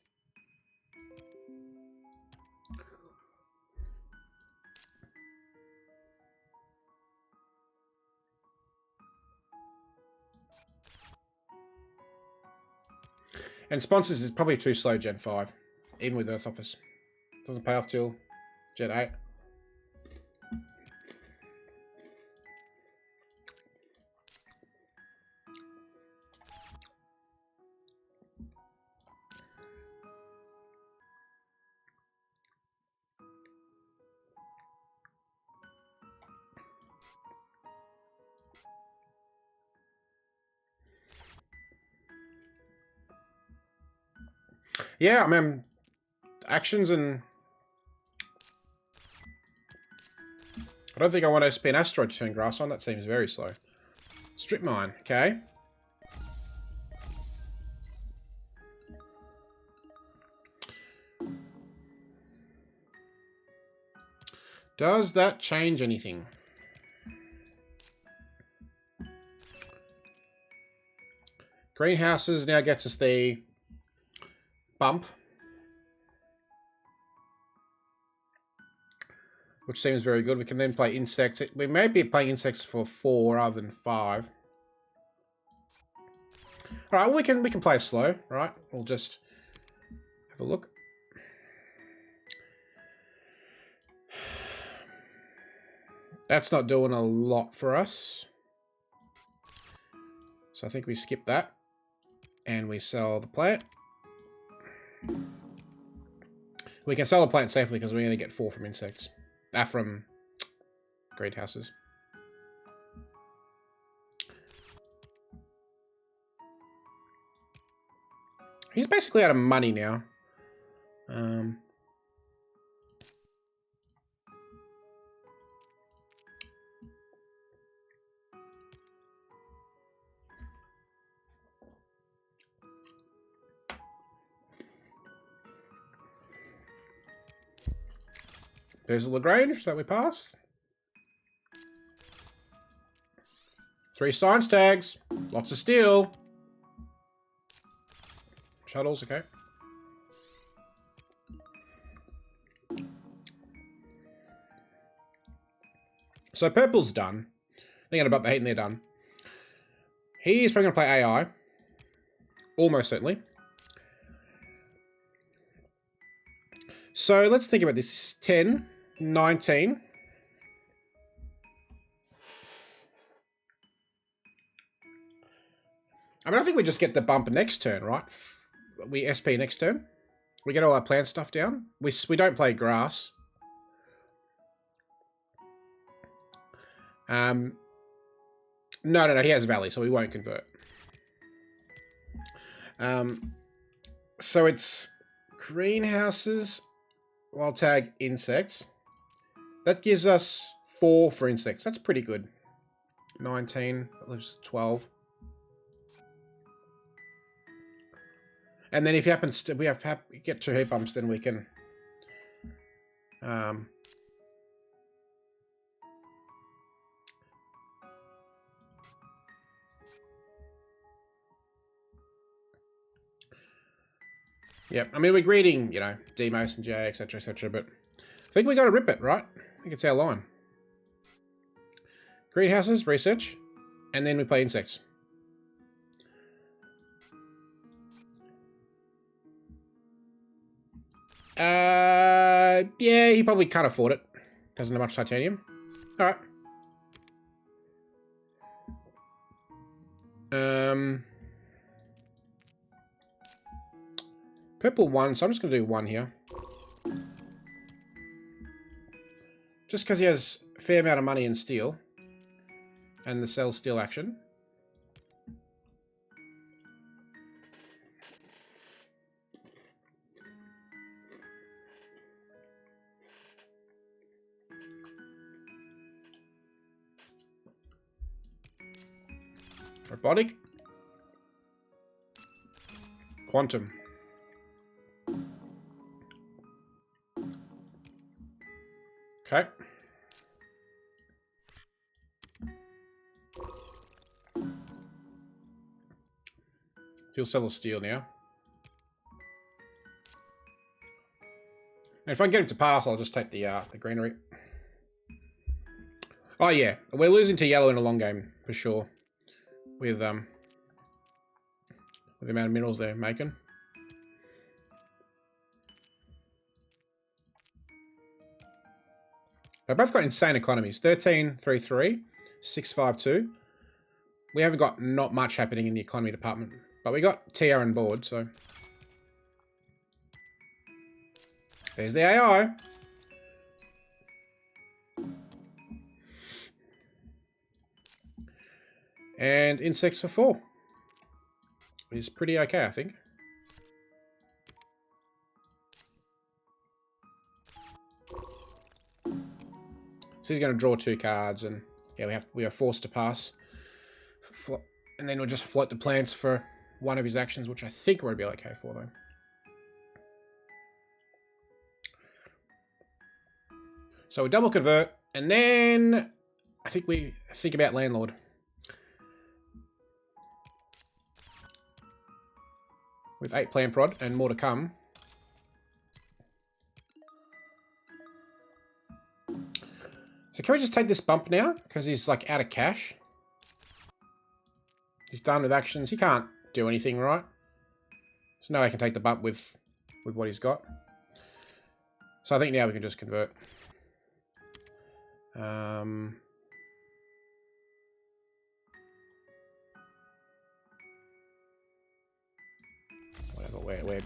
And sponsors is probably too slow Gen 5, even with Earth Office. Doesn't pay off till Gen 8. Yeah, I mean, actions and... I don't think I want to SP an asteroid to turn grass on. That seems very slow. Strip mine, okay. Does that change anything? Greenhouses now gets us the bump, which seems very good. We can then play insects. We may be playing insects for 4 rather than 5. All right, we can play slow, right? We'll just have a look. That's not doing a lot for us, so I think we skip that and we sell the plant. We can sell the plant safely because we only get 4 from insects. From greenhouses. He's basically out of money now. There's a Lagrange that we passed. 3 science tags. Lots of steel. Shuttles, okay. So purple's done. Thinking about the heat and they're done. He's probably going to play AI. Almost certainly. So let's think about this. This is 10, 19. I mean, I think we just get the bump next turn, right? We SP next turn. We get all our plant stuff down. We don't play grass. No, he has Valley, so we won't convert. So it's greenhouses, wild tag, insects. That gives us 4 for insects. That's pretty good. 19, that leaves 12. And then if you happens to get 2 heat bumps, then we can yeah, I mean, we're greeting, you know, Demos and J, etc., but I think we got to rip it, right? I think it's our line. Greenhouses, research, and then we play insects. Yeah, he probably can't afford it. Doesn't have much titanium. All right. Purple 1, so I'm just going to do 1 here. Just because he has a fair amount of money in steel. And the sell steel action. Robotic. Quantum. Okay. He'll sell the steel now. And if I can get him to pass, I'll just take the greenery. Oh yeah, we're losing to yellow in a long game for sure. With the amount of minerals they're making. They've both got insane economies. 1333, 652. We haven't got not much happening in the economy department. But we got TR on board, so. There's the AI. And insects for 4. Is pretty okay, I think. So he's going to draw 2 cards, and yeah, we are forced to pass. And then we'll just float the plants for one of his actions, which I think we'll be okay for, though. So we double convert, and then I think we think about landlord. With 8 plant prod and more to come. So can we just take this bump now? Because he's like out of cash. He's done with actions. He can't do anything, right? So now I can take the bump with what he's got. So I think now we can just convert. Whatever, where.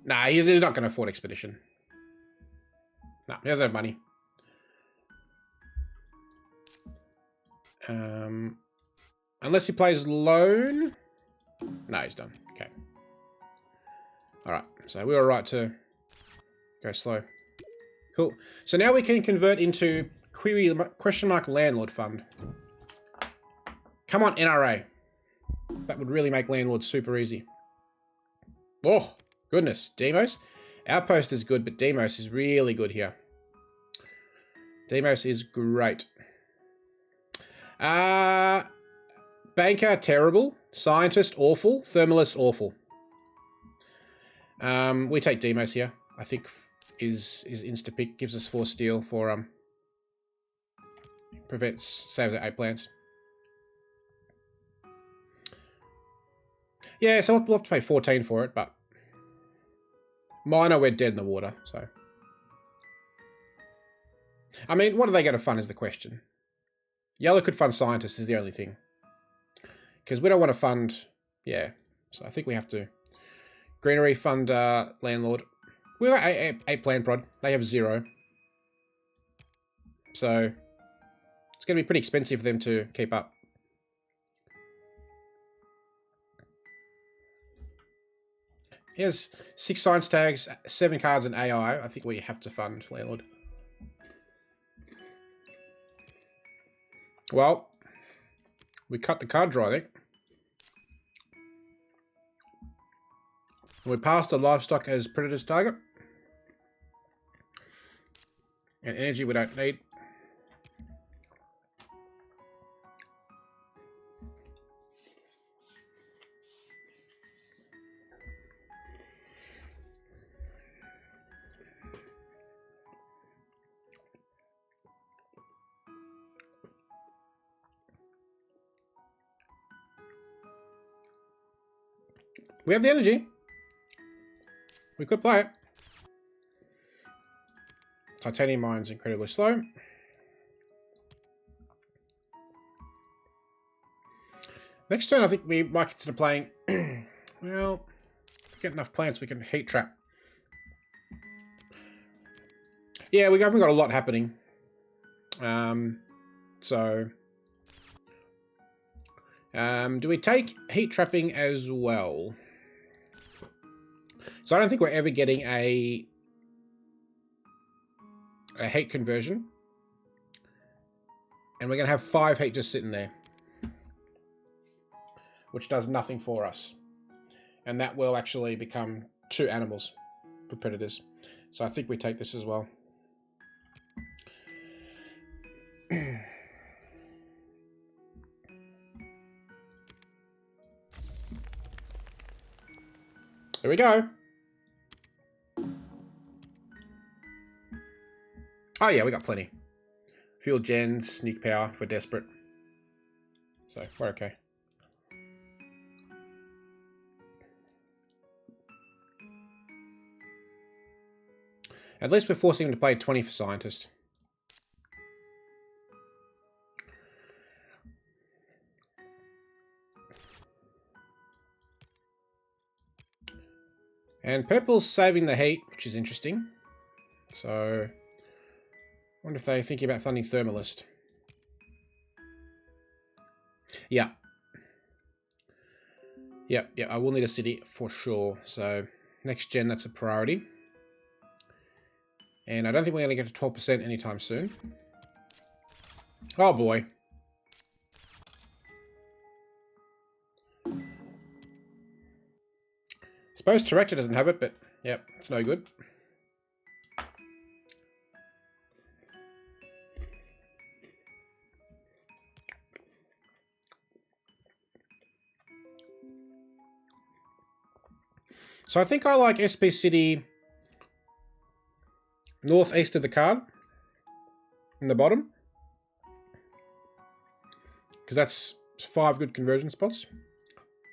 Nah, he's not going to afford Expedition. Nah, he doesn't have money. Unless he plays Loan. No, he's done. Okay. Alright, so we were right to go slow. Cool. So now we can convert into question mark landlord fund. Come on, NRA. That would really make landlord super easy. Oh, goodness. Demos. Outpost is good, but Demos is really good here. Demos is great. Banker, terrible. Scientist, awful. Thermalist, awful. We take Demos here. I think is insta-pick. Gives us 4 steel for, saves at 8 plants. Yeah, so we'll have to pay 14 for it, but minor, we're dead in the water, so. I mean, what are they going to fund is the question. Yellow could fund Scientist is the only thing. Because we don't want to fund, yeah. So I think we have to. Greenery fund Landlord. We got eight plant prod. They have 0. So it's going to be pretty expensive for them to keep up. Here's 6 science tags, 7 cards, and AI. I think we have to fund Landlord. Well, we cut the card draw, I think. We passed the livestock as predator's target. And energy we don't need. We have the energy. We could play it. Titanium mine's incredibly slow. Next turn, I think we might consider playing... well, if we get enough plants, we can heat trap. Yeah, we haven't got a lot happening. Do we take heat trapping as well? So I don't think we're ever getting a heat conversion. And we're going to have 5 heat just sitting there. Which does nothing for us. And that will actually become 2 animals for predators. So I think we take this as well. Here we go. Oh yeah, we got plenty. Fuel gens, nuke power if we're desperate. So we're okay. At least we're forcing him to play 20 for scientist. And purple's saving the heat, which is interesting. So, I wonder if they're thinking about funding Thermalist. Yeah. Yep, I will need a city for sure. So, next gen, that's a priority. And I don't think we're going to get to 12% anytime soon. Oh boy. Suppose Director doesn't have it, but yep, it's no good. So I think I like SP City northeast of the card in the bottom. Because that's 5 good conversion spots.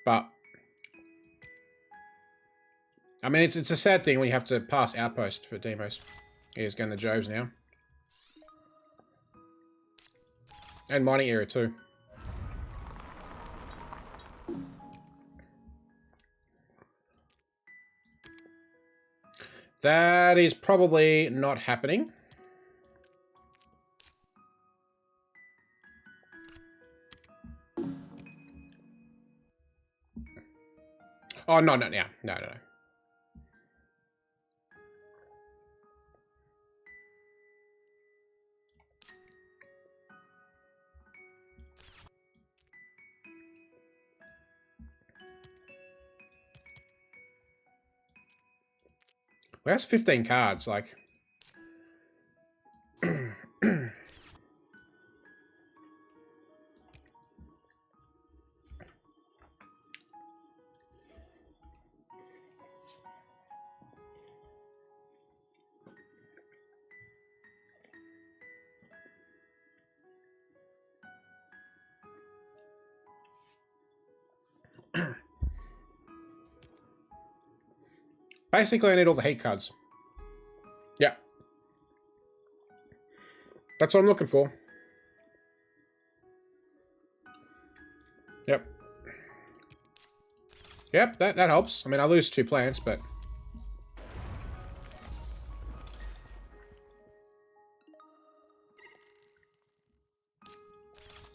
But I mean, it's a sad thing when you have to pass Outpost for demos. He's going to Joves now. And mining area too. That is probably not happening. Oh, no. Well, that's 15 cards, like... Basically, I need all the hate cards. Yeah. That's what I'm looking for. Yep. Yep, that helps. I mean, I lose 2 plants, but...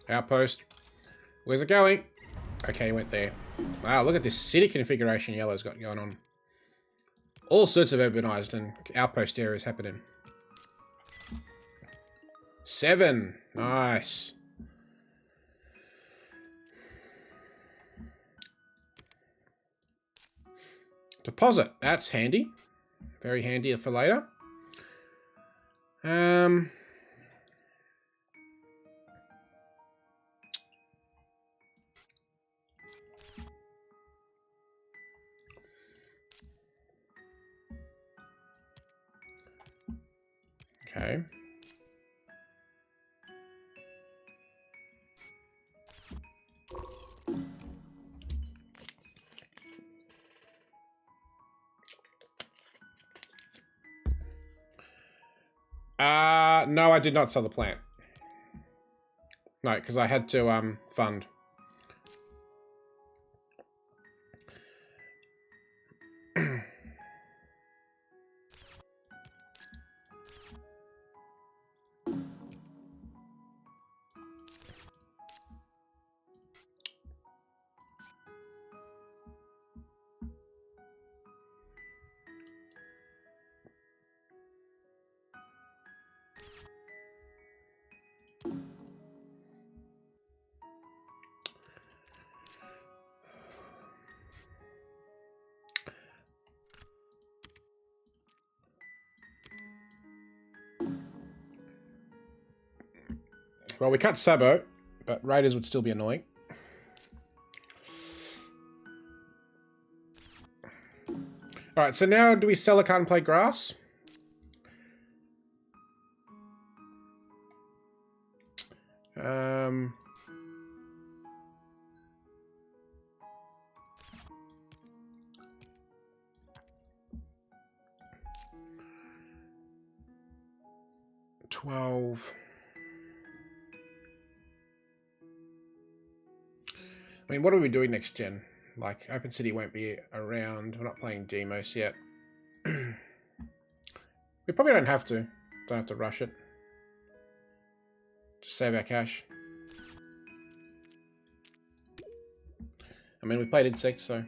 Outpost. Where's it going? Okay, went there. Wow, look at this city configuration Yellow's got going on. All sorts of urbanized and outpost areas happening. 7. Nice. Deposit. That's handy. Very handy for later. Okay. No, I did not sell the plant. No, because I had to fund. Well, we cut Sabo, but Raiders would still be annoying. Alright, so now do we sell a card and play grass? $12. I mean, what are we doing next gen? Like, Open City won't be around. We're not playing Demos yet. We probably don't have to. Don't have to rush it. Just save our cash. I mean, we played Insect, so...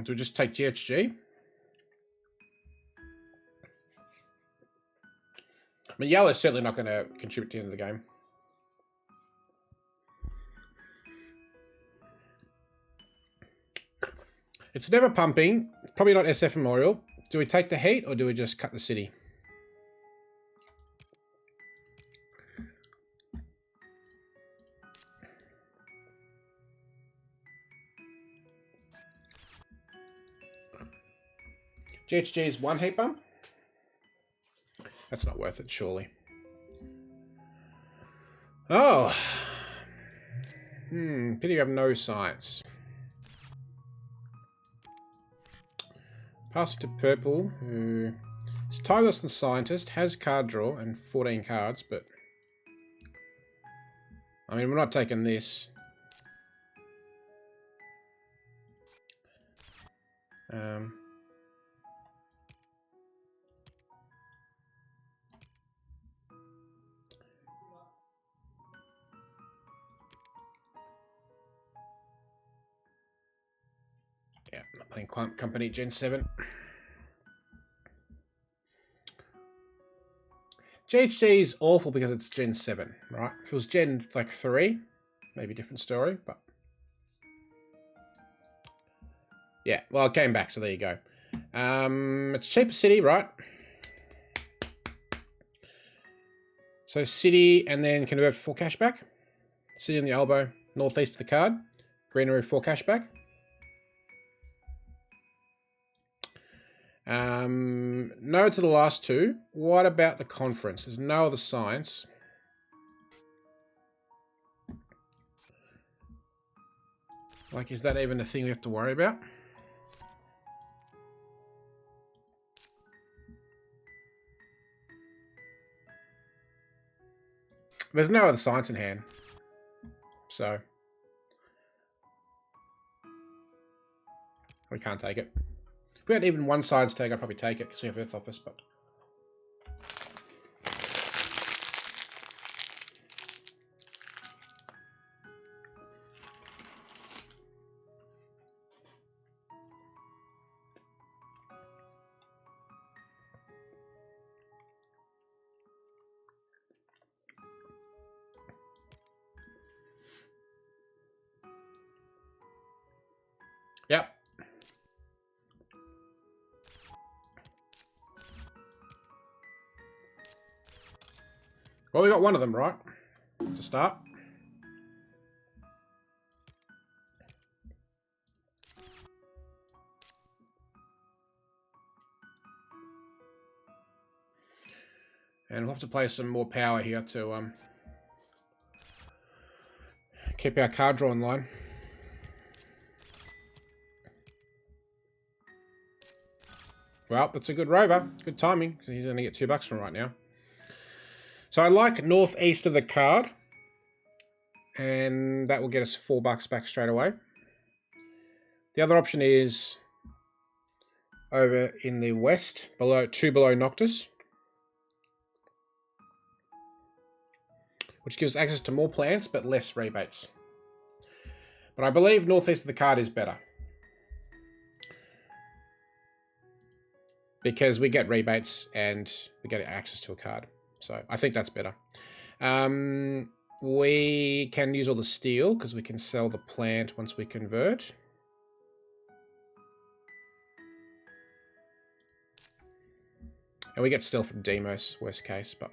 do we just take GHG? I mean, Yellow's certainly not going to contribute to the end of the game. It's never pumping. Probably not SF Memorial. Do we take the heat or do we just cut the city? GHG's 1 heat bump? That's not worth it, surely. Oh. Pity you have no science. Pass it to Purple, who is tireless and scientist, has card draw and 14 cards, but... I mean, we're not taking this. Yeah, I'm not playing Client Company Gen 7. GHG is awful because it's Gen 7, right? If it was Gen, like, 3, maybe a different story, but... Yeah, well, it came back, so there you go. It's cheaper city, right? So city, and then convert for 4 cashback. City on the elbow, northeast of the card. Greenery 4 cashback. No to the last 2. What about the conference? There's no other science. Like, is that even a thing we have to worry about? There's no other science in hand. So we can't take it. If we had even one science tag, I'd probably take it because we have Earth Office, but... Yep. Well, we got one of them, right? It's a start. And we'll have to play some more power here to keep our card draw in line. Well, that's a good rover. Good timing, because he's going to get $2 from right now. So I like northeast of the card. And that will get us $4 back straight away. The other option is over in the west, below Noctis. Which gives access to more plants, but less rebates. But I believe northeast of the card is better. Because we get rebates and we get access to a card. So I think that's better. We can use all the steel because we can sell the plant once we convert. And we get steel from Demos, worst case, but...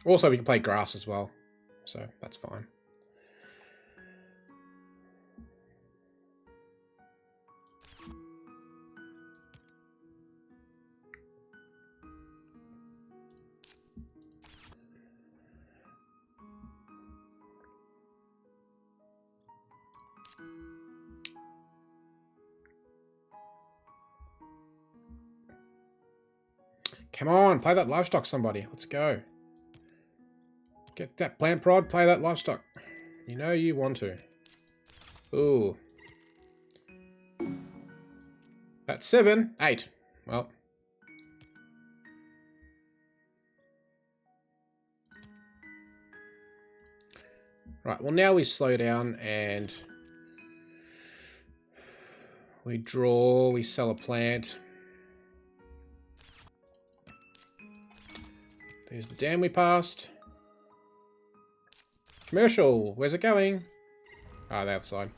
Also, we can play grass as well, so that's fine. Come on, play that livestock, somebody. Let's go. Get that plant prod, play that livestock. You know you want to. Ooh. That's 7, 8. Well. Right, well now we slow down and we draw, we sell a plant. There's the dam we passed. Commercial, where's it going? Ah, the other side.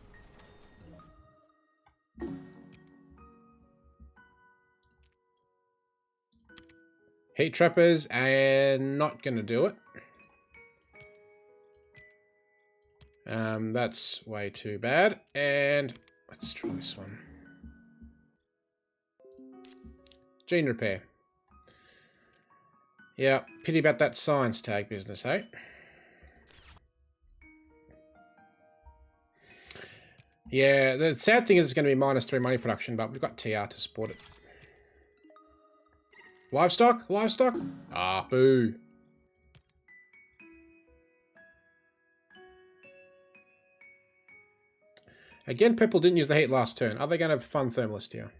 Heat trappers, and not gonna do it. That's way too bad. And let's try this one. Gene repair. Yeah, pity about that science tag business, eh? Yeah, the sad thing is it's going to be -3 money production, but we've got TR to support it. Livestock? Livestock? Ah, boo. Again, people didn't use the heat last turn. Are they going to fund Thermalist here?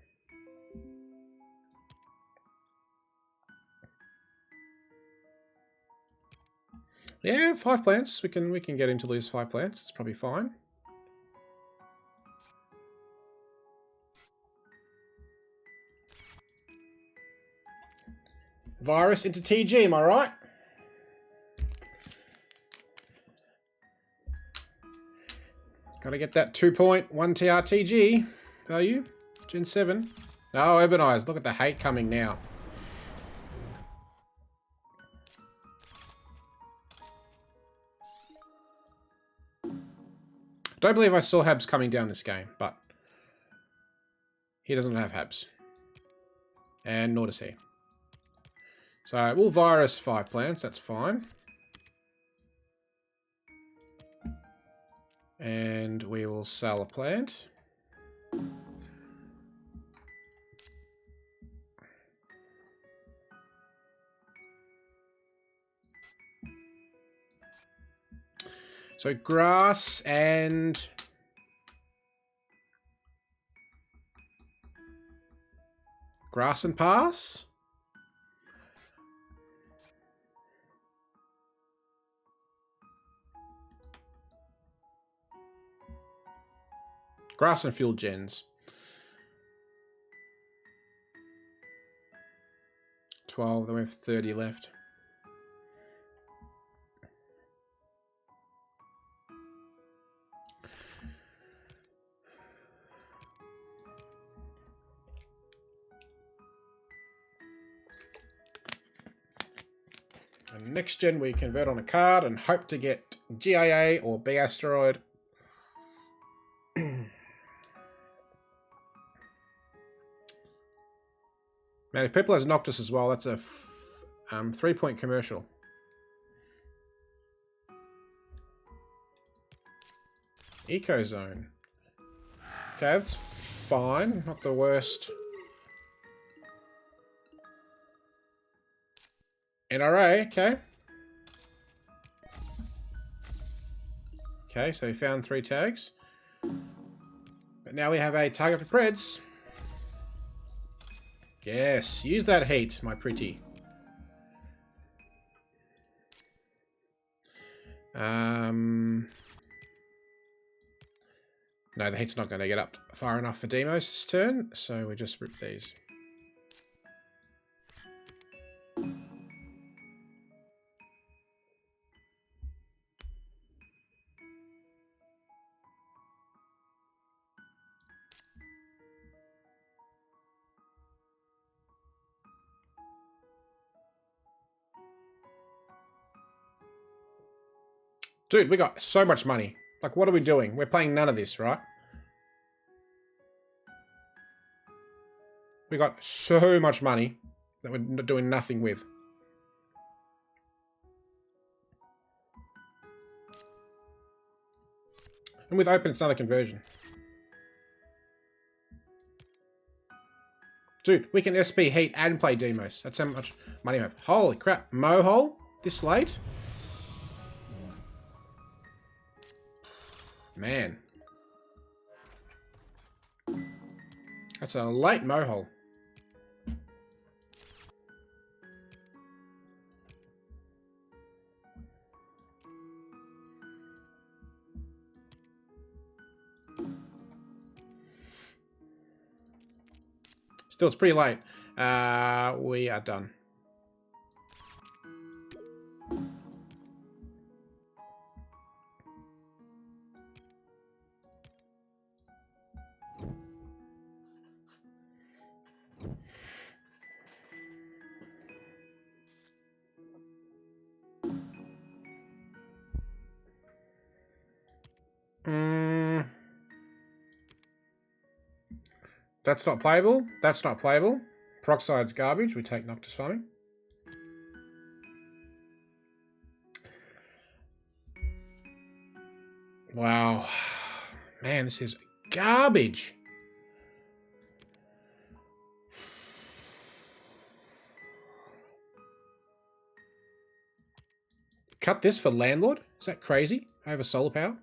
Yeah, 5 plants. We can get him to lose 5 plants. It's probably fine. Virus into TG, am I right? Gotta get that 2.1 TRTG value. Gen 7. Oh, Urbanized. Look at the hate coming now. Don't believe I saw Habs coming down this game, but he doesn't have Habs. And nor does he. So we'll virus 5 plants, that's fine. And we will sell a plant. So grass and pass. Grass and field gens. 12, then we have 30 left. And next gen we convert on a card and hope to get GIA or big asteroid. Man, if people has Noctis as well, that's a 3-point commercial. Ecozone. Okay, that's fine. Not the worst. NRA, okay. Okay, so we found 3 tags. But now we have a target for Preds. Yes, use that heat, my pretty. No, the heat's not going to get up far enough for Demos this turn, so we just rip these. Dude, we got so much money. Like, what are we doing? We're playing none of this, right? We got so much money that we're doing nothing with. And with open, it's another conversion. Dude, we can SP heat and play Demos. That's how much money we have. Holy crap. Mohole? This late? Man. That's a late Mohole. Still, it's pretty late. We are done. That's not playable. That's not playable. Peroxide's garbage. We take Noctis Farming. Wow. Man, this is garbage. Cut this for Landlord? Is that crazy? I have a solar power.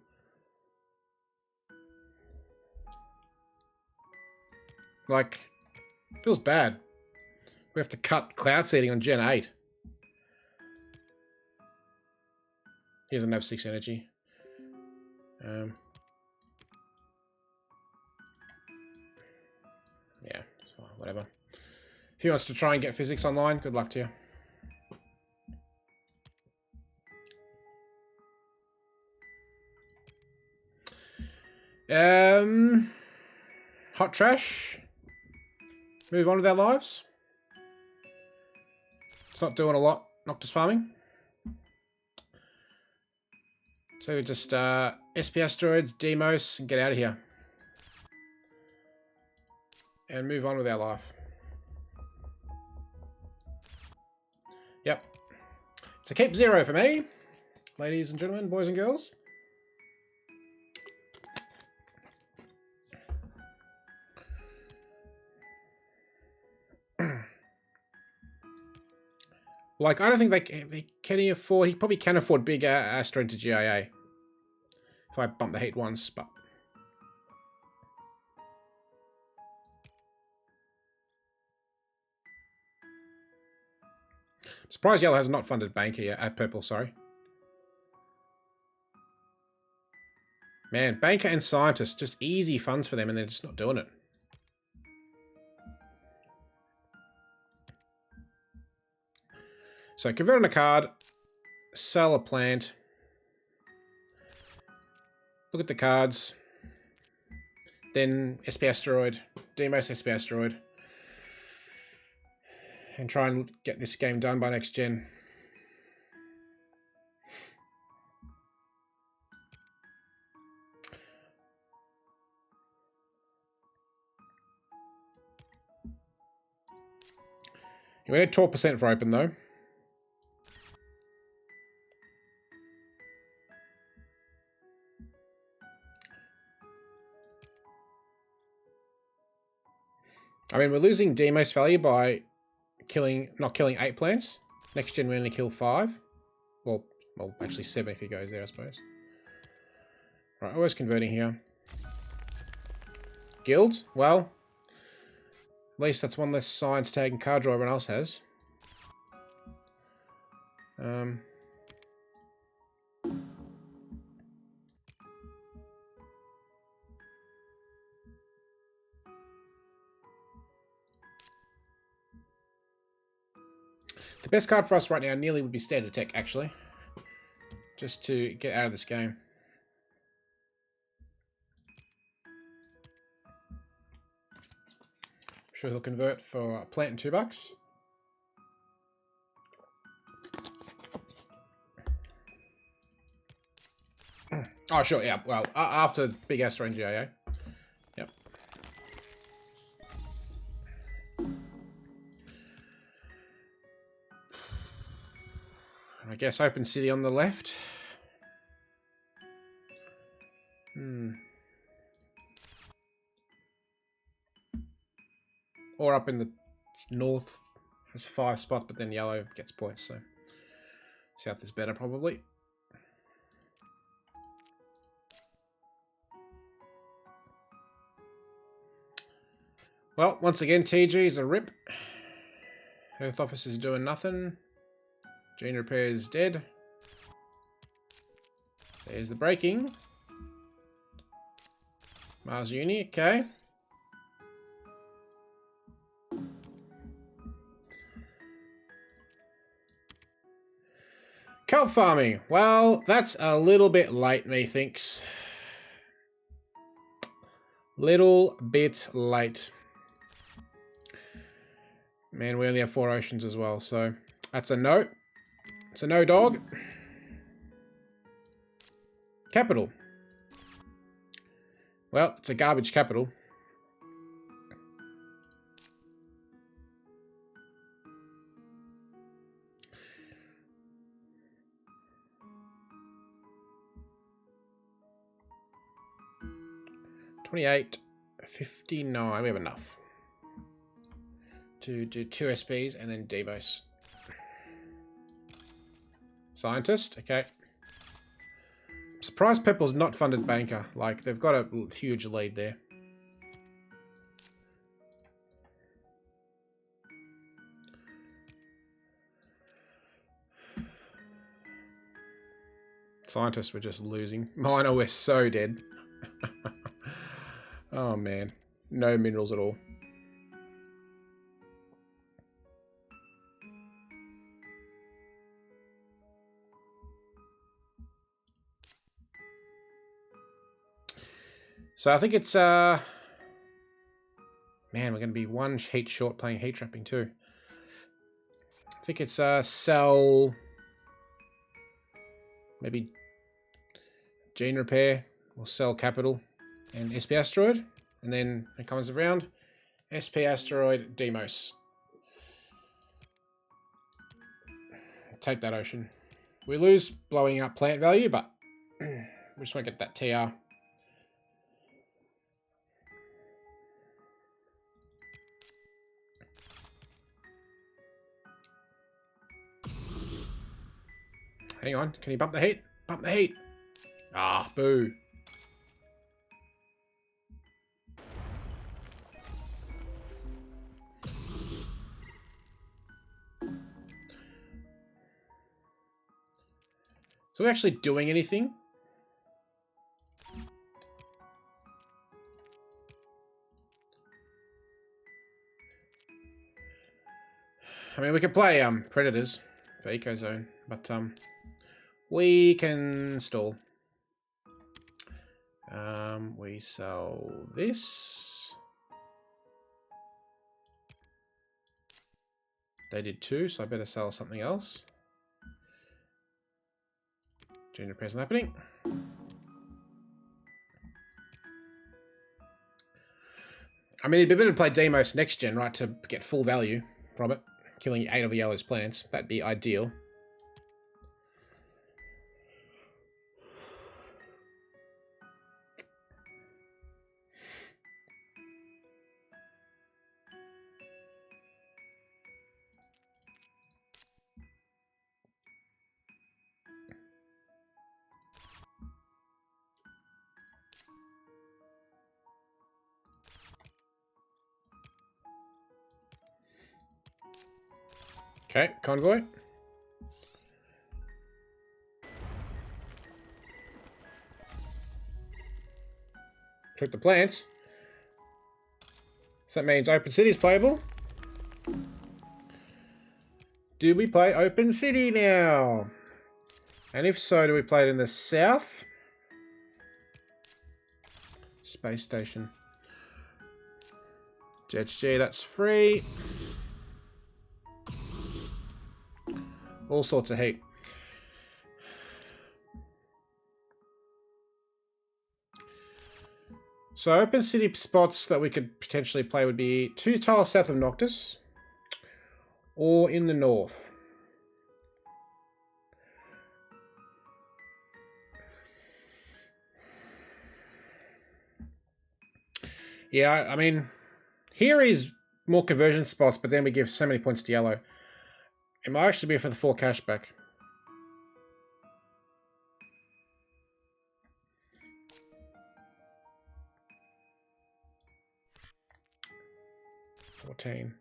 Like, feels bad. We have to cut Cloud Seeding on Gen 8. He doesn't have 6 energy. Yeah, whatever. If he wants to try and get physics online, good luck to you. Hot trash. Move on with our lives. It's not doing a lot. Noctis Farming. So we just SP Asteroids, Demos, and get out of here. And move on with our life. Yep. It's a keep 0 for me. Ladies and gentlemen, boys and girls. Like, I don't think can he afford... He probably can afford big Astro into GIA. If I bump the heat once, but... Surprised yellow has not funded banker yet. Purple, sorry. Man, banker and scientist, just easy funds for them, and they're just not doing it. So convert on a card, sell a plant, look at the cards, then SP Asteroid, Demos SP Asteroid, and try and get this game done by next gen. We need 12% for open though. I mean, we're losing Demos value by not killing 8 plants. Next gen we only kill 5. Well, actually 7 if he goes there, I suppose. Right, always converting here. Guild? Well, at least that's one less science tag and card draw everyone else has. The best card for us right now nearly would be Standard Tech, actually. Just to get out of this game. I'm sure he'll convert for a plant and $2. Oh, sure, yeah. Well, after Big Astro and GIA. Yep. I guess Open City on the left. Or up in the north. There's 5 spots, but then yellow gets points, so south is better probably. Well, once again, TG is a rip. Earth Office is doing nothing. Gene Repair is dead. There's the breaking. Mars Uni, okay. Kelp farming. Well, that's a little bit late, methinks. Little bit late. Man, we only have 4 oceans as well, so that's a no. It's a no, dog. Capital. Well, it's a garbage capital. $28.59. We have enough to do 2 SPs and then Demos. Scientist, okay. I'm surprised Purple's not funded banker. Like, they've got a huge lead there. Scientists were just losing. Minor, we're so dead. Oh man, no minerals at all. So I think it's man, we're going to be 1 heat short playing heat trapping too. I think it's sell, maybe Gene Repair, or sell Capital and SP Asteroid, and then it comes around SP Asteroid Demos. Take that ocean. We lose blowing up plant value, but we just want to get that TR. Hang on. Can you bump the heat? Bump the heat. Ah, boo. So we're actually doing anything? I mean, we could play Predators for Ecozone, but we can stall. We sell this. They did too, so I better sell something else. Junior present happening. I mean, it'd be better to play Demos next gen, right, to get full value from it. Killing 8 of the yellow's plants. That'd be ideal. Okay, convoy. Click the plants. So that means Open City is playable. Do we play Open City now? And if so, do we play it in the south? Space Station. GHG, that's free. All sorts of heat. So Open City spots that we could potentially play would be 2 tiles south of Noctis or in the north. Yeah, I mean, here is more conversion spots, but then we give so many points to yellow. It might actually be for the 4 cashback. $14.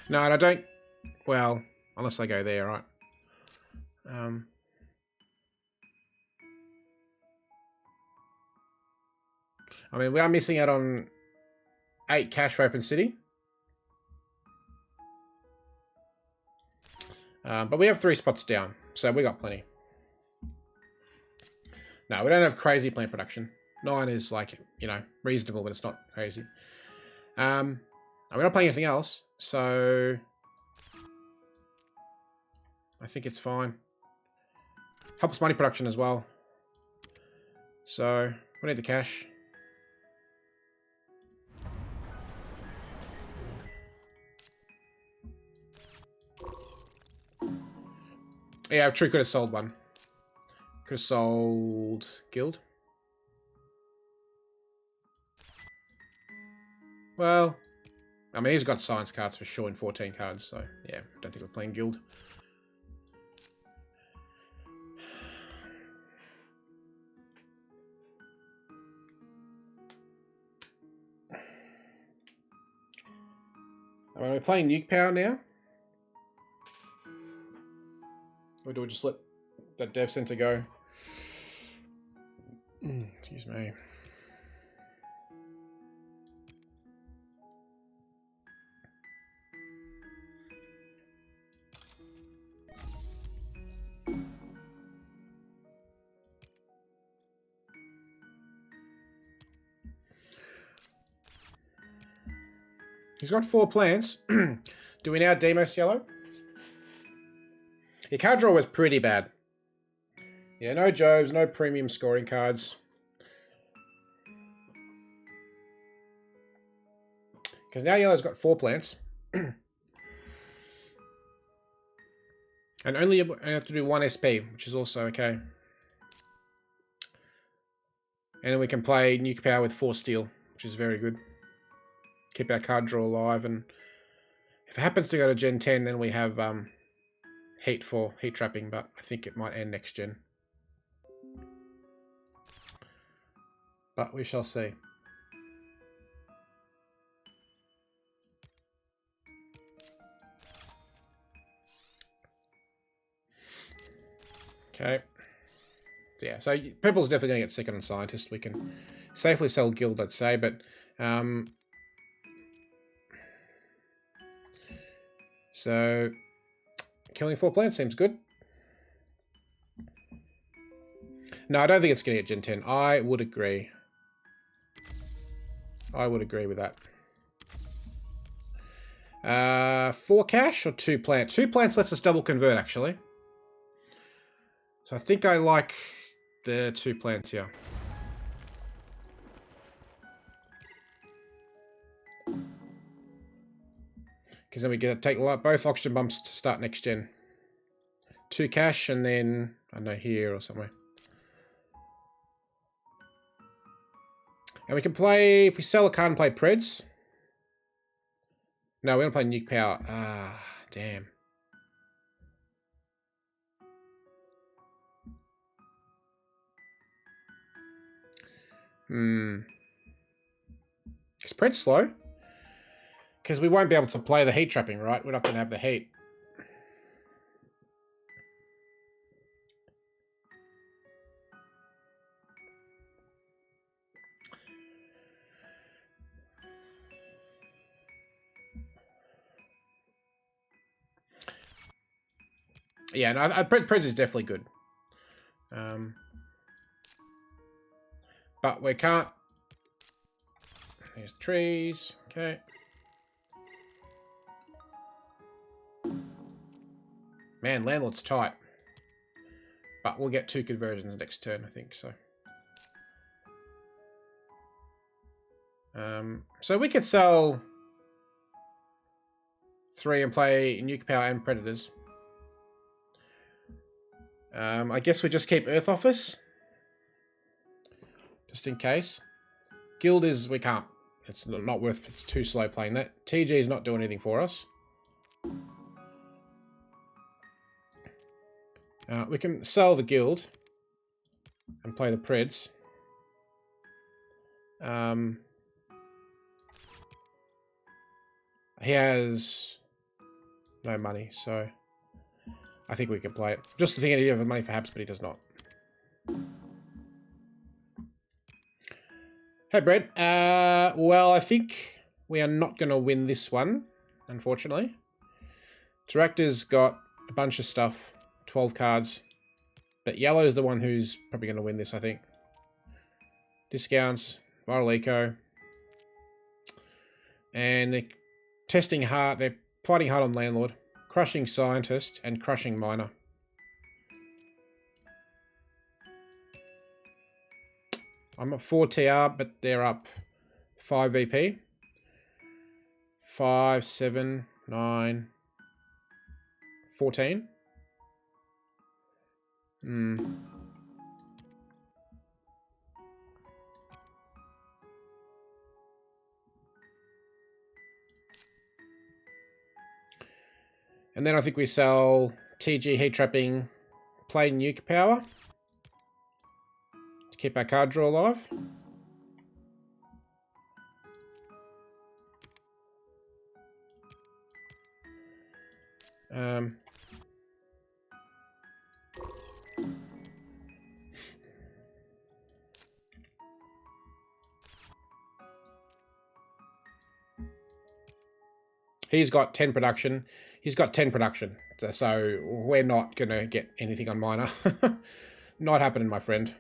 No, and I don't... Well, unless I go there, right? I mean, we are missing out on 8 cash for Open City. But we have 3 spots down, so we got plenty. No, we don't have crazy plant production. 9 is like, you know, reasonable, but it's not crazy. We're not playing anything else, so I think it's fine. Helps money production as well. So we need the cash. Yeah, True could have sold one. Could have sold Guild. Well, I mean, he's got science cards for sure in 14 cards, so yeah, I don't think we're playing Guild. I mean, we're playing Nuke Power now. Or do we just let that dev center go? Excuse me. He's got 4 plants. Do we now Demos yellow? Your card draw was pretty bad. Yeah, no Jobs, no premium scoring cards. Because now yellow's got 4 plants. And only have to do 1 SP, which is also okay. And then we can play Nuke Power with 4 steel, which is very good. Keep our card draw alive, and if it happens to go to Gen 10, then we have heat for heat trapping, but I think it might end next gen. But we shall see. Okay. Yeah, so purple's definitely going to get second on scientist. We can safely sell guild, I'd say, but so killing 4 plants seems good. No, I don't think it's going to get Gen 10. I would agree. I would agree with that. 4 cash or 2 plant? 2 plants lets us double convert, actually. So I think I like the 2 plants here. Because then we get to take both oxygen bumps to start next gen. 2 cash and then, I don't know, here or somewhere. And we can play, if we sell a card and play Preds. No, we don't play Nuke Power. Ah, damn. Is Pred slow? Because we won't be able to play the heat trapping, right? We're not going to have the heat. Yeah, no, Preds is definitely good. But we can't. There's trees. Okay. Man, landlord's tight. But we'll get 2 conversions next turn, I think, so. So we could sell 3 and play Nuke Power and Predators. I guess we just keep Earth Office. Just in case. Guild is, we can't. It's not worth, it's too slow playing that. TG is not doing anything for us. We can sell the guild and play the Preds. He has no money, so I think we can play it. Just thinking he has money for Habs, but he does not. Hey, Brett. Well, I think we are not going to win this one, unfortunately. Director's got a bunch of stuff, 12 cards. But yellow's the one who's probably going to win this, I think. Discounts, Viral Eco. And they're testing hard, they're fighting hard on Landlord. Crushing Scientist and Crushing Miner. I'm at 4 TR, but they're up 5 VP. 5, 7, 9, 14. And then I think we sell TG Heat Trapping, play Nuke Power to keep our card draw alive. He's got 10 production. He's got 10 production. So we're not going to get anything on Miner. Not happening, my friend.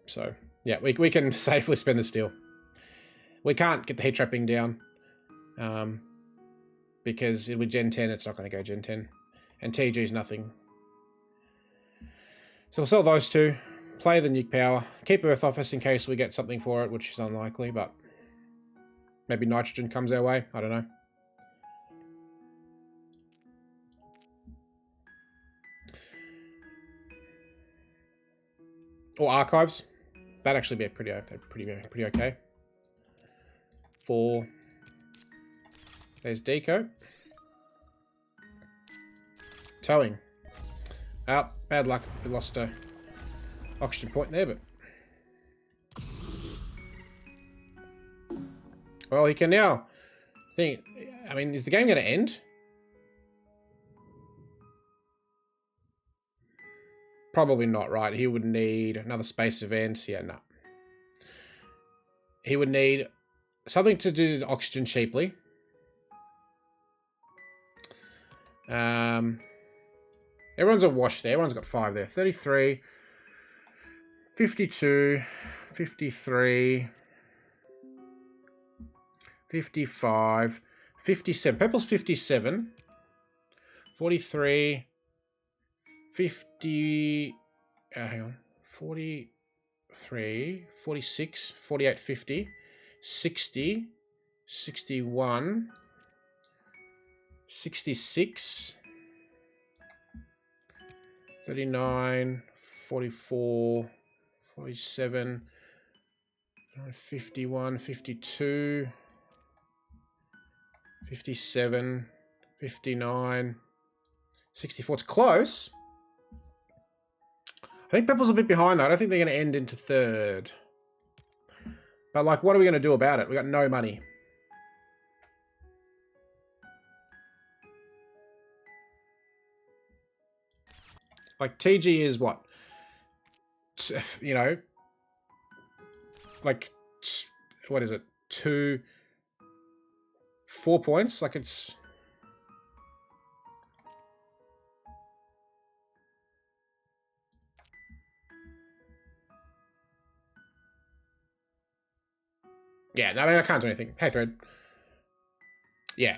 So, yeah, we can safely spend the steel. We can't get the heat trapping down. Because with Gen 10, it's not going to go Gen 10. And TG is nothing. So we'll sell those 2. Play the Nuke Power. Keep Earth Office in case we get something for it, which is unlikely, but maybe nitrogen comes our way. I don't know. Or archives. That'd actually be pretty okay. 4. There's deco. Towing. Oh, bad luck. We lost a oxygen point there, but... Well, he can now think... I mean, is the game going to end? Probably not, right? He would need another space event. Yeah, no. He would need something to do the oxygen cheaply. Everyone's a wash there. Everyone's got 5 there. 33, 52, 53, 55, 57. Purple's 57, 43, 50, hang on, 43, 46, 48, 50, 60, 61, 66, 39, 44, 47, 51, 52, 57, 59, 64. It's close. I think Purple's a bit behind though. I don't think they're going to end into 3rd. But like, what are we going to do about it? We got no money. Like, TG is what? You know, like, what is it? 4 points? Like, it's... Yeah, I mean, I can't do anything. Hey, Thread. Yeah.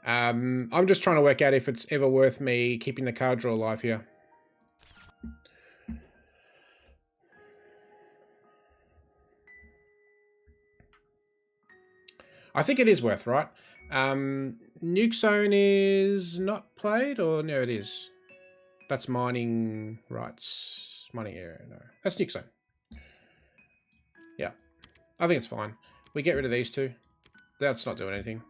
I'm just trying to work out if it's ever worth me keeping the card draw alive here. I think it is worth, right? Nuke Zone is not played, or no, it is. That's mining rights. Mining area, no. That's Nuke Zone. Yeah. I think it's fine. We get rid of these two. That's not doing anything.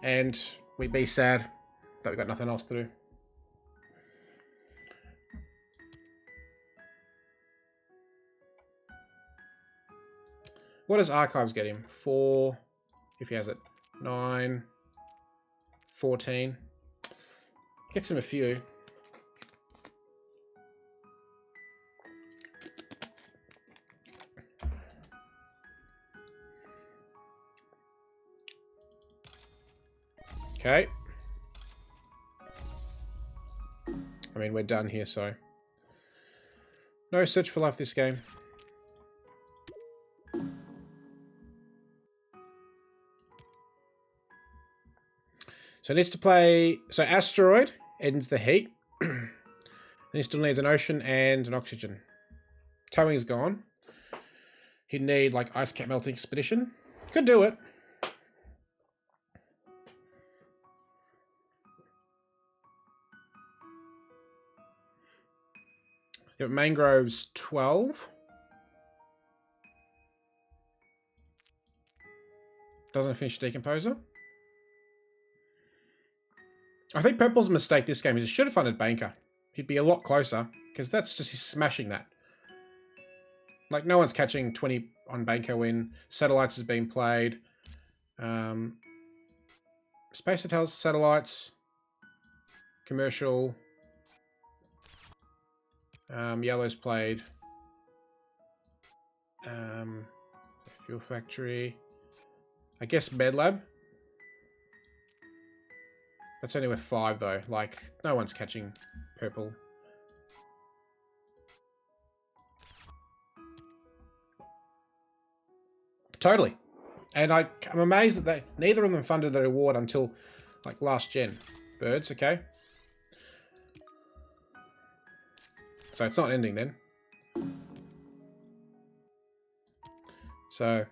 And we be sad that we've got nothing else to do. What does Archives get him? 4, if he has it. 9, 14. Gets him a few. Okay. I mean, we're done here, so... No search for life this game. So it needs to play... So Asteroid ends the heat. Then he still needs an ocean and an oxygen. Towing's gone. He'd need, like, Ice Cap Melting Expedition. Could do it. Yep, Mangrove's 12. Doesn't finish Decomposer. I think Purple's mistake this game is he should have funded Banker. He'd be a lot closer, because that's just his smashing that. Like, no one's catching 20 on Banker when Satellites is being played. Space Hotels, Satellites, Commercial... Yellow's played. Fuel Factory. I guess Medlab. That's only with 5 though. Like, no one's catching Purple. Totally. And I'm amazed that neither of them funded the reward until like last gen. Birds, okay. So it's not ending then. So,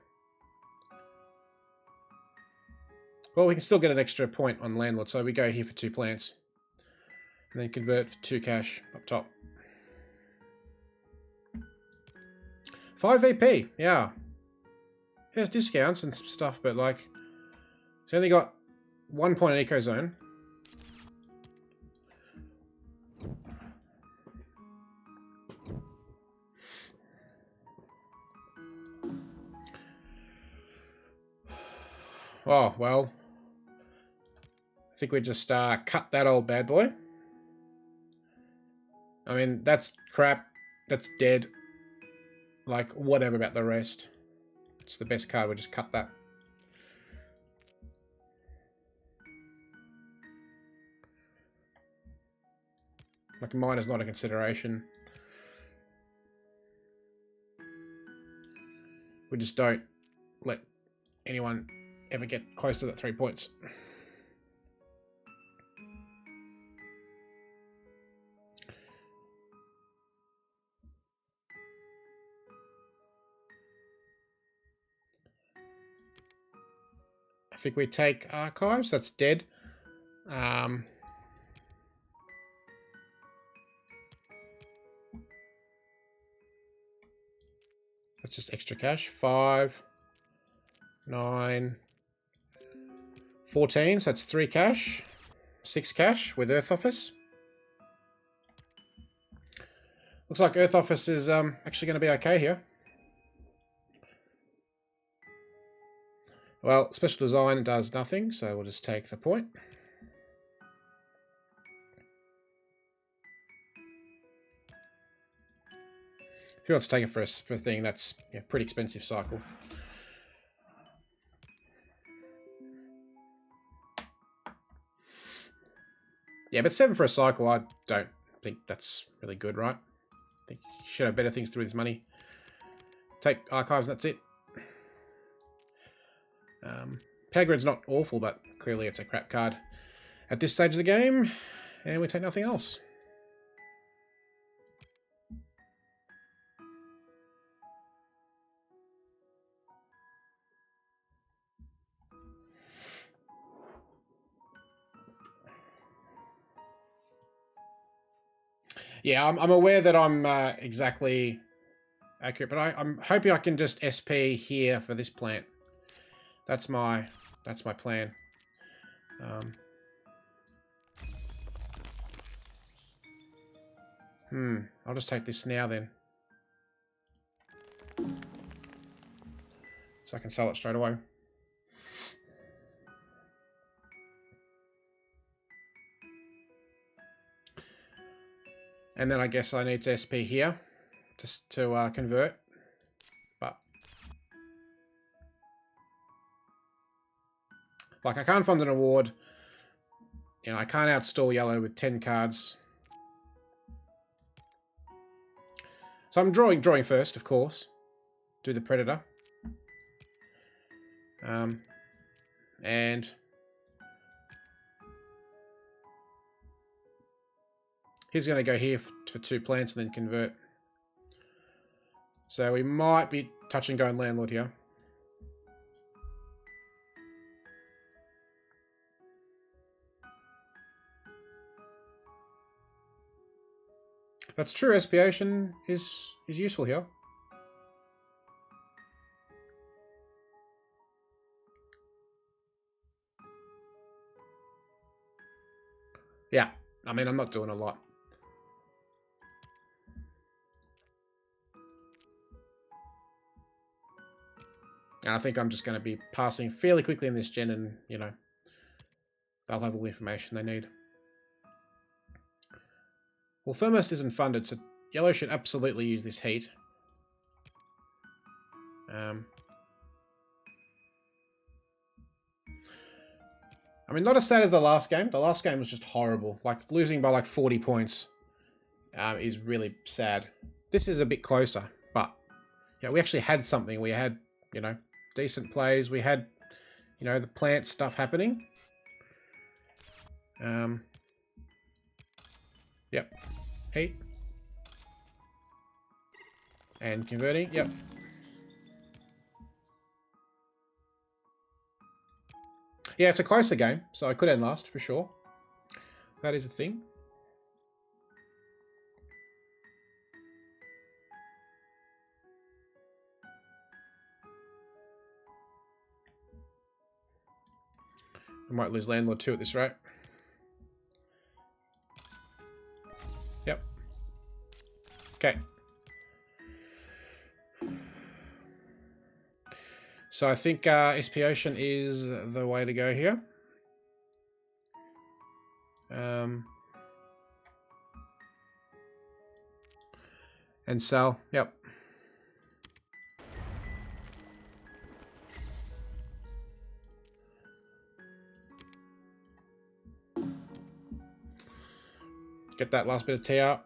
well, we can still get an extra point on Landlord. So we go here for 2 plants. And then convert for 2 cash up top. 5 VP, yeah. There's discounts and some stuff, but like, it's only got 1 point in Eco Zone. Oh, well. I think we just cut that old bad boy. I mean, that's crap. That's dead. Like, whatever about the rest. It's the best card. We'll just cut that. Like, mine is not a consideration. We just don't let anyone ever get close to that 3 points. I think we take Archives. That's dead. That's just extra cash. 5, 9, 14. So that's 3 cash. 6 cash with Earth Office. Looks like Earth Office is actually going to be okay here. Well, special design does nothing, so we'll just take the point. If you want to take it for a thing, that's a pretty expensive cycle. Yeah, but 7 for a cycle, I don't think that's really good, right? I think you should have better things to do with this money. Take Archives, and that's it. Power Grid's not awful, but clearly it's a crap card at this stage of the game, and we take nothing else. Yeah, I'm aware that I'm exactly accurate, but I'm hoping I can just SP here for this plant. That's my plan. I'll just take this now then. So I can sell it straight away. And then I guess I need to SP here just to convert. But like I can't fund an award. You know, I can't outstall yellow with 10 cards. So I'm drawing first, of course. Do the Predator. And he's going to go here for 2 plants and then convert. So we might be touch and going landlord here. That's true. Expiation is useful here. Yeah, I mean, I'm not doing a lot. And I think I'm just going to be passing fairly quickly in this gen and, you know, they'll have all the information they need. Well, Thermos isn't funded, so yellow should absolutely use this heat. I mean, not as sad as the last game. The last game was just horrible. Like, losing by like 40 points is really sad. This is a bit closer, but yeah, we actually had something. We had, you know, decent plays. We had, you know, the plant stuff happening. Yep. Heat. And converting. Yep. Yeah, it's a closer game, so I could end last for sure. That is a thing. We might lose landlord too at this rate. Yep. Okay. So I think SP Ocean is the way to go here. And sell. Yep. Get that last bit of tea out.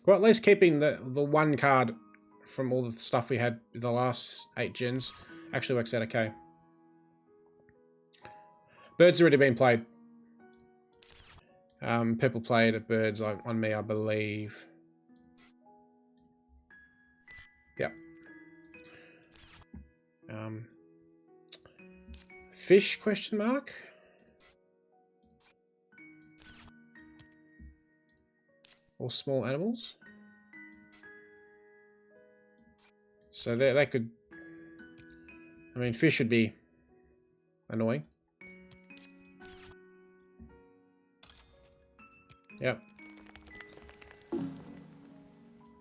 Well, at least keeping the one card from all the stuff we had in the last 8 gens actually works out okay. Birds already been played. Purple played at birds on me, I believe. Yep. Fish, question mark? Or small animals? So they could... I mean, fish should be annoying. Yep.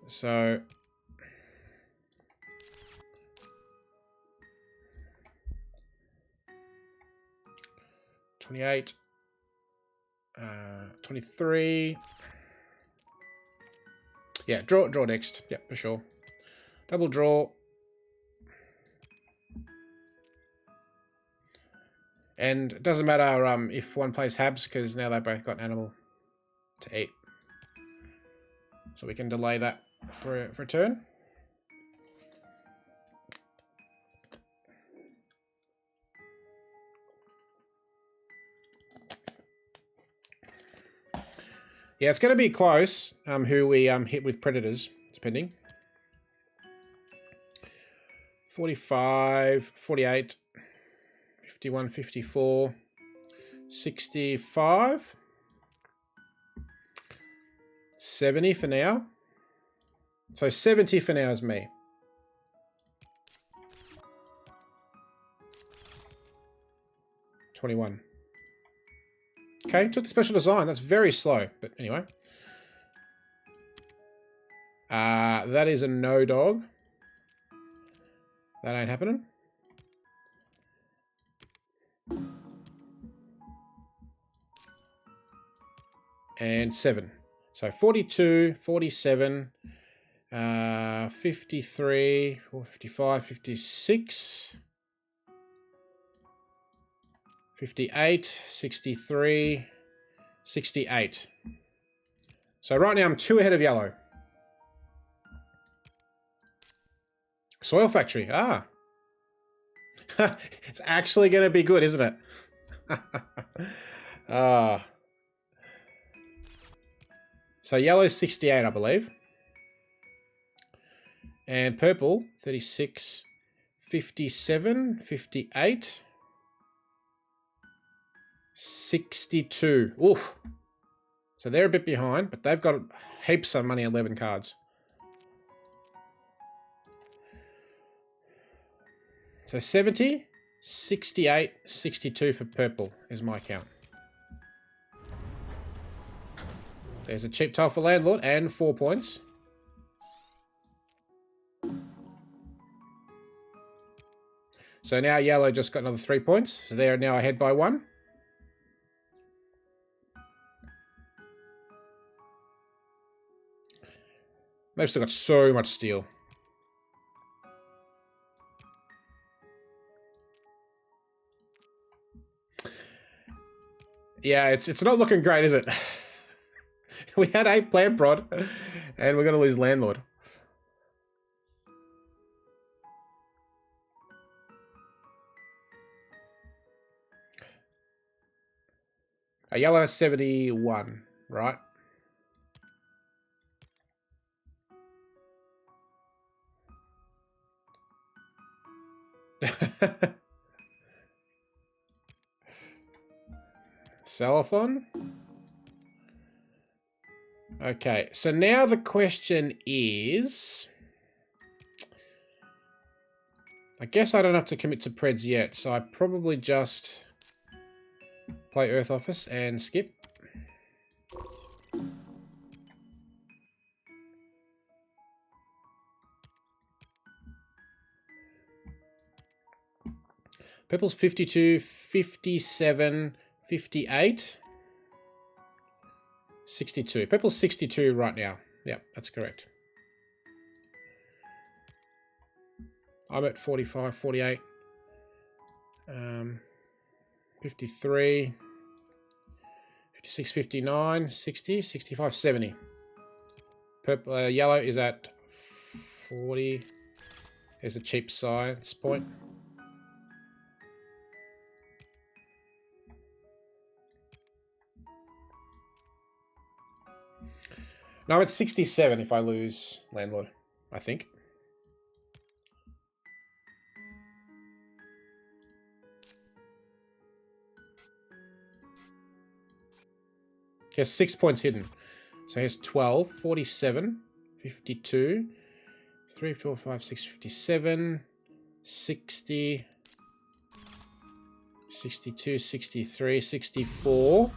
So... $28. 23. Yeah, draw next. Yep, for sure. Double draw. And it doesn't matter if one plays Habs, because now they both got an animal to eat. So we can delay that for a turn. Yeah, it's going to be close who we hit with predators, depending. 45, 48, 51, 54, 65, 70 for now. So 70 for now is me. $21. Okay, took the special design. That's very slow, but anyway. That is a no dog. That ain't happening. And 7. So 42, 47, 53, 55, 56, 58, 63, 68. So right now I'm 2 ahead of yellow. Soil factory. Ah. It's actually going to be good, isn't it? So yellow's 68, I believe. And purple, 36, 57, 58, 62. Oof. So they're a bit behind, but they've got heaps of money, 11 cards. So 70, 68, 62 for purple is my count. There's a cheap tile for landlord and 4 points. So now yellow just got another 3 points. So they're now ahead by 1. They've still got so much steel. Yeah, it's not looking great, is it? We had 8 plant prod, and we're going to lose landlord. A yellow has 71, right? Sell-a-thon? Okay, so now the question is... I guess I don't have to commit to Preds yet, so I probably just play Earth Office and skip. Purple's 52, 57, 58, 62. Purple's 62 right now. Yep, that's correct. I'm at 45, 48, 53, 56, 59, 60, 65, 70. Purple, yellow is at 40. There's a cheap science point. No, it's 67 if I lose landlord, I think. He has 6 points hidden. So he has 12, 47, 52, 3, 4, 5, 6, 57, 60, 62, 63, 64,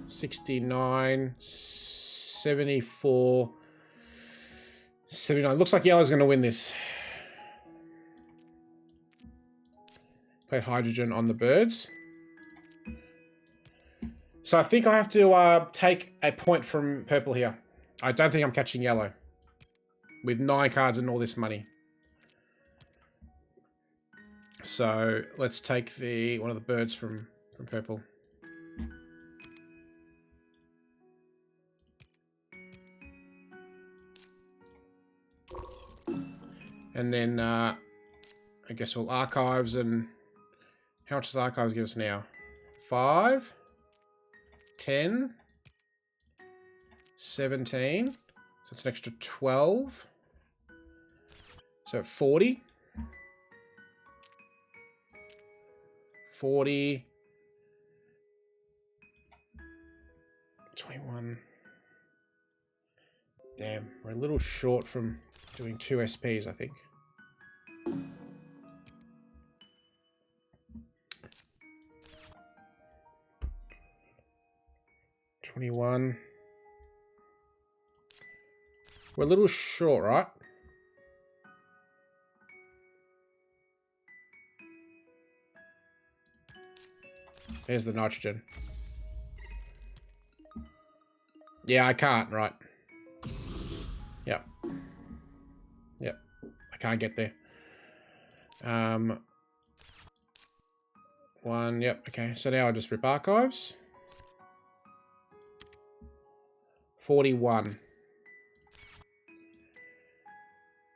69, 74, 79. Looks like yellow's going to win this. Played hydrogen on the birds. So I think I have to take a point from purple here. I don't think I'm catching yellow. With 9 cards and all this money. So let's take one of the birds from purple. And then I guess we'll archives and how much does archives give us now? 5, 10, 17. So it's an extra 12. So 40. 40. 21. Damn, we're a little short from doing 2 SPs, I think. $21. We're a little short, right? There's the nitrogen. Yeah, I can't, right? Yep. Yep. I can't get there. 1, yep, okay. So now I just rip archives. 41.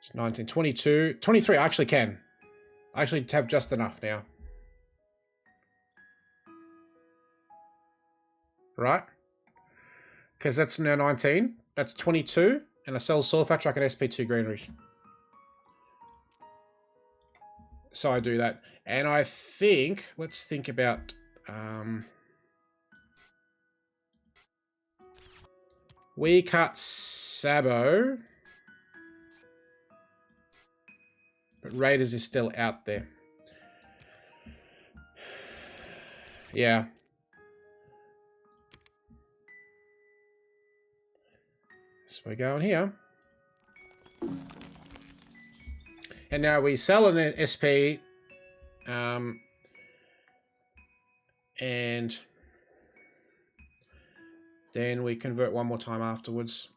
It's 19, 22, 23. I actually can. I actually have just enough now. Right? Because that's now 19. That's 22. And I sell soil factor, I can SP2 greeneries. So I do that. And I think, let's think about... we cut Sabo. But Raiders is still out there. Yeah. So we're going here. And now we sell an SP. And then we convert one more time afterwards.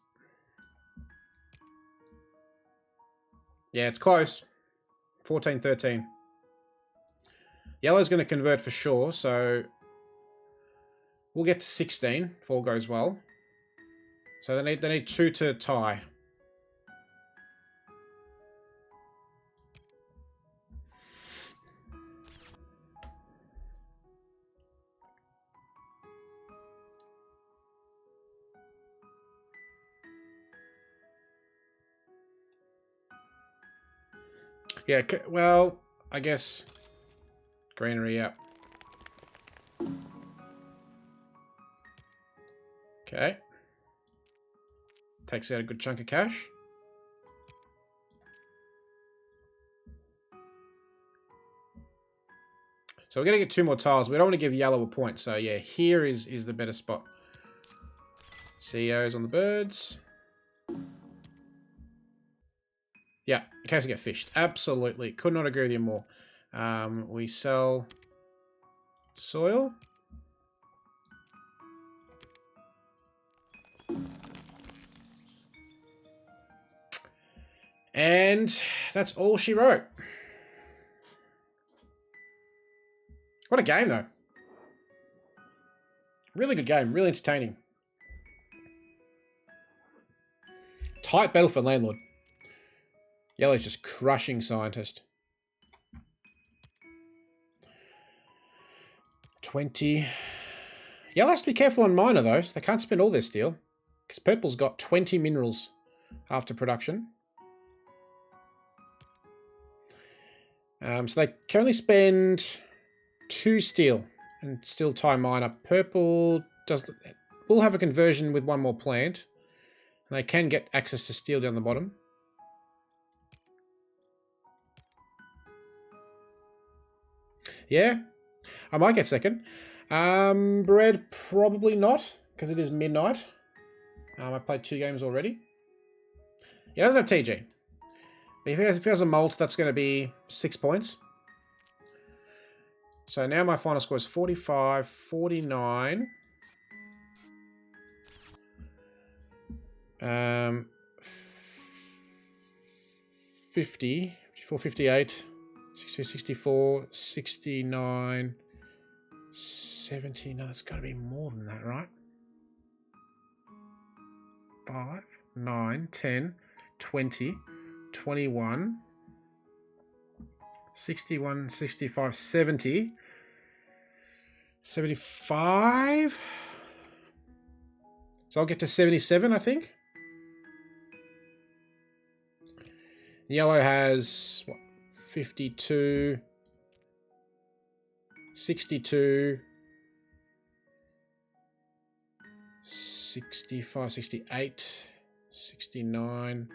Yeah, it's close. 14, 13. Yellow's going to convert for sure, so we'll get to 16 if all goes well. So they need 2 to tie. Yeah, well, I guess greenery, yeah. Okay. Takes out a good chunk of cash. So we're going to get 2 more tiles. We don't want to give yellow a point. So yeah, here is the better spot. CEOs on the birds. Yeah, in case I get fished. Absolutely. Could not agree with you more. We sell soil. And that's all she wrote. What a game, though. Really good game. Really entertaining. Tight battle for landlord. Yellow's just crushing scientist. 20. Yellow has to be careful on miner, though. They can't spend all their steel. Because purple's got 20 minerals after production. So they can only spend 2 steel and still tie miner. Purple will have a conversion with 1 more plant. And they can get access to steel down the bottom. Yeah, I might get second. Bread, probably not, because it is midnight. I played 2 games already. He doesn't have TG. But if he has a malt, that's going to be 6 points. So now my final score is 45, 49. 50, 54, 58, 64, 69, 70. No, that's got to be more than that, right? 5, 9, 10, 20, 21, 61, 65, 70, 75. So I'll get to 77, I think. Yellow has, what, 52, 62, 65, 68, 69,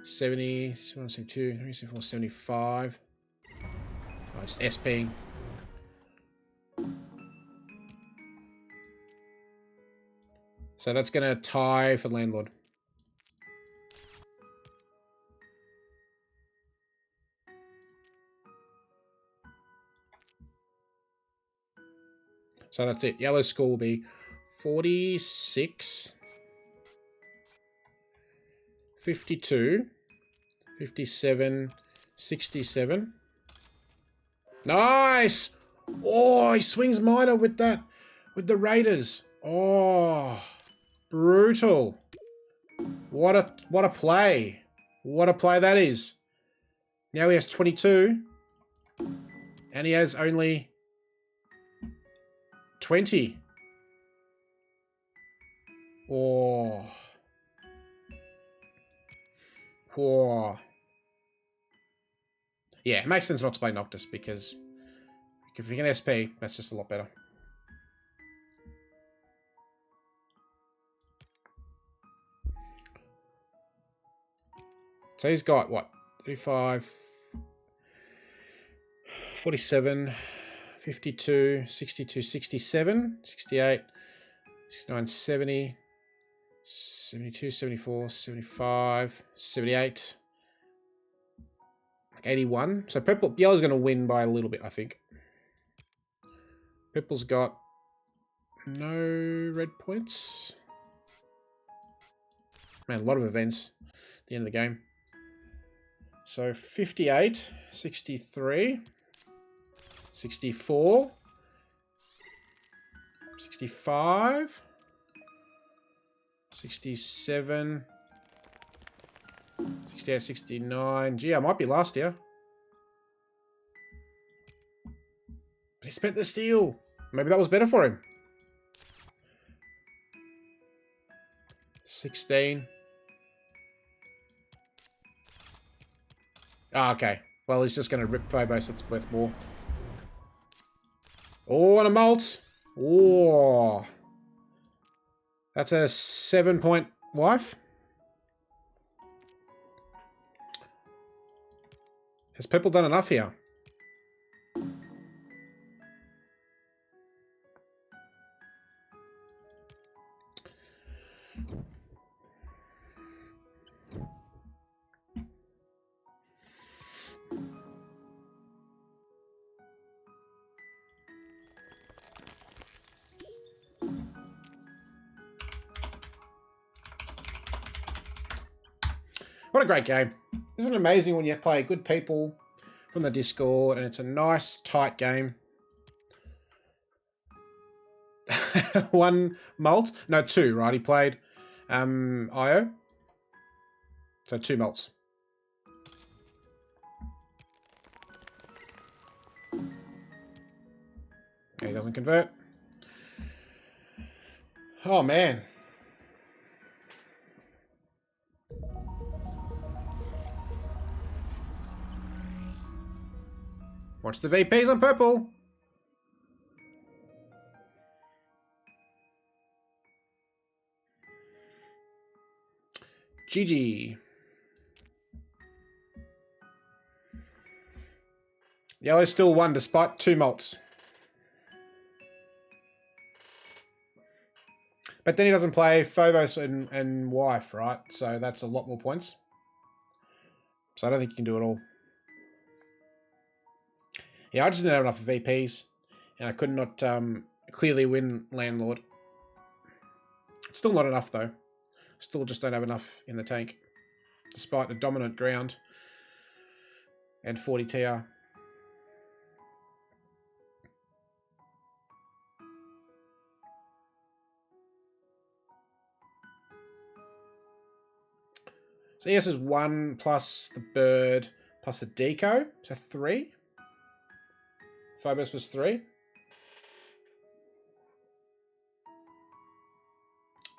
70, 72, 74, 75. Oh, just SPing. So that's going to tie for landlord. So that's it. Yellow's score will be 46, 52, 57, 67. Nice! Oh, he swings miner with that, with the Raiders. Oh, brutal. What a play. What a play that is. Now he has 22. And he has only 20. Oh. Oh. Yeah, it makes sense not to play Noctis because if you can SP, that's just a lot better. So he's got, what, 35, 47, 52, 62, 67, 68, 69, 70, 72, 74, 75, 78, like 81. So yellow's going to win by a little bit, I think. Purple's got no red points. Man, a lot of events at the end of the game. So 58, 63, 64, 65, 67, 68, 69. Gee, I might be last here. But he spent the steel. Maybe that was better for him. 16. Ah, okay. Well, he's just going to rip Phobos. That's worth more. Oh, and a malt. Oh. That's a 7-point wife. Has purple done enough here? What a great game. Isn't it amazing when you play good people from the Discord and it's a nice, tight game? 1 malt? No, 2, right? He played IO. So 2 malts. He doesn't convert. Oh, man. Watch the VPs on purple. GG. Yellow still won despite 2 malts. But then he doesn't play Phobos and Wife, right? So that's a lot more points. So I don't think you can do it all. Yeah, I just didn't have enough VPs. And I could not clearly win Landlord. It's still not enough, though. Still just don't have enough in the tank. Despite a dominant ground. And 40 TR. So ES is 1 plus the bird plus the deco. So 3. Phobos was 3.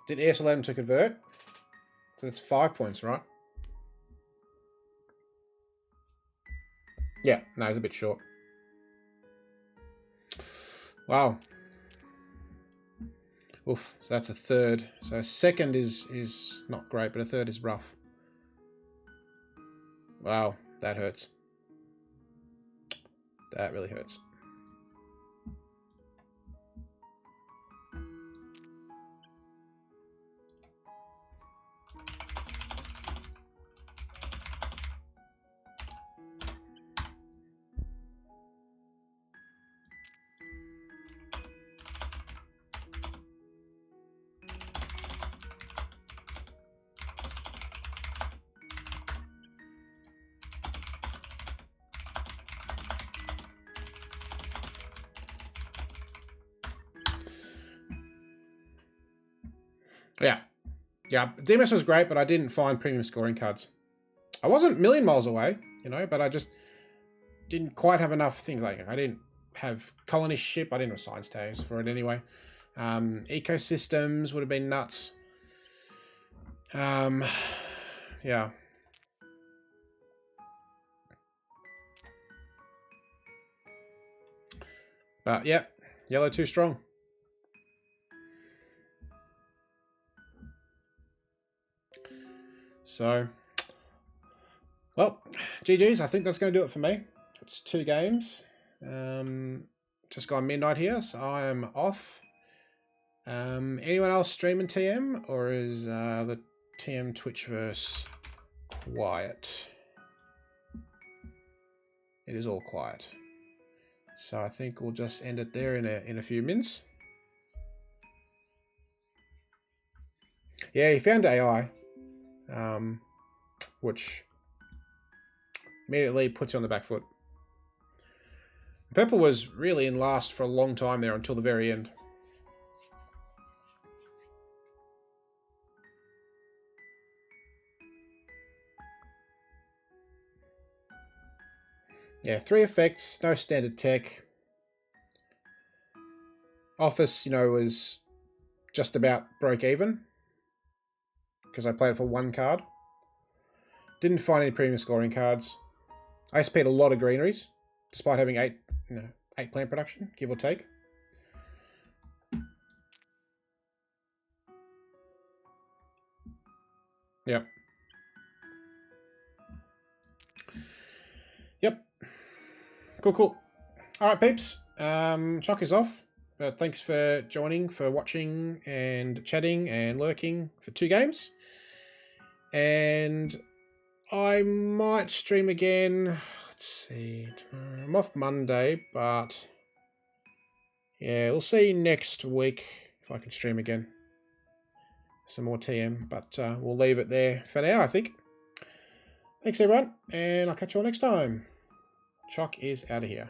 Did ES allow him to convert? So that's 5 points, right? Yeah, no, he's a bit short. Wow. Oof, so that's a third. So a second is not great, but a third is rough. Wow, that hurts. That really hurts. Yeah, Demas was great, but I didn't find premium scoring cards. I wasn't a million miles away, you know, but I just didn't quite have enough things. Like, I didn't have colony ship. I didn't have science tags for it anyway. Ecosystems would have been nuts. Yeah. But, yeah, yellow too strong. So, well, GG's. I think that's going to do it for me. It's 2 games. Just gone midnight here, so I am off. Anyone else streaming TM, or is the TM Twitchverse quiet? It is all quiet. So I think we'll just end it there in a few minutes. Yeah, he found AI. Which immediately puts you on the back foot. Purple was really in last for a long time there until the very end. Yeah, 3 effects, no standard tech. Office, you know, was just about broke even. Because I played it for 1 card. Didn't find any premium scoring cards. I SP'd a lot of greeneries, despite having 8 plant production, give or take. Yep. Yep. Cool. All right, peeps. Chock is off. But thanks for joining, for watching and chatting and lurking for 2 games. And I might stream again. Let's see. I'm off Monday, but yeah, we'll see next week if I can stream again. Some more TM, but we'll leave it there for now, I think. Thanks, everyone, and I'll catch you all next time. Choc is out of here.